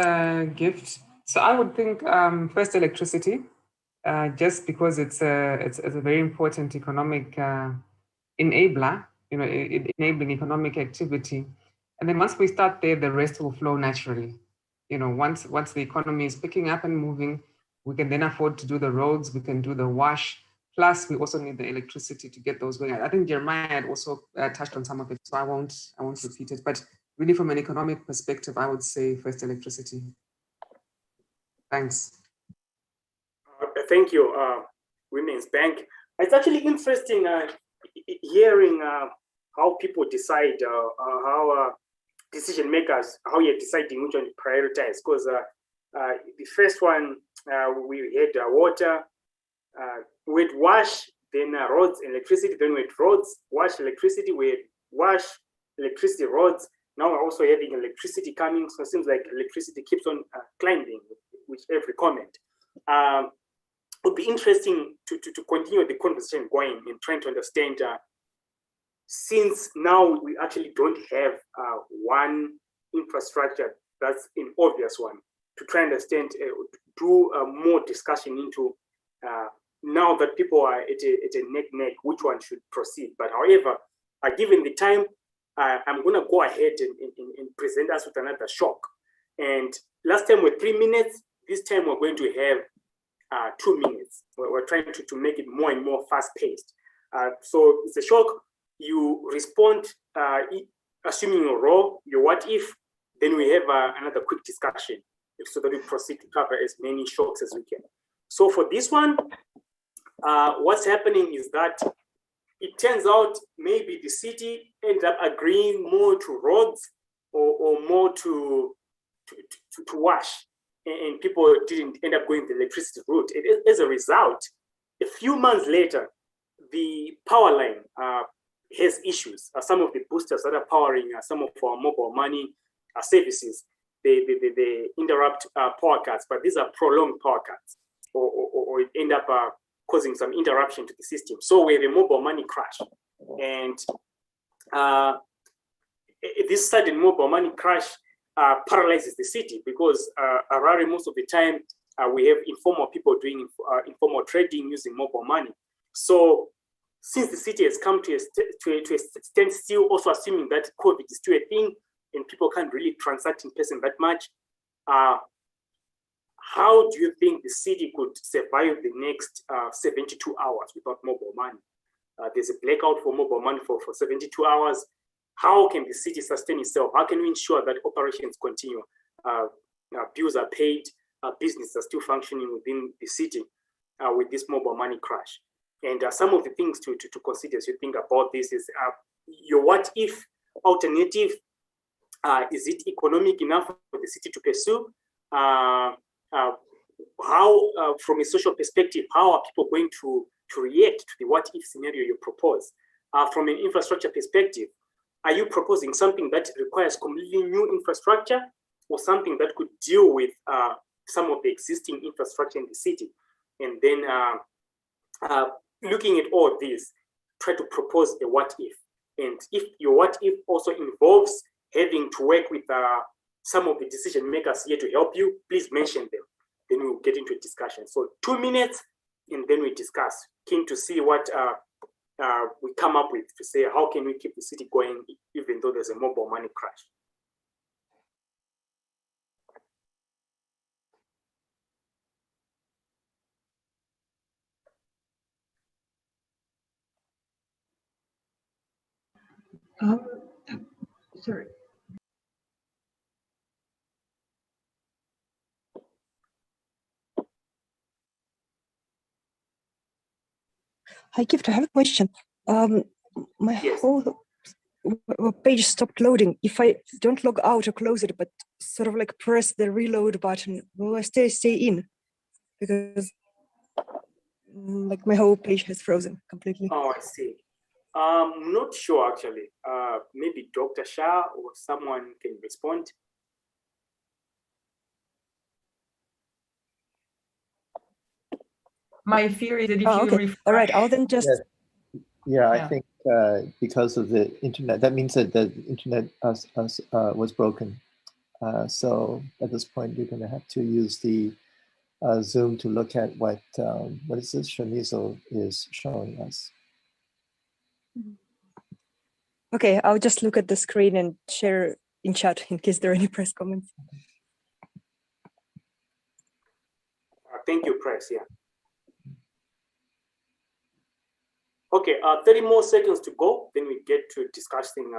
Gift. So I would think first electricity, just because it's a very important economic enabler, enabling economic activity. And then once we start there, the rest will flow naturally. Once the economy is picking up and moving, we can then afford to do the roads, we can do the WASH, plus we also need the electricity to get those going. I think Jeremiah had also touched on some of it, so I won't repeat it, but really from an economic perspective, I would say first electricity. Thanks. Thank you, Women's Bank. It's actually interesting hearing how people decide, how decision makers, how you're deciding which one to prioritize, because the first one, we had water, we had WASH, then roads, electricity, then we had roads, WASH, electricity, we had WASH, electricity, roads. Now we're also having electricity coming, so it seems like electricity keeps on climbing with every comment. It would be interesting to continue the conversation going and trying to understand since now we actually don't have one infrastructure that's an obvious one, to try and understand, do more discussion into now that people are at a neck, which one should proceed. But however, given the time, I'm going to go ahead and present us with another shock. And last time were 3 minutes. This time we're going to have 2 minutes. We're trying to make it more and more fast-paced. So it's a shock. You respond, assuming your role, your what if, then we have another quick discussion so that we proceed to cover as many shocks as we can. So for this one, what's happening is that it turns out maybe the city ended up agreeing more to roads or more to wash, and people didn't end up going the electricity route. As a result, a few months later, the power line has issues. Some of the boosters that are powering some of our mobile money services, they interrupt power cuts, but these are prolonged power cuts, or it end up causing some interruption to the system. So we have a mobile money crash. And this sudden mobile money crash paralyzes the city, because Harare, most of the time, we have informal people doing informal trading using mobile money. So since the city has come to a standstill, also assuming that COVID is still a thing and people can't really transact in person that much, how do you think the city could survive the next 72 hours without mobile money? There's a blackout for mobile money for 72 hours. How can the city sustain itself? How can we ensure that operations continue? Bills are paid, businesses are still functioning within the city with this mobile money crash. And some of the things to consider as you think about this is your what if alternative. Is it economic enough for the city to pursue? How, from a social perspective, how are people going to react to the what if scenario you propose? From an infrastructure perspective, are you proposing something that requires completely new infrastructure, or something that could deal with some of the existing infrastructure in the city? And then looking at all this, try to propose a what if. And if your what if also involves having to work with some of the decision makers here to help you, please mention them. Then we'll get into a discussion. So 2 minutes, and then we discuss. Keen to see what we come up with to say, how can we keep the city going even though there's a mobile money crash? Sorry. Hi, Gift, I have a question. My whole page stopped loading. If I don't log out or close it, but sort of like press the reload button, will I stay in? Because like my whole page has frozen completely. Oh, I see. I'm not sure actually. Maybe Dr. Shah or someone can respond. My fear is that if you okay. refresh... All right, I'll then just... Yeah, I think because of the internet, that means that the internet was broken. So at this point, you're going to have to use the Zoom to look at what is this Shanizo is showing us. Okay, I'll just look at the screen and share in chat in case there are any press comments. Thank you, Press. Yeah. Okay, 30 more seconds to go, then we get to discussing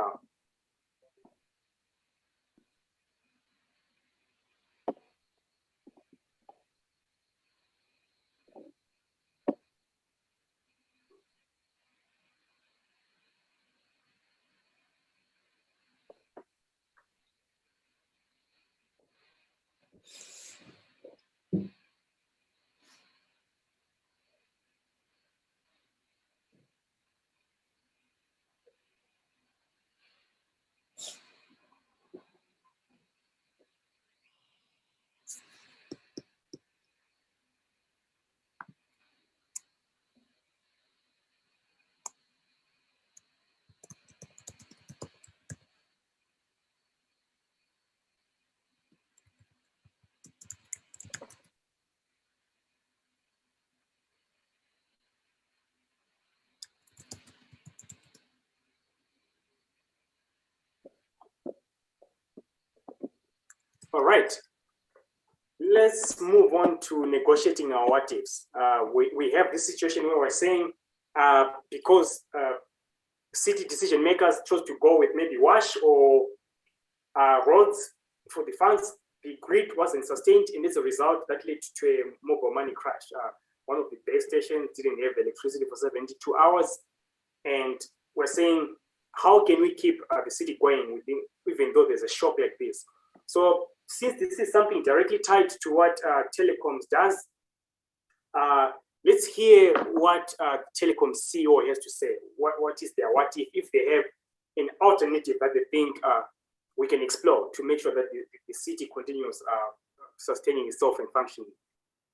All right. Let's move on to negotiating our what ifs. We have this situation where we're saying because city decision makers chose to go with maybe wash or roads for the funds, the grid wasn't sustained, and as a result, that led to a mobile money crash. One of the base stations didn't have electricity for 72 hours, and we're saying, how can we keep the city going even though there's a shock like this? So since this is something directly tied to what telecoms does, let's hear what telecom CEO has to say. What is their what if they have an alternative that they think we can explore to make sure that the city continues sustaining itself and functioning.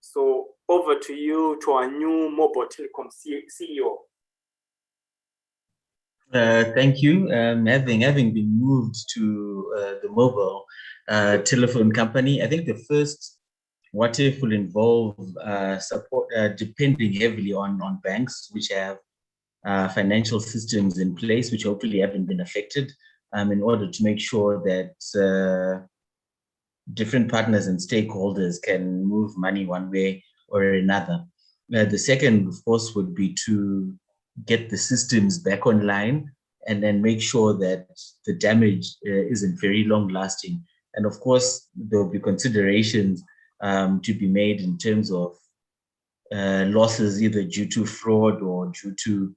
So over to you, to our new mobile telecom CEO. Thank you. Having been moved to the mobile telephone company, I think the first what if will involve support, depending heavily on banks which have financial systems in place which hopefully haven't been affected, in order to make sure that different partners and stakeholders can move money one way or another. The second, of course, would be to get the systems back online and then make sure that the damage isn't very long lasting. And of course, there will be considerations to be made in terms of losses either due to fraud or due to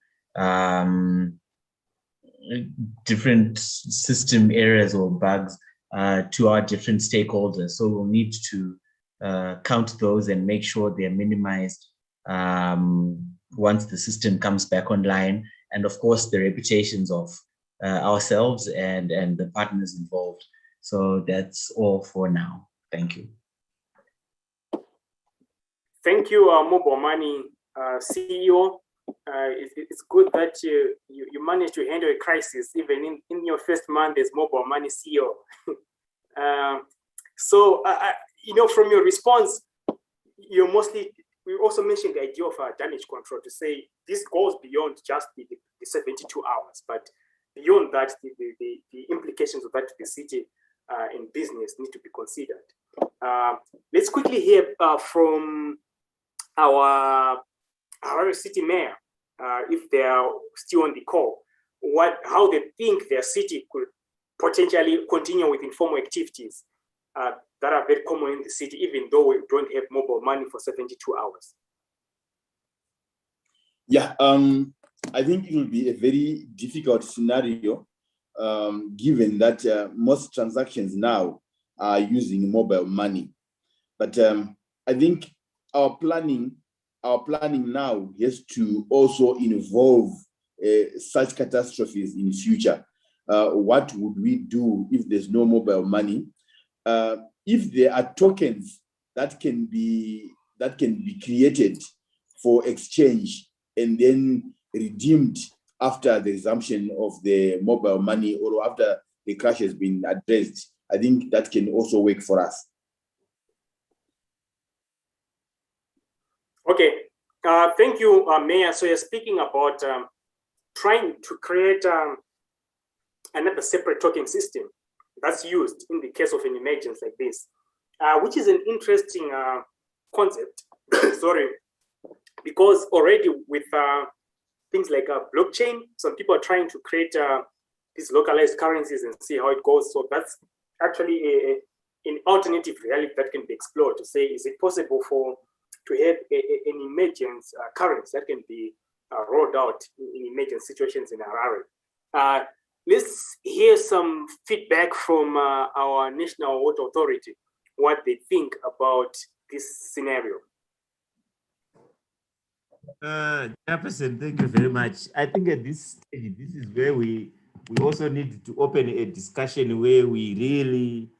different system errors or bugs to our different stakeholders. So we'll need to count those and make sure they're minimized once the system comes back online. And of course, the reputations of ourselves and the partners involved. So that's all for now. Thank you. Thank you, Mobile Money CEO. It's good that you managed to handle a crisis even in your first month as Mobile Money CEO. So, from your response, we also mentioned the idea of damage control to say this goes beyond just the 72 hours, but beyond that, the implications of that to the city and business need to be considered. Let's quickly hear from our city mayor, if they are still on the call, how they think their city could potentially continue with informal activities that are very common in the city, even though we don't have mobile money for 72 hours. Yeah, I think it will be a very difficult scenario, given that most transactions now are using mobile money. But I think our planning now has to also involve such catastrophes in the future. What would we do if there's no mobile money? If there are tokens that can be created for exchange and then redeemed after the resumption of the mobile money or after the crash has been addressed, I think that can also work for us. Okay, thank you, Mayor. So you're speaking about trying to create another separate token system that's used in the case of an emergency like this, which is an interesting concept. Sorry, because already with things like blockchain, some people are trying to create these localized currencies and see how it goes. So that's actually an alternative reality that can be explored to say, is it possible to have an emergency currency that can be rolled out in emergency situations in Harare? Let's hear some feedback from our National Water Authority, what they think about this scenario. Jefferson, thank you very much. I think at this stage, this is where we also need to open a discussion where we really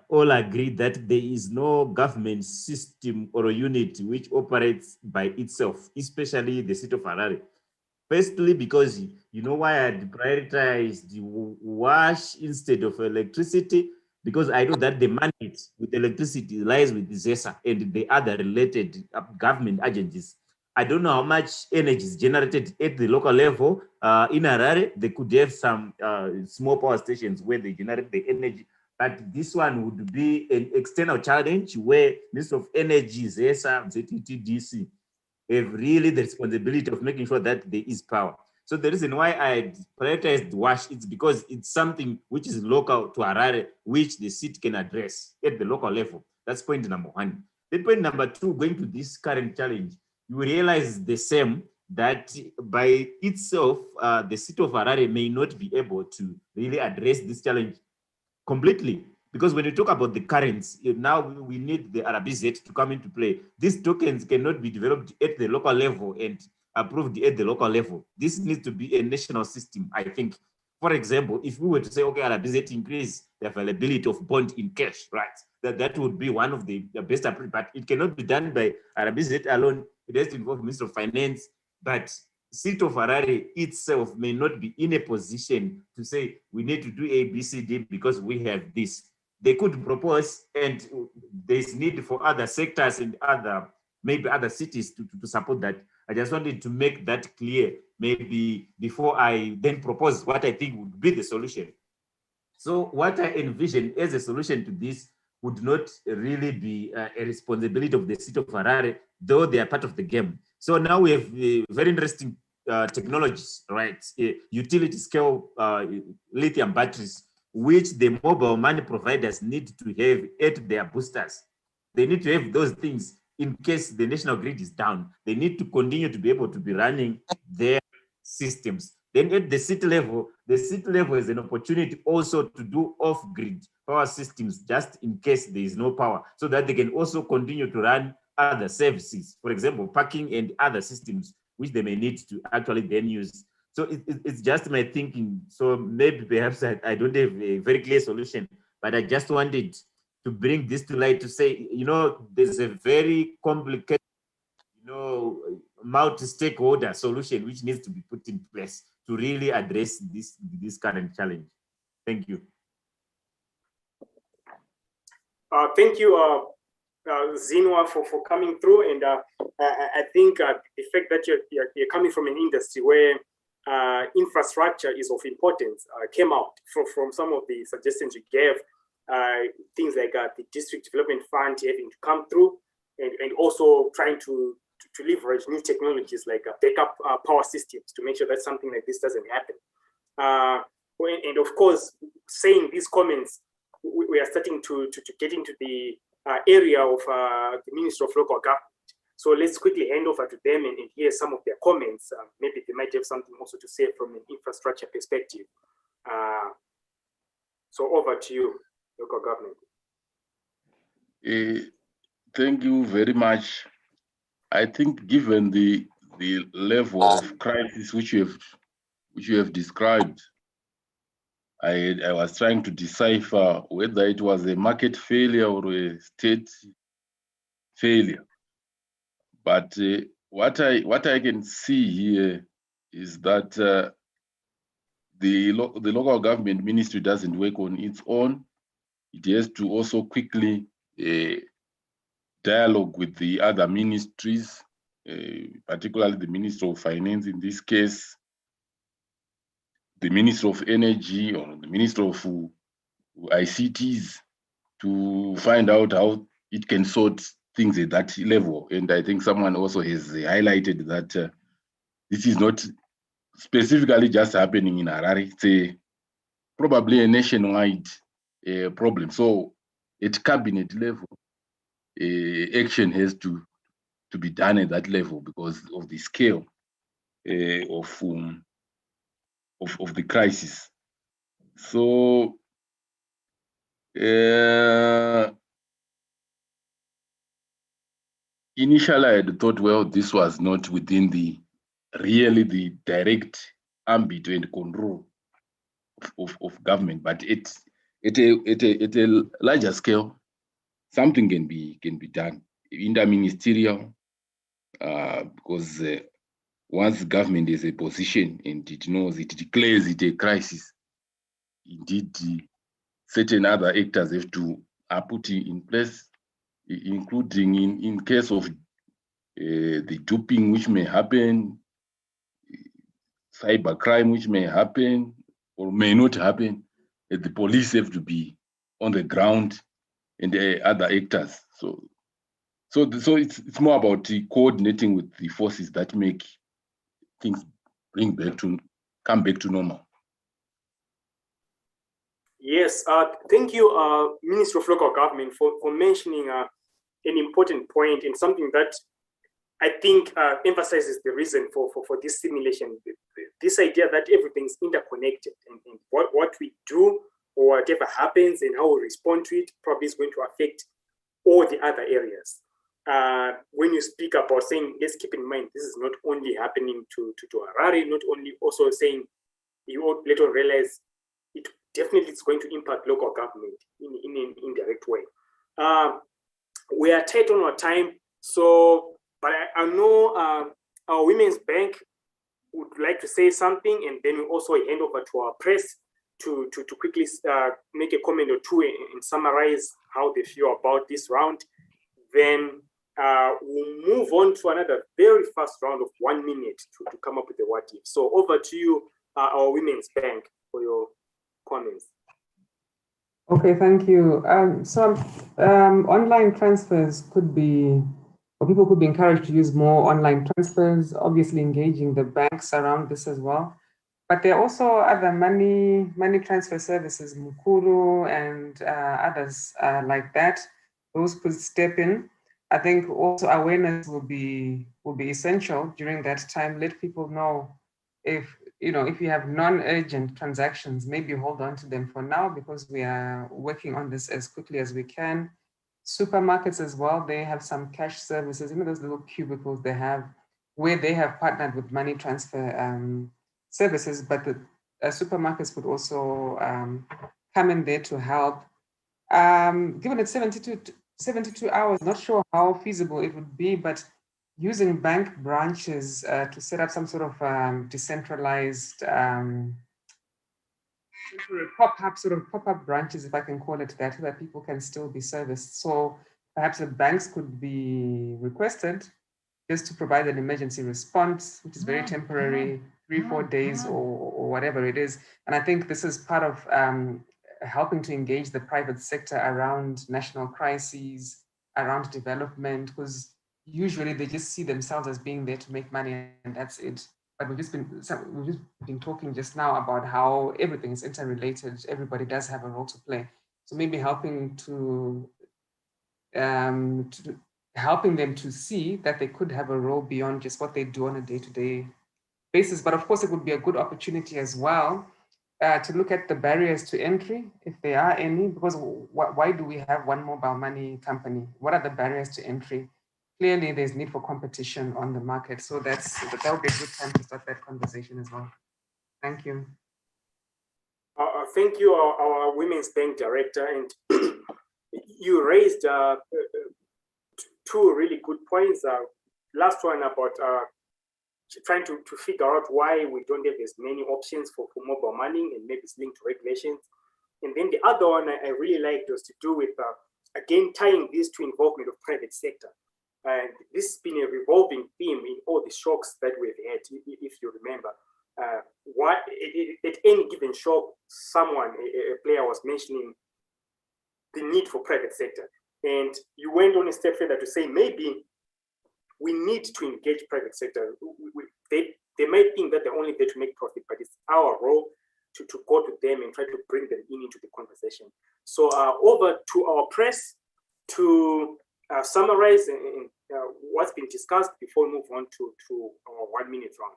all agree that there is no government system or unit which operates by itself, especially the city of Harare. Firstly, because you know why I prioritized the wash instead of electricity, because I know that the mandate with electricity lies with the ZESA and the other related government agencies. I don't know how much energy is generated at the local level. In Harare, they could have some small power stations where they generate the energy, but this one would be an external challenge where Minister of Energy, ZESA, ZTTDC, have really the responsibility of making sure that there is power. So the reason why I prioritized WASH is because it's something which is local to Harare, which the city can address at the local level. That's point number one. Then point number two, going to this current challenge, you realize the same, that by itself, the city of Harare may not be able to really address this challenge completely. Because when you talk about the currents, now we need the RBZ to come into play. These tokens cannot be developed at the local level and approved at the local level. This needs to be a national system, I think. For example, if we were to say, okay, RBZ increase the availability of bond in cash, right? That would be one of the best approach, but it cannot be done by RBZ alone. It has to involve Minister of Finance, but City of Harare itself may not be in a position to say we need to do A, B, C, D because we have this. They could propose, and there's need for other sectors and maybe other cities to support that. I just wanted to make that clear, maybe before I then propose what I think would be the solution. So what I envision as a solution to this would not really be a responsibility of the city of Harare, though they are part of the game. So now we have very interesting technologies, right? Utility scale lithium batteries, which the mobile money providers need to have at their boosters. They need to have those things in case the national grid is down. They need to continue to be able to be running their systems. Then at the city level is an opportunity also to do off-grid power systems just in case there is no power, so that they can also continue to run other services, for example, parking and other systems, which they may need to actually then use. So it's just my thinking. So maybe perhaps I don't have a very clear solution, but I just wanted to bring this to light to say, there's a very complicated, multi-stakeholder solution which needs to be put in place to really address this current challenge. Thank you. Thank you, Zinwa, for coming through. And I think the fact that you're coming from an industry where infrastructure is of importance came out from some of the suggestions you gave. Things like the district development fund having to come through, and also trying to leverage new technologies like backup power systems to make sure that something like this doesn't happen. And of course, saying these comments, we are starting to get into the area of the Ministry of Local Government. So let's quickly hand over to them and hear some of their comments. Maybe they might have something also to say from an infrastructure perspective. So over to you, local government. Thank you very much. I think given the level of crisis which you have described, I was trying to decipher whether it was a market failure or a state failure. But what I can see here is that the local government ministry doesn't work on its own. It has to also quickly dialogue with the other ministries, particularly the Minister of Finance in this case, the Minister of Energy or the Minister of ICTs, to find out how it can sort things at that level. And I think someone also has highlighted that this is not specifically just happening in Harare. It's probably a nationwide problem. So at cabinet level, action has to be done at that level because of the scale of the crisis. So initially I had thought, well, this was not within the direct ambit and control of government, but at a larger scale, something can be done, interministerial, because once government is a position and it knows, it declares it a crisis, indeed certain other actors have to put in place, including in case of the duping which may happen, cyber crime which may happen or may not happen. The police have to be on the ground and the other actors. So it's more about coordinating with the forces that make things come back to normal. Yes, thank you, Minister of Local Government, for mentioning an important point and something that I think emphasizes the reason for this simulation. This idea that everything's interconnected and what we do or whatever happens and how we respond to it probably is going to affect all the other areas. When you speak about saying, let's keep in mind, this is not only happening to Harare, not only also saying, you later realize it definitely is going to impact local government in an indirect way. We are tight on our time, so, but I know our Women's Bank would like to say something, and then we also hand over to our press to quickly make a comment or two and summarize how they feel about this round. Then we'll move on to another very fast round of 1 minute to come up with the what if. So over to you, our Women's Bank, for your comments. Okay, thank you. Online transfers could be, or people could be encouraged to use more online transfers, obviously engaging the banks around this as well. But there are also other money transfer services, Mukuru and others like that. Those could step in. I think also awareness will be essential during that time. Let people know if you have non-urgent transactions, maybe hold on to them for now because we are working on this as quickly as we can. Supermarkets as well, they have some cash services, those little cubicles they have where they have partnered with money transfer services, but the supermarkets could also come in there to help. Given it's 72 hours, not sure how feasible it would be, but using bank branches to set up some sort of decentralized pop-up branches, if I can call it that, so that people can still be serviced. So perhaps the banks could be requested just to provide an emergency response, which is very temporary, 3-4 days or whatever it is. And I think this is part of helping to engage the private sector around national crises, around development, because usually they just see themselves as being there to make money and that's it. But we've just been talking just now about how everything is interrelated. Everybody does have a role to play. So maybe helping helping them to see that they could have a role beyond just what they do on a day-to-day basis. But of course, it would be a good opportunity as well to look at the barriers to entry, if there are any, because why do we have one mobile money company? What are the barriers to entry? Clearly, there's need for competition on the market. So that would be a good time to start that conversation as well. Thank you. Thank you, our Women's Bank Director. And you raised two really good points. Last one about trying to figure out why we don't have as many options for mobile money, and maybe it's linked to regulations. And then the other one I really liked was to do with, again, tying this to involvement of private sector. And this has been a revolving theme in all the shocks that we've had, if you remember. At any given shock, a player was mentioning the need for private sector. And you went on a step further to say maybe we need to engage private sector. They might think that they're only there to make profit, but it's our role to go to them and try to bring them into the conversation. So over to our press to summarize what's been discussed before we move on to our 1 minute round.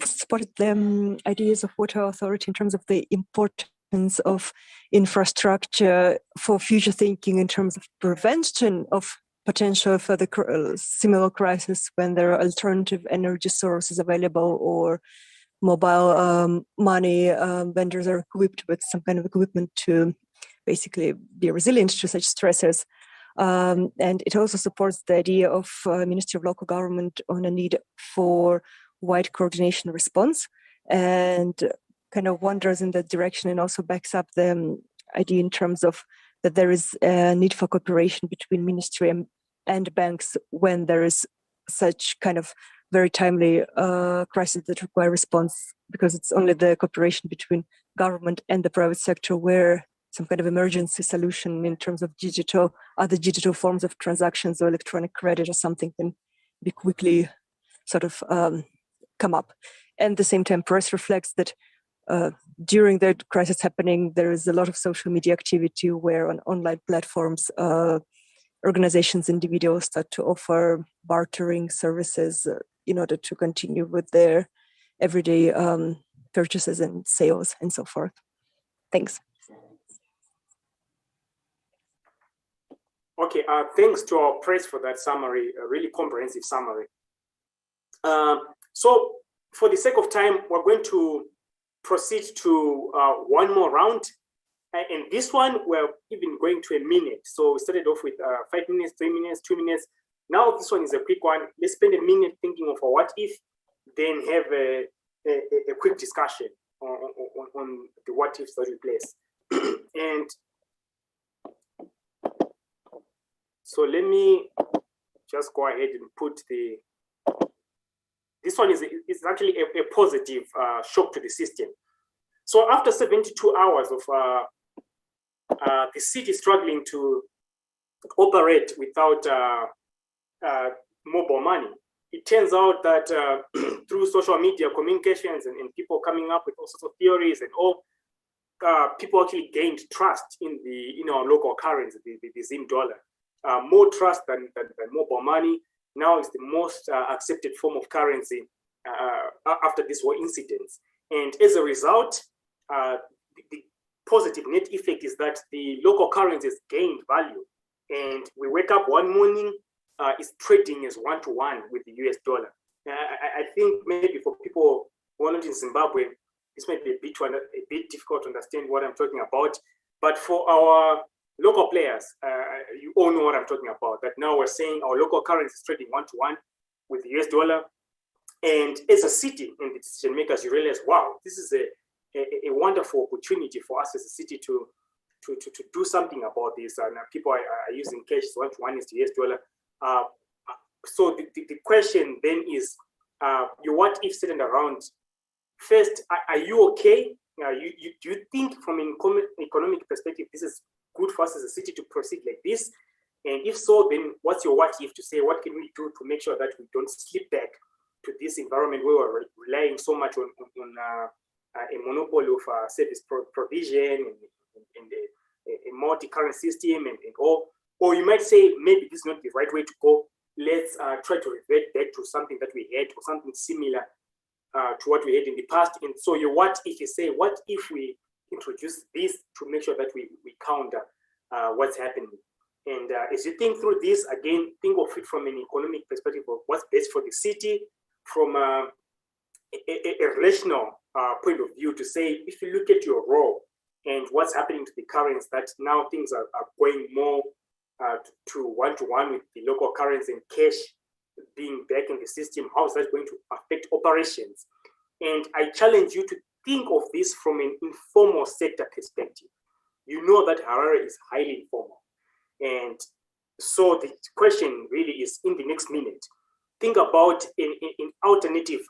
Supported the ideas of Water Authority in terms of the importance of infrastructure for future thinking in terms of prevention of potential further similar crisis when there are alternative energy sources available or mobile money vendors are equipped with some kind of equipment to basically be resilient to such stressors. And it also supports the idea of Ministry of Local Government on a need for wide coordination response, and kind of wanders in that direction, and also backs up the idea in terms of that there is a need for cooperation between ministry and banks when there is such kind of very timely crisis that require response, because it's only the cooperation between government and the private sector where some kind of emergency solution in terms of other digital forms of transactions or electronic credit or something can be quickly sort of come up. And at the same time, press reflects that during the crisis happening, there is a lot of social media activity where on online platforms, organizations, individuals start to offer bartering services in order to continue with their everyday purchases and sales and so forth. Thanks. Okay, thanks to our press for that summary, a really comprehensive summary. So for the sake of time, we're going to proceed to one more round. And this one, we're even going to a minute. So we started off with 5 minutes, 3 minutes, 2 minutes. Now this one is a quick one. Let's spend a minute thinking of a what if, then have a quick discussion on the what ifs that we place. And so let me just go ahead and put this one is actually a positive shock to the system. So after 72 hours of the city struggling to operate without mobile money, it turns out that through social media communications and people coming up with all sorts of theories and all, people actually gained trust in our local currency, the Zim dollar. More trust than mobile money. Now it's the most accepted form of currency after this war incidents. And as a result, the positive net effect is that the local currencies gained value. And we wake up one morning, it's trading as one-to-one with the US dollar. I think maybe for people who are not in Zimbabwe, this might be a bit difficult to understand what I'm talking about. But for our local players, you all know what I'm talking about, that now we're saying our local currency is trading one-to-one with the US dollar. And as a city and the decision makers, you realize, wow, this is a wonderful opportunity for us as a city to do something about this. And people are using cash one-to-one is the US dollar. So the question then is, your what if sitting around, first, are you okay? Do you think from an economic perspective, this is good for us as a city to proceed like this? And if so, then what's your what if to say, what can we do to make sure that we don't slip back to this environment where we're relying so much on a monopoly of service provision and a multi-current system and all? Or you might say, maybe this is not the right way to go. Let's try to revert back to something that we had or something similar to what we had in the past. And so your what if, you say, what if we introduce this to make sure that we counter what's happening? And as you think through this, again, think of it from an economic perspective of what's best for the city, from a relational point of view, to say, if you look at your role and what's happening to the currency, that now things are going more to one-to-one with the local currency and cash being back in the system, how is that going to affect operations? And I challenge you to think of this from an informal sector perspective. You know that Harare is highly informal. And so the question really is, in the next minute, think about an alternative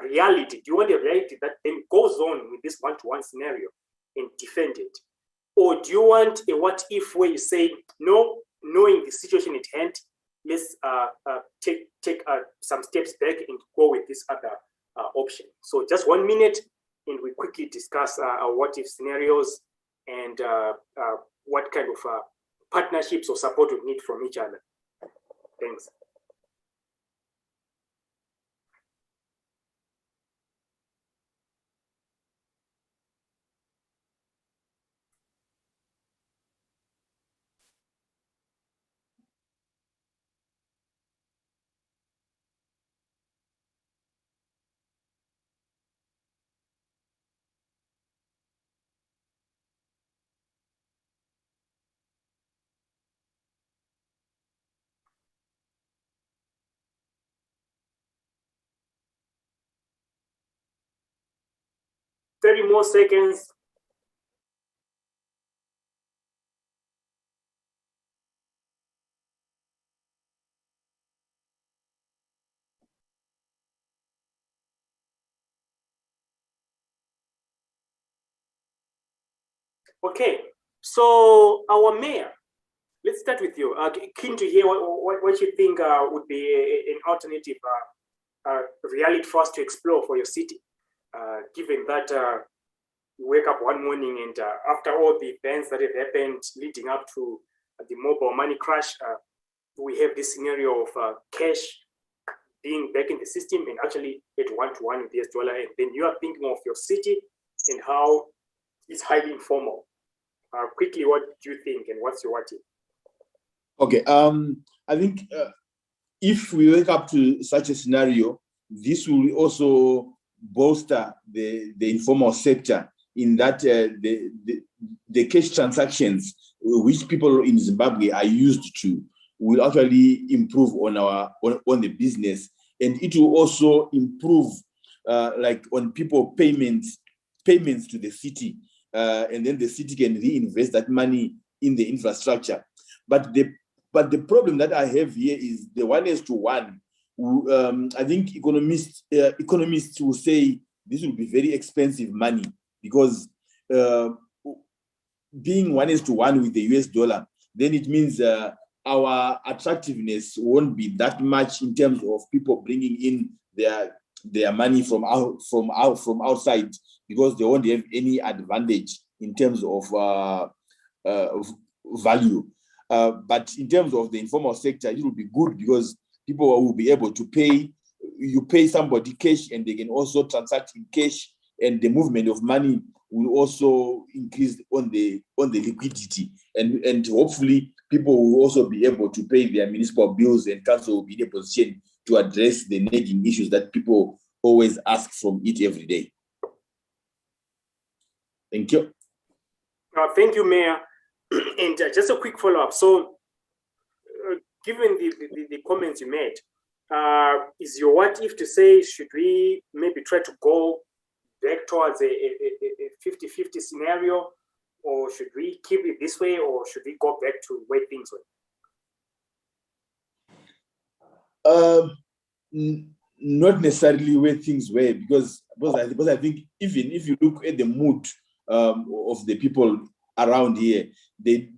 reality. Do you want a reality that then goes on with this one-to-one scenario and defend it? Or do you want a what if where you say, no, knowing the situation at hand, let's take some steps back and go with this other option? So just 1 minute, and we quickly discuss our what if scenarios and what kind of partnerships or support we need from each other. Thanks. Thirty more seconds. Okay, so our mayor, let's start with you. Keen to hear what you think would be an alternative reality for us to explore for your city, given that you wake up one morning and after all the events that have happened leading up to the mobile money crash, we have this scenario of cash being back in the system and actually at one-to-one with the US dollar, and then you are thinking of your city and how it's highly informal. Quickly, what do you think and what's your what if? Okay, I think if we wake up to such a scenario, this will also bolster the informal sector in that the cash transactions which people in Zimbabwe are used to will actually improve on the business, and it will also improve like on people payments to the city, and then the city can reinvest that money in the infrastructure. But the problem that I have here is the 1:1. I think economists will say this will be very expensive money because being 1:1 with the US dollar, then it means our attractiveness won't be that much in terms of people bringing in their money from outside, because they won't have any advantage in terms of value. But in terms of the informal sector, it will be good because people will be able to pay. You pay somebody cash and they can also transact in cash, and the movement of money will also increase on the liquidity, and hopefully people will also be able to pay their municipal bills, and council will be in a position to address the nagging issues that people always ask from it every day. Thank you. Thank you, Mayor. And just a quick follow-up. So, given the comments you made, is your what if to say, should we maybe try to go back towards a 50-50 scenario, or should we keep it this way, or should we go back to where things were? Not necessarily where things were, because I think even if you look at the mood of the people around here, they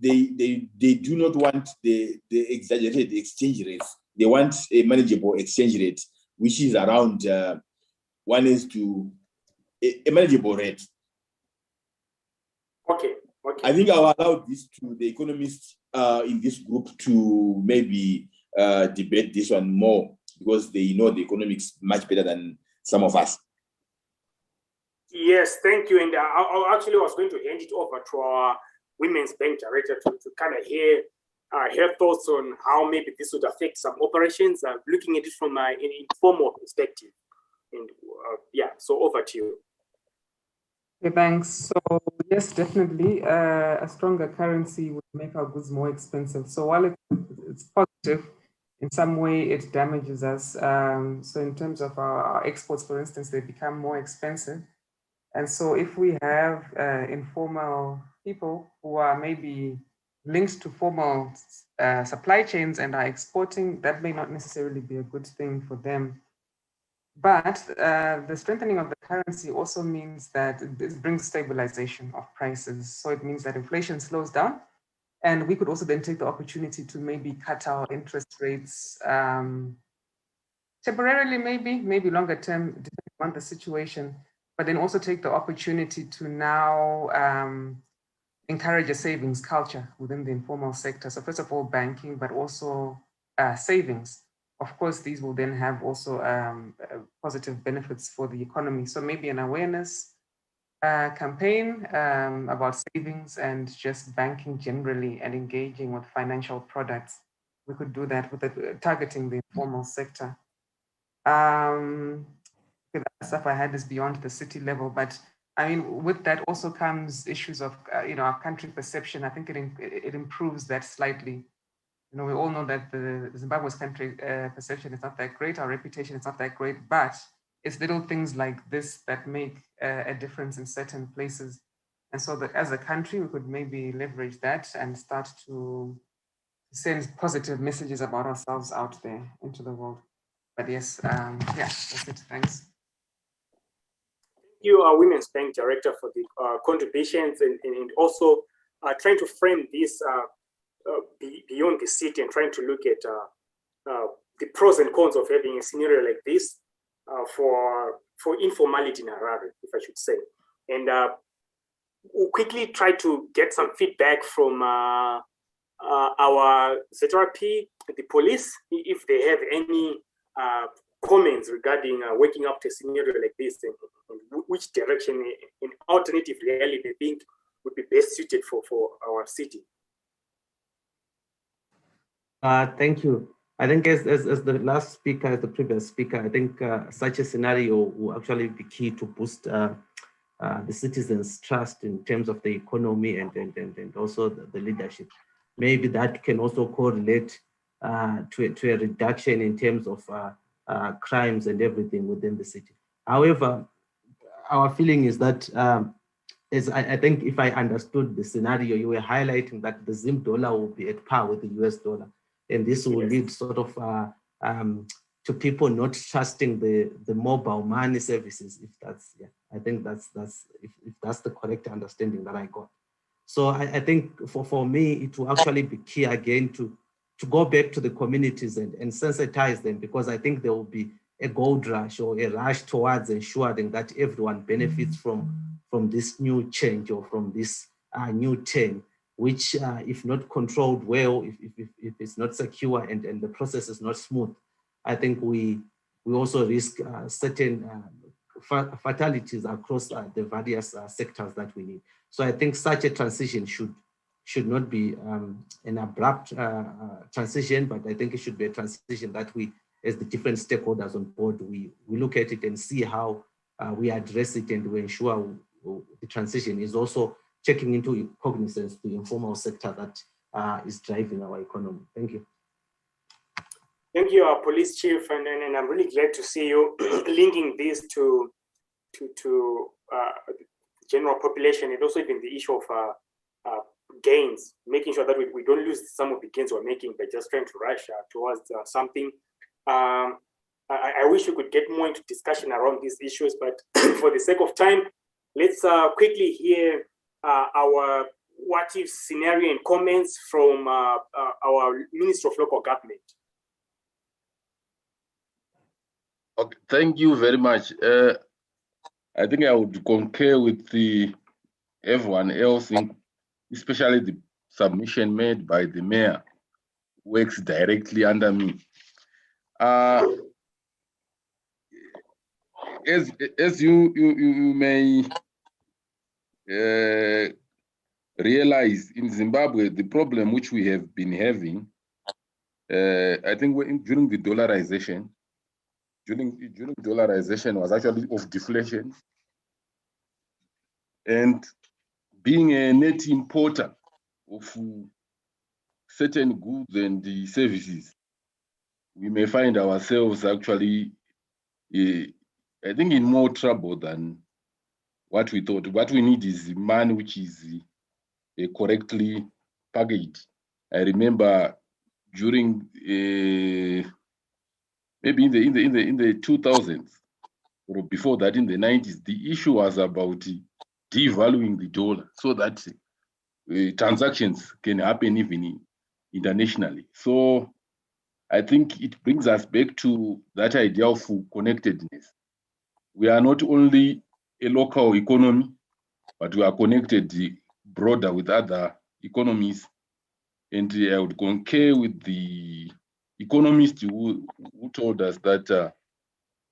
do not want the exaggerated exchange rates. They want a manageable exchange rate, which is around 1:1, a manageable rate. Okay. I think I'll allow this to the economists in this group to maybe debate this one more, because they know the economics much better than some of us. Yes, thank you. And I actually was going to hand it over to our Women's Bank Director to kind of hear her thoughts on how maybe this would affect some operations, looking at it from an informal perspective. And yeah, so over to you. Okay, thanks. So yes, definitely, a stronger currency would make our goods more expensive. So while it's positive, in some way it damages us. So in terms of our exports, for instance, they become more expensive. And so if we have informal people who are maybe linked to formal supply chains and are exporting, that may not necessarily be a good thing for them. But the strengthening of the currency also means that it brings stabilization of prices. So it means that inflation slows down, and we could also then take the opportunity to maybe cut our interest rates temporarily, maybe longer term, depending on the situation, but then also take the opportunity to now encourage a savings culture within the informal sector. So first of all, banking, but also savings. Of course, these will then have also positive benefits for the economy. So maybe an awareness campaign about savings and just banking generally, and engaging with financial products. We could do that with targeting the informal sector. The stuff I had is beyond the city level, but I mean, with that also comes issues of our country perception. I think it improves that slightly. We all know that the Zimbabwe's country perception is not that great. Our reputation is not that great, but it's little things like this that make a difference in certain places. And so that as a country, we could maybe leverage that and start to send positive messages about ourselves out there into the world. But yes, yeah, that's it. Thanks. you, Women's Bank Director, for the contributions and also trying to frame this beyond the city and trying to look at the pros and cons of having a scenario like this for informality in Harare, if I should say. And we'll quickly try to get some feedback from our ZRP, the police, if they have any comments regarding waking up to a scenario like this, and which direction an alternative reality they think would be best suited for our city. Thank you. I think as the last speaker, as the previous speaker, I think such a scenario will actually be key to boost the citizens' trust in terms of the economy and also the leadership. Maybe that can also correlate to a reduction in terms of crimes and everything within the city. However, our feeling is that I think if I understood the scenario, you were highlighting that the Zim dollar will be at par with the US dollar. And this will lead sort of to people not trusting the mobile money services, if that's, yeah, I think that's if that's the correct understanding that I got. So I think for me, it will actually be key again to go back to the communities and sensitize them, because I think there will be a gold rush or a rush towards ensuring that everyone benefits from this new change or from this new turn, which if not controlled well, if it's not secure and the process is not smooth, I think we also risk certain fatalities across the various sectors that we need. So I think such a transition should not be an abrupt transition, but I think it should be a transition that we, as the different stakeholders on board, we look at it and see how we address it, and we ensure the transition is also taking into cognizance the informal sector that is driving our economy. Thank you. Thank you, our police chief, and I'm really glad to see you linking this to general population, and also even the issue of gains, making sure that we don't lose some of the gains we're making by just trying to rush towards something. I wish we could get more into discussion around these issues, but for the sake of time, let's quickly hear our what if scenario and comments from our Minister of Local Government. Okay, thank you very much. I think I would concur with everyone else, especially the submission made by the mayor, who works directly under me. As you may realize, in Zimbabwe, the problem which we have been having, I think during the dollarization, during dollarization was actually of deflation, and being a net importer of certain goods and the services, we may find ourselves actually, I think, in more trouble than what we thought. What we need is money which is correctly packaged. I remember during maybe in the 2000s, or before that in the 90s, the issue was about devaluing the dollar so that transactions can happen even internationally. So I think it brings us back to that idea of connectedness. We are not only a local economy, but we are connected broader with other economies. And I would concur with the economist who told us that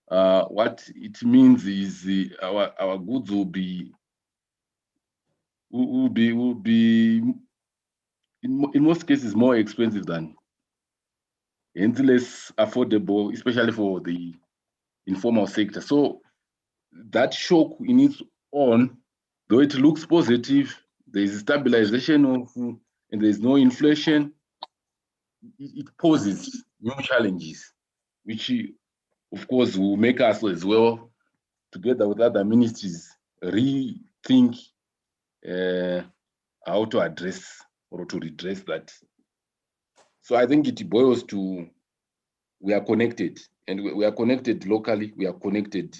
what it means is our goods will be in most cases more expensive than, and less affordable, especially for the informal sector. So that shock in its own, though it looks positive, there is stabilization of, and there is no inflation, it poses new challenges, which of course will make us as well, together with other ministries, rethink how to address or to redress that. So I think it boils to, we are connected, and we are connected locally, we are connected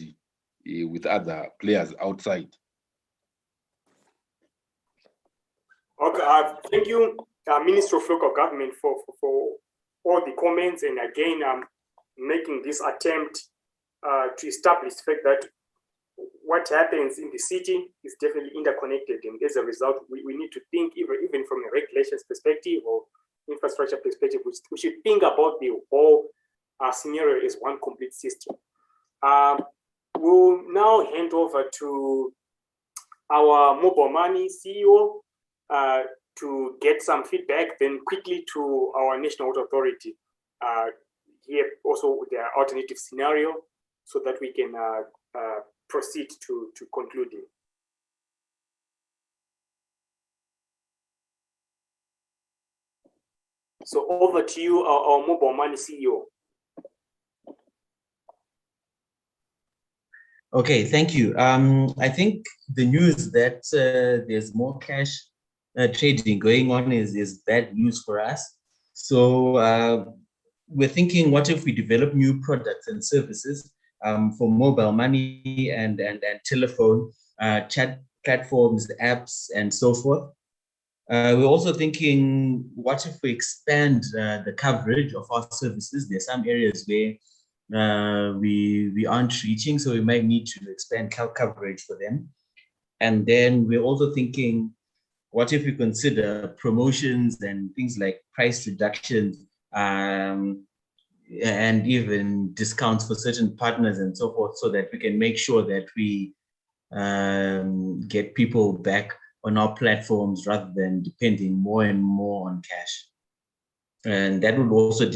with other players outside. Okay, thank you, Minister of Local Government, for all the comments, and again, making this attempt to establish the fact that what happens in the city is definitely interconnected, and as a result, we need to think even from a regulations perspective or infrastructure perspective, we should think about the whole scenario as one complete system. We'll now hand over to our mobile money CEO to get some feedback, then quickly to our National Water Authority. Here also their alternative scenario, so that we can proceed to concluding. So over to you, our mobile money CEO. Okay, thank you. I think the news that there's more cash trading going on is bad news for us. So we're thinking, what if we develop new products and services for mobile money and telephone, chat platforms, apps, and so forth. We're also thinking, what if we expand the coverage of our services? There's some areas where we aren't reaching, so we might need to expand coverage for them. And then we're also thinking, what if we consider promotions and things like price reductions and even discounts for certain partners and so forth, so that we can make sure that we get people back on our platforms rather than depending more and more on cash. And that would also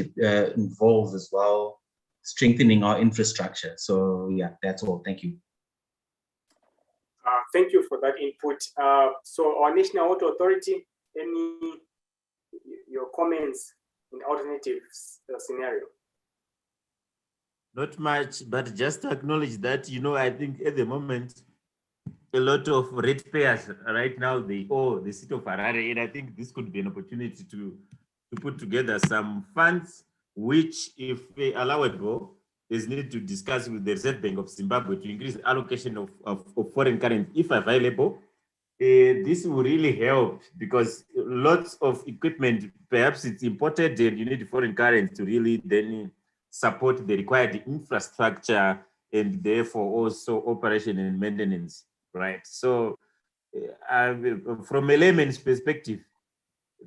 involve as well strengthening our infrastructure. So yeah, that's all. Thank you. Thank you for that input. So our National Water Authority, your comments in alternative scenario? Not much, but just to acknowledge that, I think at the moment, a lot of ratepayers right now, they owe the city of Harare, and I think this could be an opportunity to put together some funds, which, if allowable, is needed to discuss with the Reserve Bank of Zimbabwe to increase the allocation of foreign currency, if available. This will really help, because lots of equipment, perhaps it's imported and you need foreign currency to really then support the required infrastructure and therefore also operation and maintenance, right? So from a layman's perspective,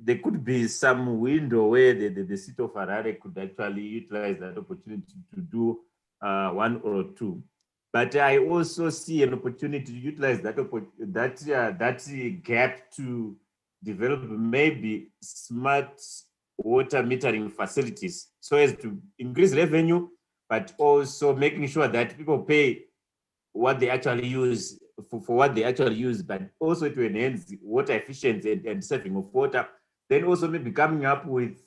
there could be some window where the city of Harare could actually utilize that opportunity to do one or two. But I also see an opportunity to utilize that gap to develop maybe smart water metering facilities, so as to increase revenue, but also making sure that people pay what they actually use for what they actually use, but also to enhance water efficiency and saving of water. Then also maybe coming up with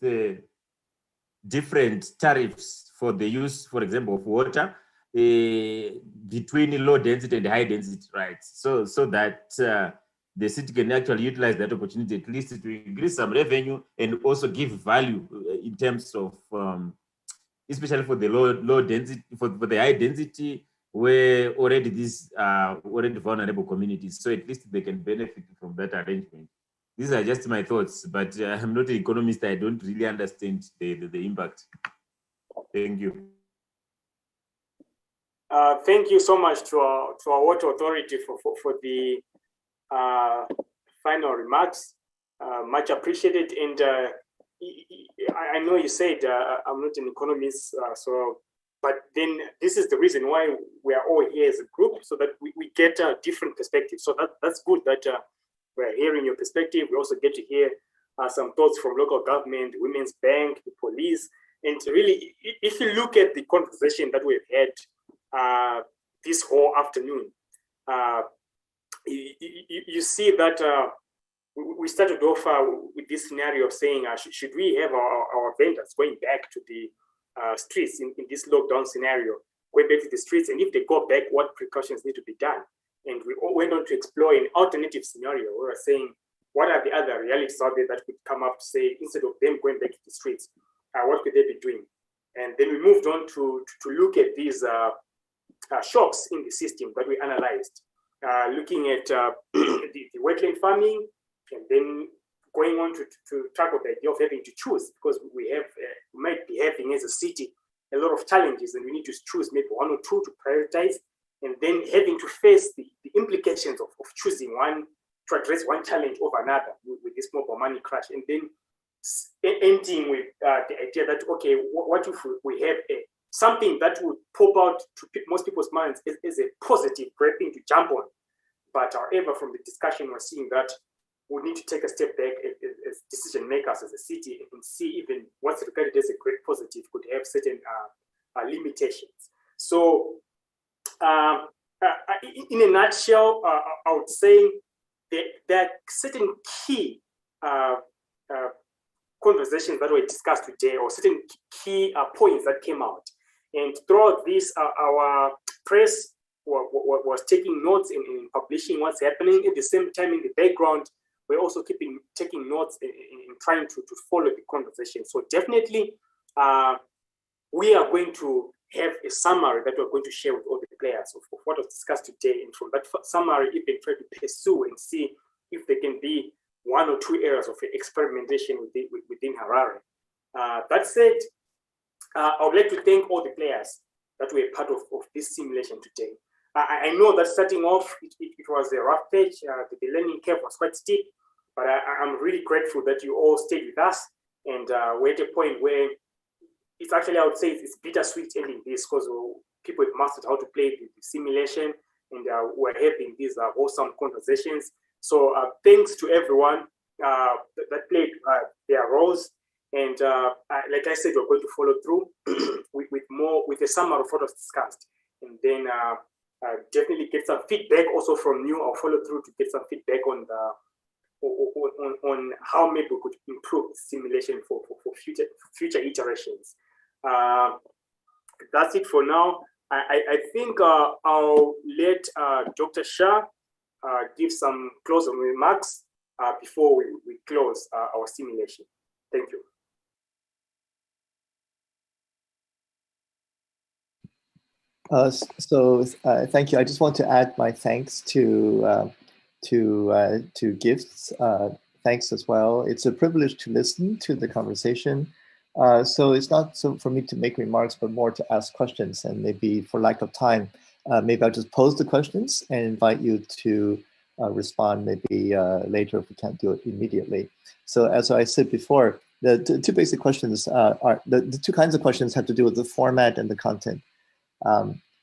different tariffs for the use, for example, of water between low density and high density, right? So that the city can actually utilize that opportunity at least to increase some revenue and also give value in terms of, especially for the low density, for the high density, where already these are already vulnerable communities. So at least they can benefit from that arrangement. These are just my thoughts, but I'm not an economist. I don't really understand the impact. Thank you. Thank you so much to our Water Authority for the final remarks. Much appreciated. And I know you said I'm not an economist, but then this is the reason why we are all here as a group, so that we get a different perspective. So that's good that we're hearing your perspective. We also get to hear some thoughts from local government, the Women's Bank, the police. And really, if you look at the conversation that we've had this whole afternoon, you see that we started off with this scenario of saying, should we have our vendors going back to the streets in this lockdown scenario, going back to the streets, and if they go back, what precautions need to be done? And we went on to explore an alternative scenario where we're saying, what are the other realities out there that could come up to say, instead of them going back to the streets, what could they be doing? And then we moved on to look at these shocks in the system that we analyzed, looking at the wetland farming, and then going on to tackle the idea of having to choose, because we might be having as a city a lot of challenges, and we need to choose maybe one or two to prioritize, and then having to face the implications of choosing one to address one challenge over another with this mobile money crash, and then ending with the idea that, okay, what if we have something that would pop out to most people's minds as a positive, great thing to jump on. But however, from the discussion, we're seeing that we need to take a step back as decision makers as a city and see even what's regarded as a great positive could have certain limitations. So in a nutshell, I would say there are certain key conversations that were discussed today, or certain key points that came out. And throughout this, our press was taking notes in publishing what's happening. At the same time, in the background, we're also taking notes in trying to follow the conversation. So definitely, we are going to have a summary that we're going to share with all the players of what was discussed today. And from that summary, even try to pursue and see if there can be one or two areas of experimentation within Harare. That said, I would like to thank all the players that were part of this simulation today. I know that starting off, it was a rough patch. The learning curve was quite steep, but I'm really grateful that you all stayed with us. And we're at a point where it's actually, I would say, it's bittersweet ending this, because people have mastered how to play the simulation, and we're having these awesome conversations. So thanks to everyone that played their roles. And like I said, we're going to follow through with a summary of what was discussed, and then definitely get some feedback also from you. I'll follow through to get some feedback on how maybe we could improve simulation for future iterations. That's it for now. I think I'll let Dr. Shah give some closing remarks before we close our simulation. Thank you. Thank you. I just want to add my thanks to Gifts. Thanks as well. It's a privilege to listen to the conversation. So it's not so for me to make remarks, but more to ask questions. And maybe for lack of time, maybe I'll just pose the questions and invite you to respond maybe later if we can't do it immediately. So as I said before, the two basic questions are, the two kinds of questions have to do with the format and the content.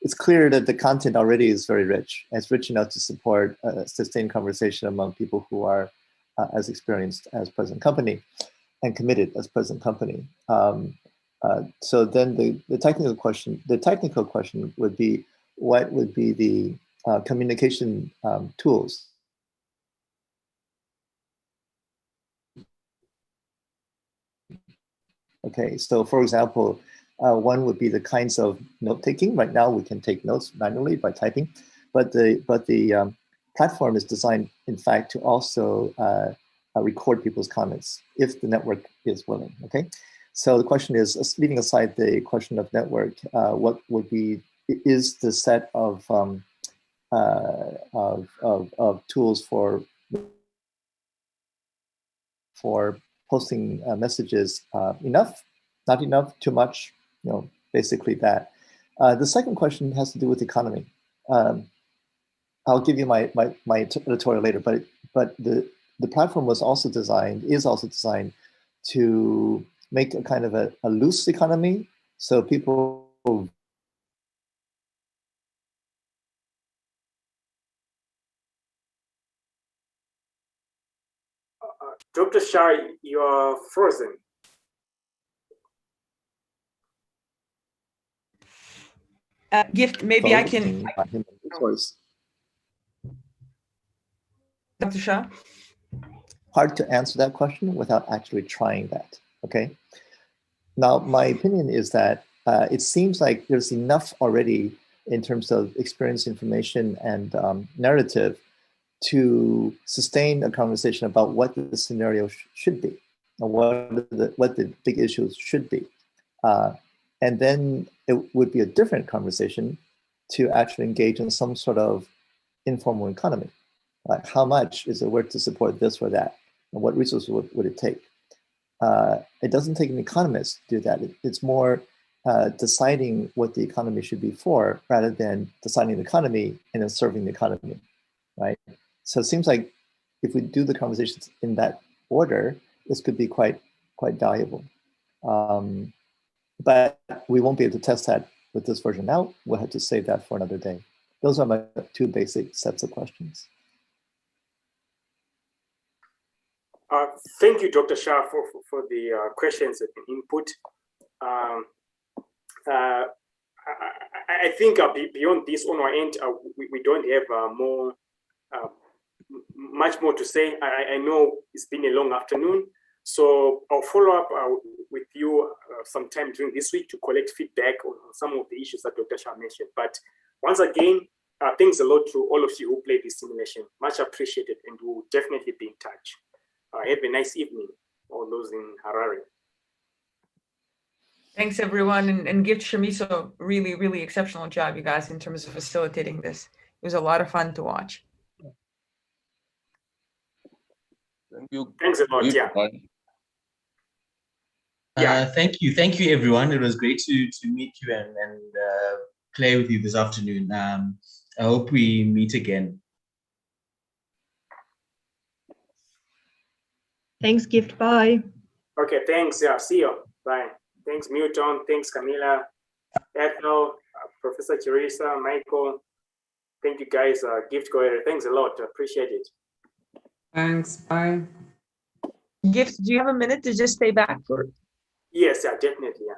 It's clear that the content already is very rich. It's rich enough to support a sustained conversation among people who are as experienced as present company and committed as present company. So then the technical question would be, what would be the communication tools? Okay, so for example, one would be the kinds of note-taking. Right now, we can take notes manually by typing, but the platform is designed, in fact, to also record people's comments if the network is willing. Okay, so the question is, leaving aside the question of network, what would be is the set of tools for posting messages enough? Not enough? Too much? Basically that. The second question has to do with economy. I'll give you my editorial later, but the platform is also designed to make a kind of a loose economy, so people Dr. Shah, you are frozen. Gift, maybe I can. Dr. Shah? Hard to answer that question without actually trying that, okay? Now, my opinion is that it seems like there's enough already in terms of experience, information, and narrative to sustain a conversation about what the scenario should be, and what the big issues should be. And then it would be a different conversation to actually engage in some sort of informal economy. Like how much is it worth to support this or that? And what resources would it take? It doesn't take an economist to do that. It's more deciding what the economy should be for rather than deciding the economy and then serving the economy, right? So it seems like if we do the conversations in that order, this could be quite valuable. But we won't be able to test that with this version now. We'll have to save that for another day. Those are my two basic sets of questions. Thank you, Dr. Shah, for the questions and input. I think beyond this on our end, we don't have much more to say. I know it's been a long afternoon, so I'll follow up with you sometime during this week to collect feedback on some of the issues that Dr. Shah mentioned. But once again, thanks a lot to all of you who played this simulation. Much appreciated, and we'll definitely be in touch. Have a nice evening, all those in Harare. Thanks, everyone. And Gift Shamiso, really, really exceptional job, you guys, in terms of facilitating this. It was a lot of fun to watch. Thank you. Thanks a lot. Yeah. Thank you, everyone. It was great to meet you and play with you this afternoon. I hope we meet again. Thanks, Gift. Bye. Okay, thanks. Yeah, see you. Bye. Thanks, Milton. Thanks, Camila, Ethel, Professor Teresa, Michael. Thank you, guys. Gift, go ahead. Thanks a lot. Appreciate it. Thanks. Bye. Gift, do you have a minute to just stay back for? Yes, yeah, definitely. Yeah.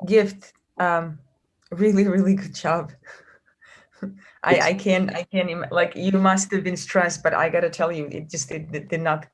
Gift, really, really good job. I can't like, you must have been stressed, but I gotta tell you, it did not